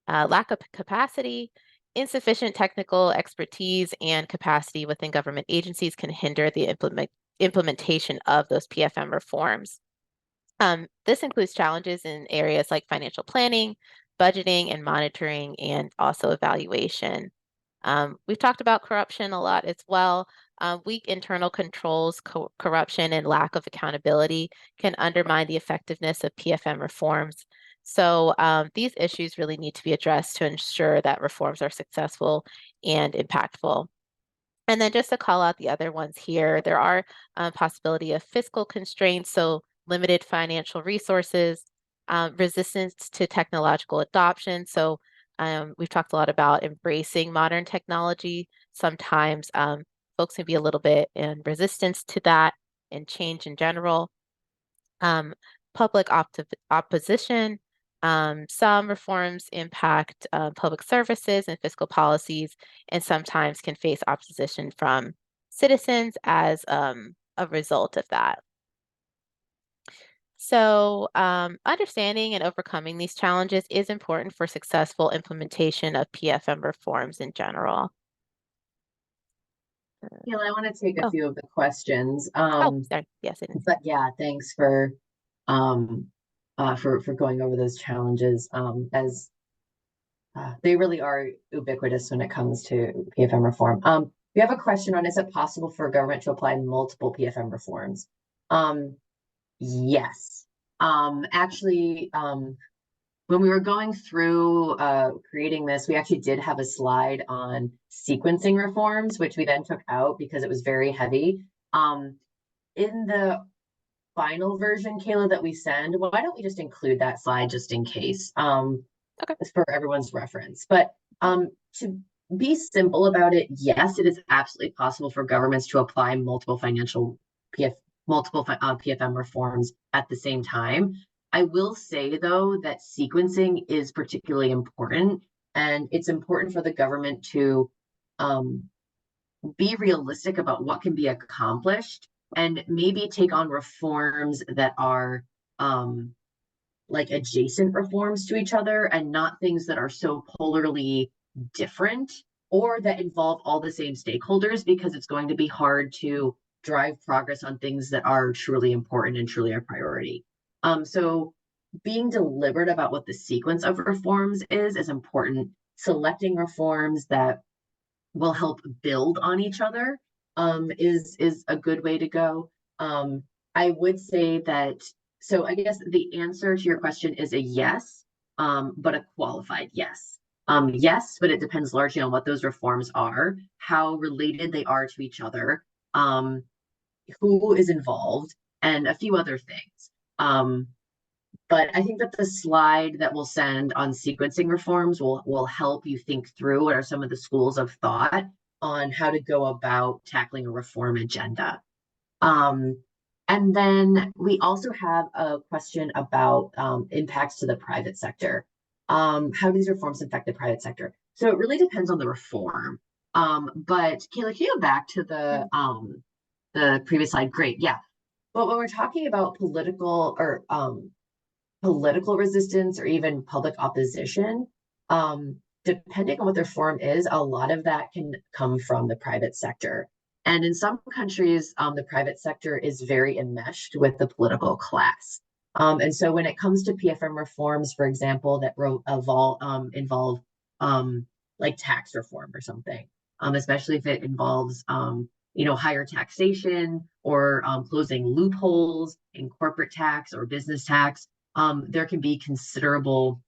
Lack of capacity, insufficient technical expertise, and capacity within government agencies can hinder the implementation of those PFM reforms. This includes challenges in areas like financial planning, budgeting, and monitoring, and also evaluation. We've talked about corruption a lot as well. Weak internal controls, corruption, and lack of accountability can undermine the effectiveness of PFM reforms. So these issues really need to be addressed to ensure that reforms are successful and impactful. And then just to call out the other ones here, there are possibility of fiscal constraints, so limited financial resources, resistance to technological adoption. So we've talked a lot about embracing modern technology. Sometimes folks can be a little bit in resistance to that and change in general. Public opposition. Some reforms impact public services and fiscal policies, and sometimes can face opposition from citizens as a result of that. So understanding and overcoming these challenges is important for successful implementation of PFM reforms in general. Yeah, I want to take a few of the questions. Sorry. Yes, I didn't. But yeah, thanks for for going over those challenges, as they really are ubiquitous when it comes to PFM reform. We have a question on, is it possible for a government to apply multiple PFM reforms? Yes. Actually, when we were going through creating this, we actually did have a slide on sequencing reforms, which we then took out because it was very heavy. In the final version, Kayla, that we send, why don't we just include that slide just in case? Okay. For everyone's reference. But to be simple about it, yes, it is absolutely possible for governments to apply multiple PFM reforms at the same time. I will say, though, that sequencing is particularly important, and it's important for the government to be realistic about what can be accomplished and maybe take on reforms that are like adjacent reforms to each other and not things that are so polarly different or that involve all the same stakeholders, because it's going to be hard to drive progress on things that are truly important and truly a priority. So being deliberate about what the sequence of reforms is important. Selecting reforms that will help build on each other is a good way to go. I would say that, so I guess the answer to your question is a yes, but a qualified yes. Yes, but it depends largely on what those reforms are, how related they are to each other, who is involved, and a few other things. But I think that the slide that we'll send on sequencing reforms will help you think through what are some of the schools of thought on how to go about tackling a reform agenda. And then we also have a question about impacts to the private sector. How do these reforms affect the private sector? So it really depends on the reform. But Kayla, can you go back to the previous slide? Great, yeah. But when we're talking about political or political resistance or even public opposition, depending on what the reform is, a lot of that can come from the private sector. And in some countries, the private sector is very enmeshed with the political class. And so when it comes to PFM reforms, for example, that involve like tax reform or something, especially if it involves higher taxation or closing loopholes in corporate tax or business tax, there can be considerable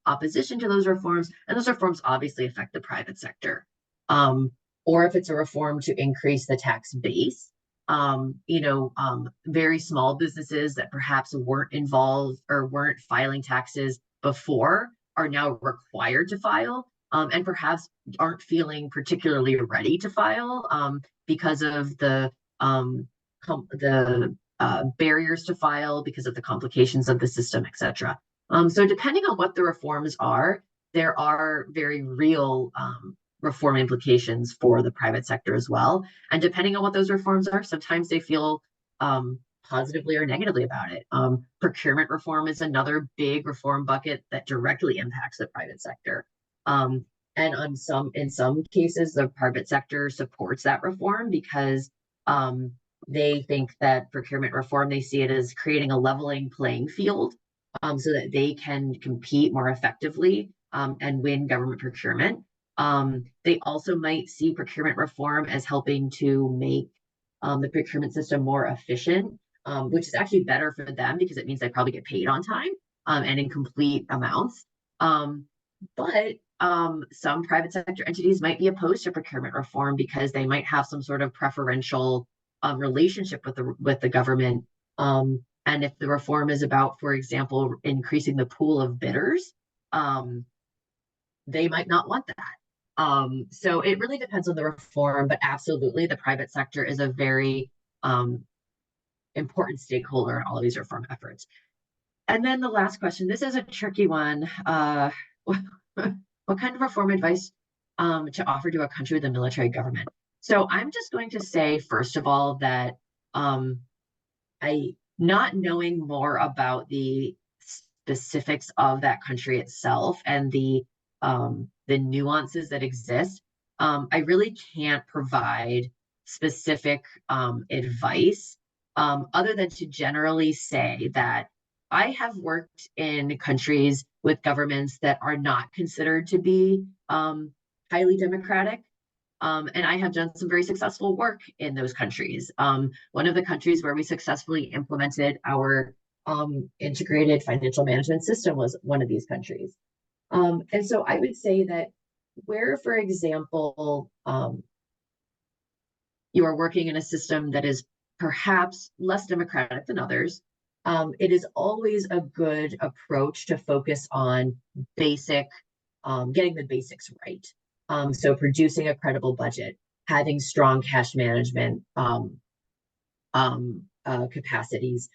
opposition to those reforms, and those reforms obviously affect the private sector. Or if it's a reform to increase the tax base, very small businesses that perhaps weren't involved or weren't filing taxes before are now required to file, and perhaps aren't feeling particularly ready to file because of the barriers to file, because of the complications of the system, etc. So depending on what the reforms are, there are very real reform implications for the private sector as well. And depending on what those reforms are, sometimes they feel positively or negatively about it. Procurement reform is another big reform bucket that directly impacts the private sector. And in some cases, the private sector supports that reform because they think that procurement reform, they see it as creating a leveling playing field so that they can compete more effectively and win government procurement. They also might see procurement reform as helping to make the procurement system more efficient, which is actually better for them because it means they probably get paid on time and in complete amounts. But some private sector entities might be opposed to procurement reform because they might have some sort of preferential relationship with the government. And if the reform is about, for example, increasing the pool of bidders, they might not want that. So it really depends on the reform, but absolutely the private sector is a very important stakeholder in all of these reform efforts. And then the last question, this is a tricky one. What kind of reform advice to offer to a country with a military government? So I'm just going to say, first of all, that not knowing more about the specifics of that country itself and the nuances that exist, I really can't provide specific advice other than to generally say that I have worked in countries with governments that are not considered to be highly democratic. And I have done some very successful work in those countries. One of the countries where we successfully implemented our integrated financial management system was one of these countries. And so I would say that where, for example, you are working in a system that is perhaps less democratic than others, it is always a good approach to focus on getting the basics right. So producing a credible budget, having strong cash management capacities,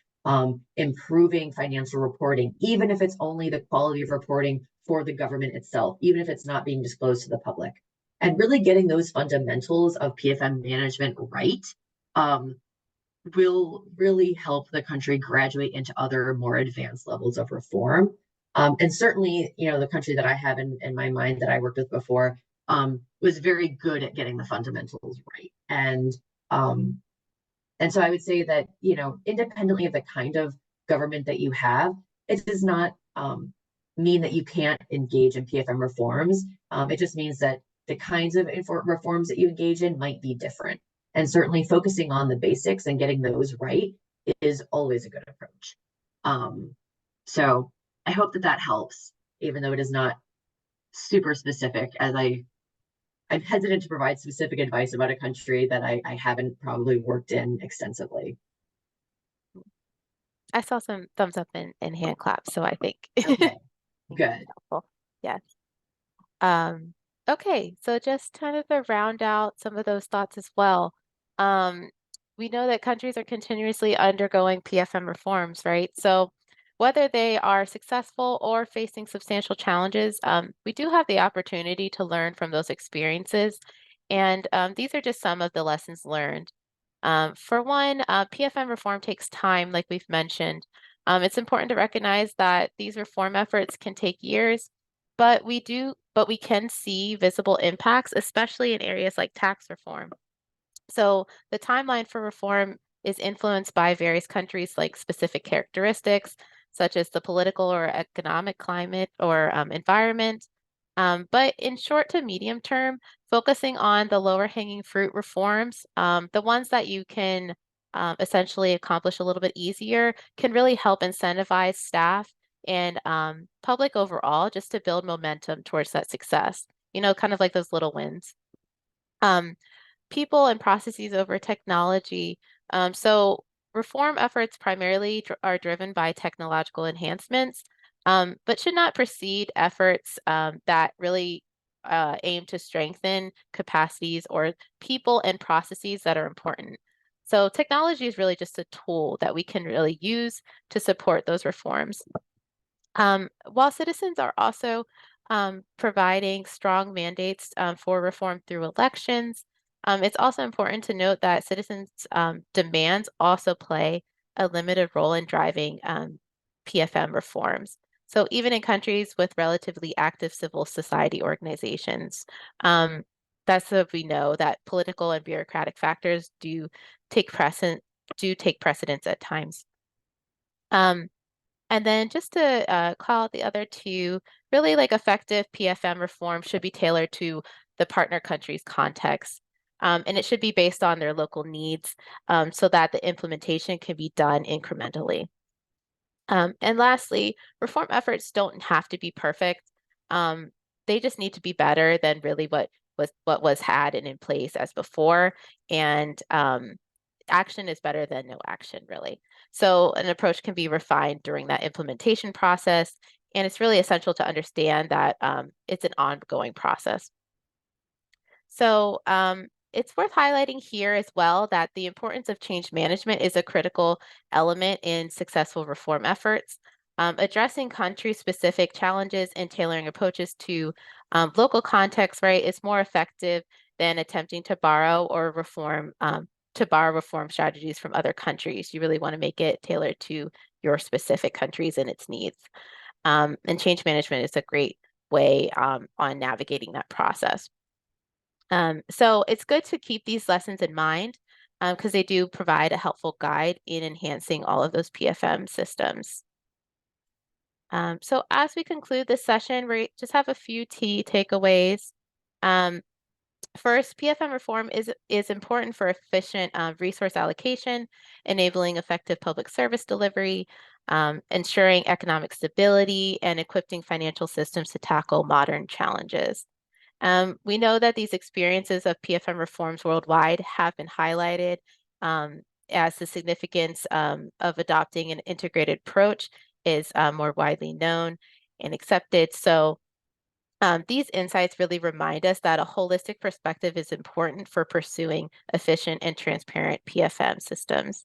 improving financial reporting, even if it's only the quality of reporting for the government itself, even if it's not being disclosed to the public. And really getting those fundamentals of PFM management right will really help the country graduate into other more advanced levels of reform. And certainly, the country that I have in my mind that I worked with before was very good at getting the fundamentals right. And so I would say that, independently of the kind of government that you have, it does not mean that you can't engage in PFM reforms. It just means that the kinds of reforms that you engage in might be different. And certainly focusing on the basics and getting those right is always a good approach. So I hope that helps, even though it is not super specific, as I'm hesitant to provide specific advice about a country that I haven't probably worked in extensively. I saw some thumbs up and hand claps, so I think Okay, good. helpful. Yes. Okay, so just kind of to round out some of those thoughts as well. We know that countries are continuously undergoing PFM reforms, right? So whether they are successful or facing substantial challenges, we do have the opportunity to learn from those experiences. And these are just some of the lessons learned. For one, PFM reform takes time, like we've mentioned. It's important to recognize that these reform efforts can take years, but we can see visible impacts, especially in areas like tax reform. So the timeline for reform is influenced by various countries' like specific characteristics, such as the political or economic climate or environment. But in short to medium term, focusing on the lower hanging fruit reforms, the ones that you can essentially accomplish a little bit easier, can really help incentivize staff and public overall just to build momentum towards that success. Kind of like those little wins. People and processes over technology. So reform efforts primarily are driven by technological enhancements, but should not precede efforts that really aim to strengthen capacities or people and processes that are important. So technology is really just a tool that we can really use to support those reforms. While citizens are also providing strong mandates for reform through elections, it's also important to note that citizens' demands also play a limited role in driving PFM reforms. So even in countries with relatively active civil society organizations, that's what we know, that political and bureaucratic factors do take precedence at times. And then just to call out the other two, really like effective PFM reform should be tailored to the partner country's context. And it should be based on their local needs so that the implementation can be done incrementally. And lastly, reform efforts don't have to be perfect. They just need to be better than really what was had and in place as before. And action is better than no action, really. So an approach can be refined during that implementation process, and it's really essential to understand that it's an ongoing process. So it's worth highlighting here as well that the importance of change management is a critical element in successful reform efforts. Addressing country-specific challenges and tailoring approaches to local context, right, is more effective than attempting to borrow reform strategies from other countries. You really want to make it tailored to your specific countries and its needs. And change management is a great way on navigating that process. So it's good to keep these lessons in mind because they do provide a helpful guide in enhancing all of those PFM systems. So as we conclude this session, we just have a few key takeaways. First, PFM reform is important for efficient resource allocation, enabling effective public service delivery, ensuring economic stability, and equipping financial systems to tackle modern challenges. We know that these experiences of PFM reforms worldwide have been highlighted as the significance of adopting an integrated approach is more widely known and accepted. So these insights really remind us that a holistic perspective is important for pursuing efficient and transparent PFM systems.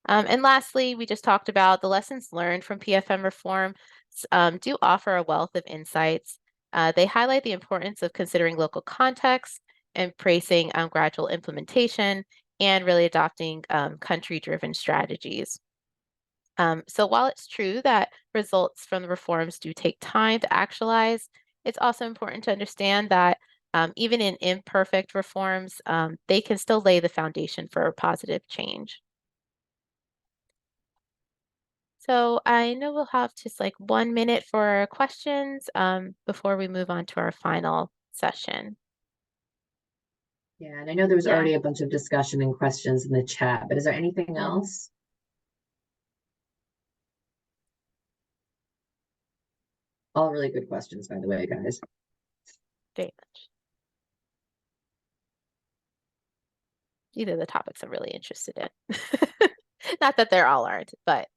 And lastly, we just talked about the lessons learned from PFM reform do offer a wealth of insights. They highlight the importance of considering local context, embracing gradual implementation, and really adopting country-driven strategies. So while it's true that results from the reforms do take time to actualize, it's also important to understand that even in imperfect reforms, they can still lay the foundation for positive change. So I know we'll have just like 1 minute for questions before we move on to our final session. Yeah, and I know there was Yeah. already a bunch of discussion and questions in the chat, but is there anything else? All really good questions, by the way, guys. Very much. These are the topics I'm really interested in. Not that they're all aren't, but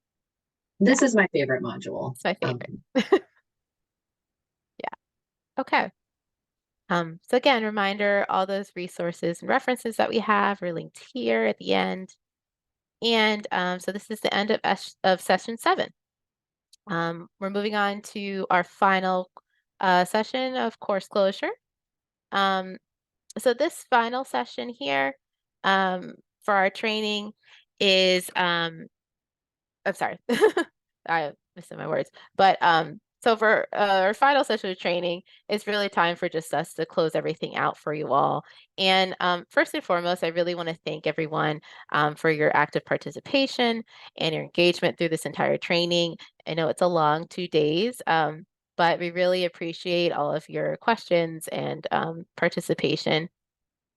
This is my favorite module. it's my favorite. Yeah. Okay. So again, reminder, all those resources and references that we have are linked here at the end. And so this is the end of session 7. We're moving on to our final session of course closure. So this final session here for our training is, I'm sorry, I'm missing my words, but so for our final session of training, it's really time for just us to close everything out for you all. And first and foremost, I really want to thank everyone for your active participation and your engagement through this entire training. I know it's a long 2 days, but we really appreciate all of your questions and participation.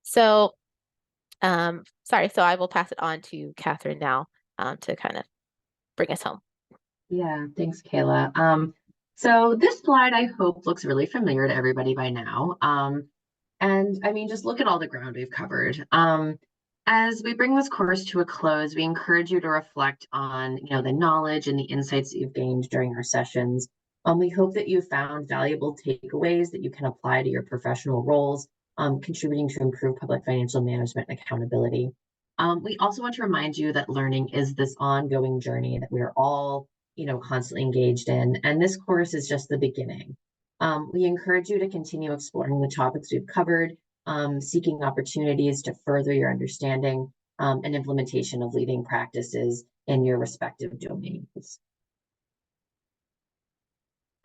So, sorry, so I will pass it on to Catherine now to kind of bring us home. Yeah, thanks, Kayla. So this slide, I hope, looks really familiar to everybody by now. And I mean, just look at all the ground we've covered. As we bring this course to a close, we encourage you to reflect on, the knowledge and the insights that you've gained during our sessions. We hope that you found valuable takeaways that you can apply to your professional roles, contributing to improve public financial management and accountability. We also want to remind you that learning is this ongoing journey that we are all constantly engaged in. And this course is just the beginning. We encourage you to continue exploring the topics we've covered, seeking opportunities to further your understanding and implementation of leading practices in your respective domains.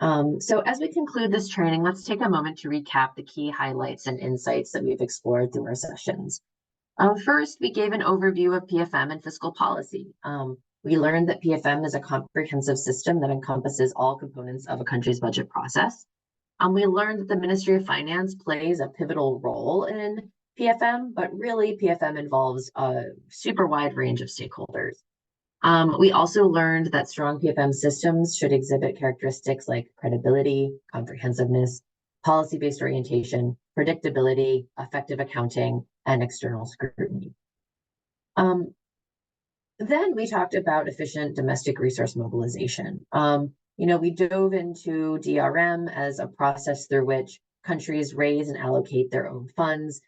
So as we conclude this training, let's take a moment to recap the key highlights and insights that we've explored through our sessions. First, we gave an overview of PFM and fiscal policy. We learned that PFM is a comprehensive system that encompasses all components of a country's budget process. We learned that the Ministry of Finance plays a pivotal role in PFM, but really PFM involves a super wide range of stakeholders. We also learned that strong PFM systems should exhibit characteristics like credibility, comprehensiveness, policy-based orientation, predictability, effective accounting, and external scrutiny. Then we talked about efficient domestic resource mobilization. We dove into DRM as a process through which countries raise and allocate their own funds.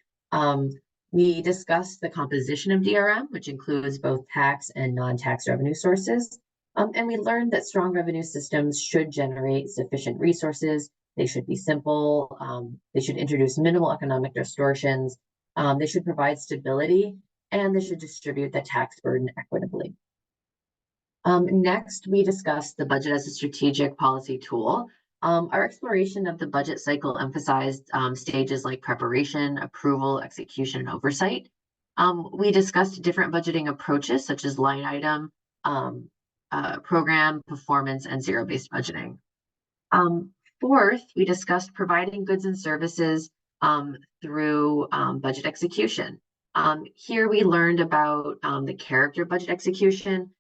We discussed the composition of DRM, which includes both tax and non-tax revenue sources. And we learned that strong revenue systems should generate sufficient resources. They should be simple. They should introduce minimal economic distortions. They should provide stability, and they should distribute the tax burden equitably. Next, we discussed the budget as a strategic policy tool. Our exploration of the budget cycle emphasized stages like preparation, approval, execution, and oversight. We discussed different budgeting approaches such as line item, program, performance, and zero-based budgeting. Fourth, we discussed providing goods and services through budget execution. Here we learned about the character budget execution,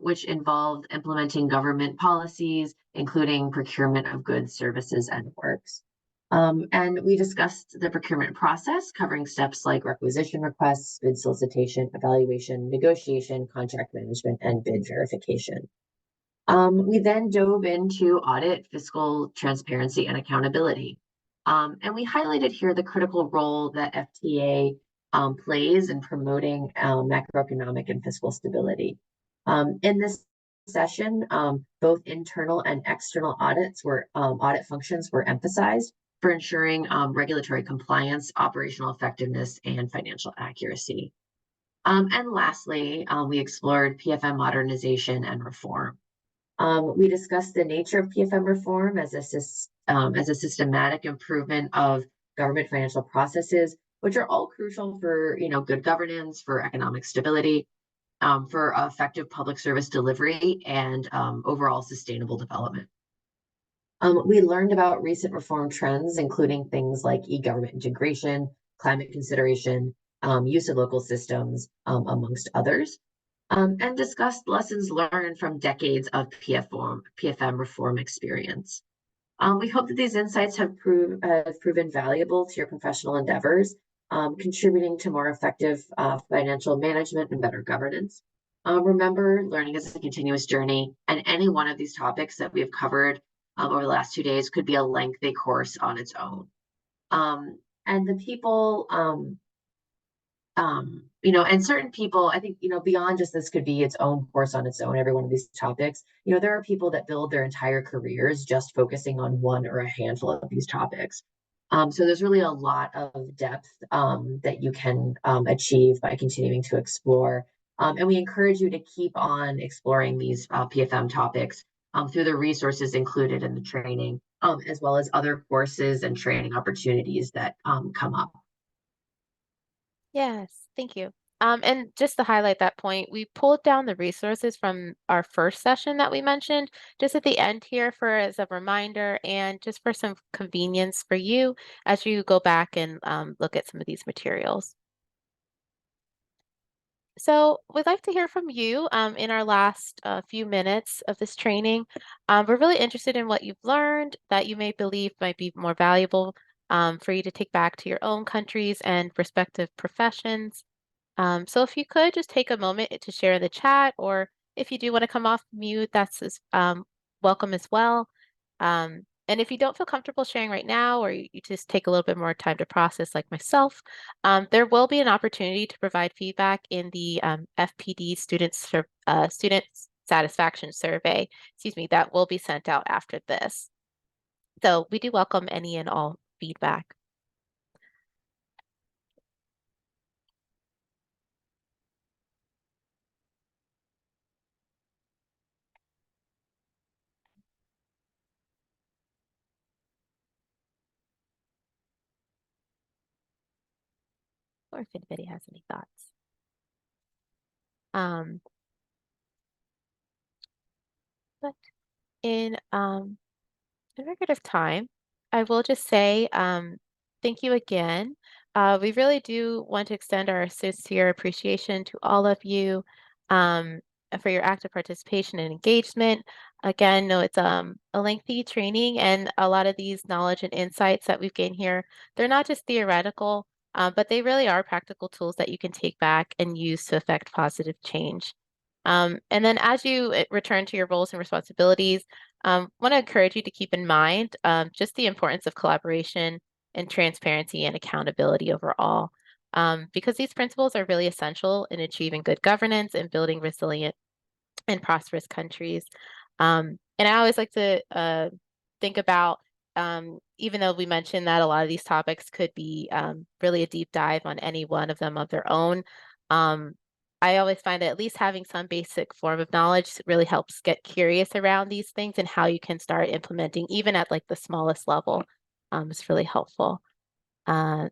which involved implementing government policies, including procurement of goods, services, and works. And we discussed the procurement process, covering steps like requisition requests, bid solicitation, evaluation, negotiation, contract management, and bid verification. We then dove into audit, fiscal transparency, and accountability. And we highlighted here the critical role that FTA plays in promoting macroeconomic and fiscal stability. In this session, both internal and external audit functions were emphasized for ensuring regulatory compliance, operational effectiveness, and financial accuracy. And lastly, we explored PFM modernization and reform. We discussed the nature of PFM reform as a systematic improvement of government financial processes, which are all crucial for good governance, for economic stability, for effective public service delivery, and overall sustainable development. We learned about recent reform trends, including things like e-government integration, climate consideration, use of local systems, amongst others. And discussed lessons learned from decades of PFM reform experience. We hope that these insights have proven valuable to your professional endeavors, contributing to more effective financial management and better governance. Remember, learning is a continuous journey, and any one of these topics that we have covered over the last 2 days could be a lengthy course on its own. And the people and certain people, I think, beyond just this could be its own course on its own, every one of these topics, there are people that build their entire careers just focusing on one or a handful of these topics. So there's really a lot of depth that you can achieve by continuing to explore. And we encourage you to keep on exploring these PFM topics through the resources included in the training, as well as other courses and training opportunities that come up. Yes, thank you. And just to highlight that point, we pulled down the resources from our first session that we mentioned just at the end here as a reminder and just for some convenience for you as you go back and look at some of these materials. So we'd like to hear from you in our last few minutes of this training. We're really interested in what you've learned that you may believe might be more valuable for you to take back to your own countries and respective professions. So if you could just take a moment to share in the chat, or if you do want to come off mute, that's welcome as well. And if you don't feel comfortable sharing right now, or you just take a little bit more time to process like myself, there will be an opportunity to provide feedback in the FPD student satisfaction survey, that will be sent out after this. So we do welcome any and all feedback. Or if anybody has any thoughts. But in record of time, I will just say thank you again. We really do want to extend our sincere appreciation to all of you for your active participation and engagement. Again, no, it's a lengthy training, and a lot of these knowledge and insights that we've gained here, they're not just theoretical, but they really are practical tools that you can take back and use to affect positive change. And then as you return to your roles and responsibilities, want to encourage you to keep in mind just the importance of collaboration and transparency and accountability overall, because these principles are really essential in achieving good governance and building resilient and prosperous countries. And I always like to think about, even though we mentioned that a lot of these topics could be really a deep dive on any one of them of their own, I always find that at least having some basic form of knowledge really helps get curious around these things and how you can start implementing even at like the smallest level is really helpful.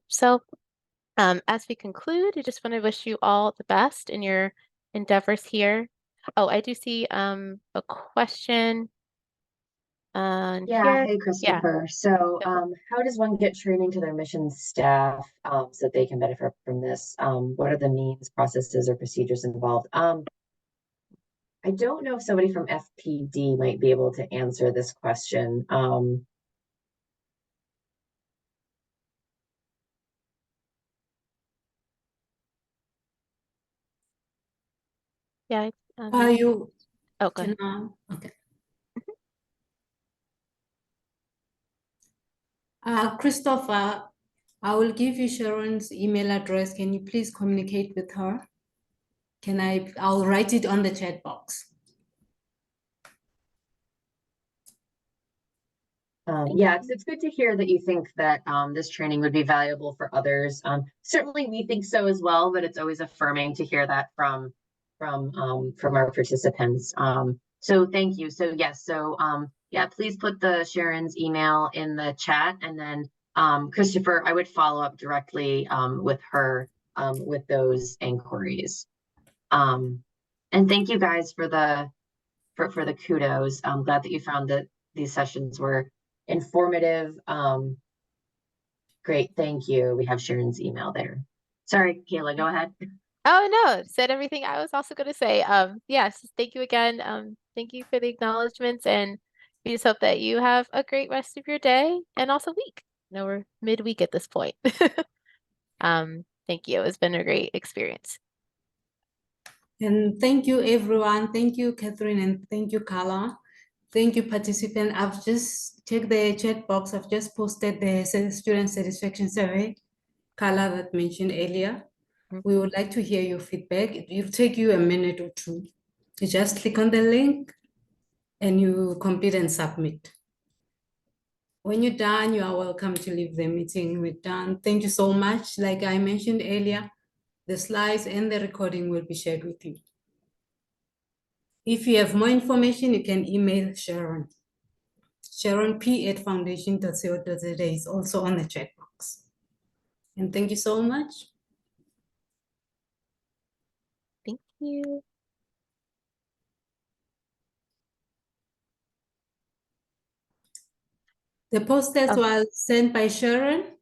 So as we conclude, I just want to wish you all the best in your endeavors here. Oh, I do see a question. And Yeah, here, hey Christopher. So, Yep. how does one get training to their mission staff so that they can benefit from this? What are the means, processes, or procedures involved? I don't know if somebody from FPD might be able to answer this question. yeah. Are you, Oh, go ahead. okay. Christopher, I will give you Sharon's email address. Can you please communicate with her? I'll write it on the chat box. Yeah, it's good to hear that you think that this training would be valuable for others. Certainly, we think so as well, but it's always affirming to hear that from our participants. So thank you. So yes, so yeah, please put the Sharon's email in the chat, and then Christopher, I would follow up directly with her with those inquiries. And thank you guys for the kudos. I'm glad that you found that these sessions were informative. Great, thank you. We have Sharon's email there. Sorry, Kayla, go ahead. Oh no, said everything I was also going to say. Yes, thank you again. Thank you for the acknowledgements, and we just hope that you have a great rest of your day and also week. No, we're midweek at this point. Thank you. It's been a great experience. And thank you, everyone. Thank you, Catherine, and thank you, Carla. Thank you, participant. I've just checked the chat box. I've just posted the student satisfaction survey, Carla, that mentioned earlier. We would like to hear your feedback. It'll take you a minute or two. You just click on the link and you complete and submit. When you're done, you are welcome to leave the meeting. We're done. Thank you so much. Like I mentioned earlier, the slides and the recording will be shared with you. If you have more information, you can email Sharon. SharonP@foundation.co.za is also on the chat box. And thank you so much. Thank you. The posters Oh. were sent by Sharon.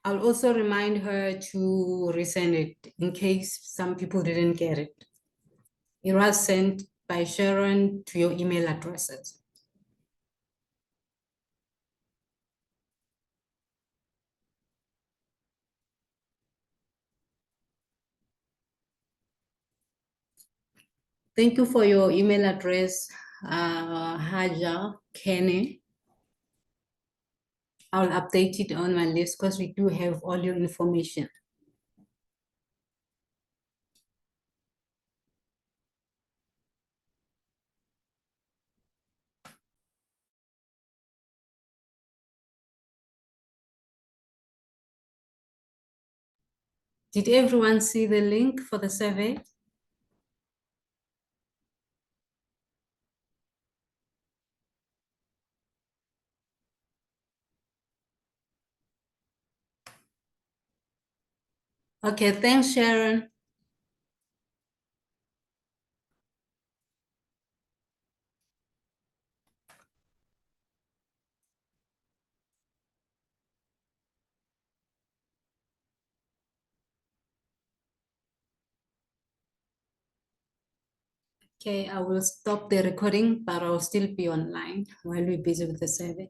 I'll also remind her to resend it in case some people didn't get it. It was sent by Sharon to your email addresses. Thank you for your email address, Haja Kenny. I'll update it on my list because we do have all your information. Did everyone see the link for the survey? Okay, thanks, Sharon. Okay, I will stop the recording, but I'll still be online while we're busy with the survey.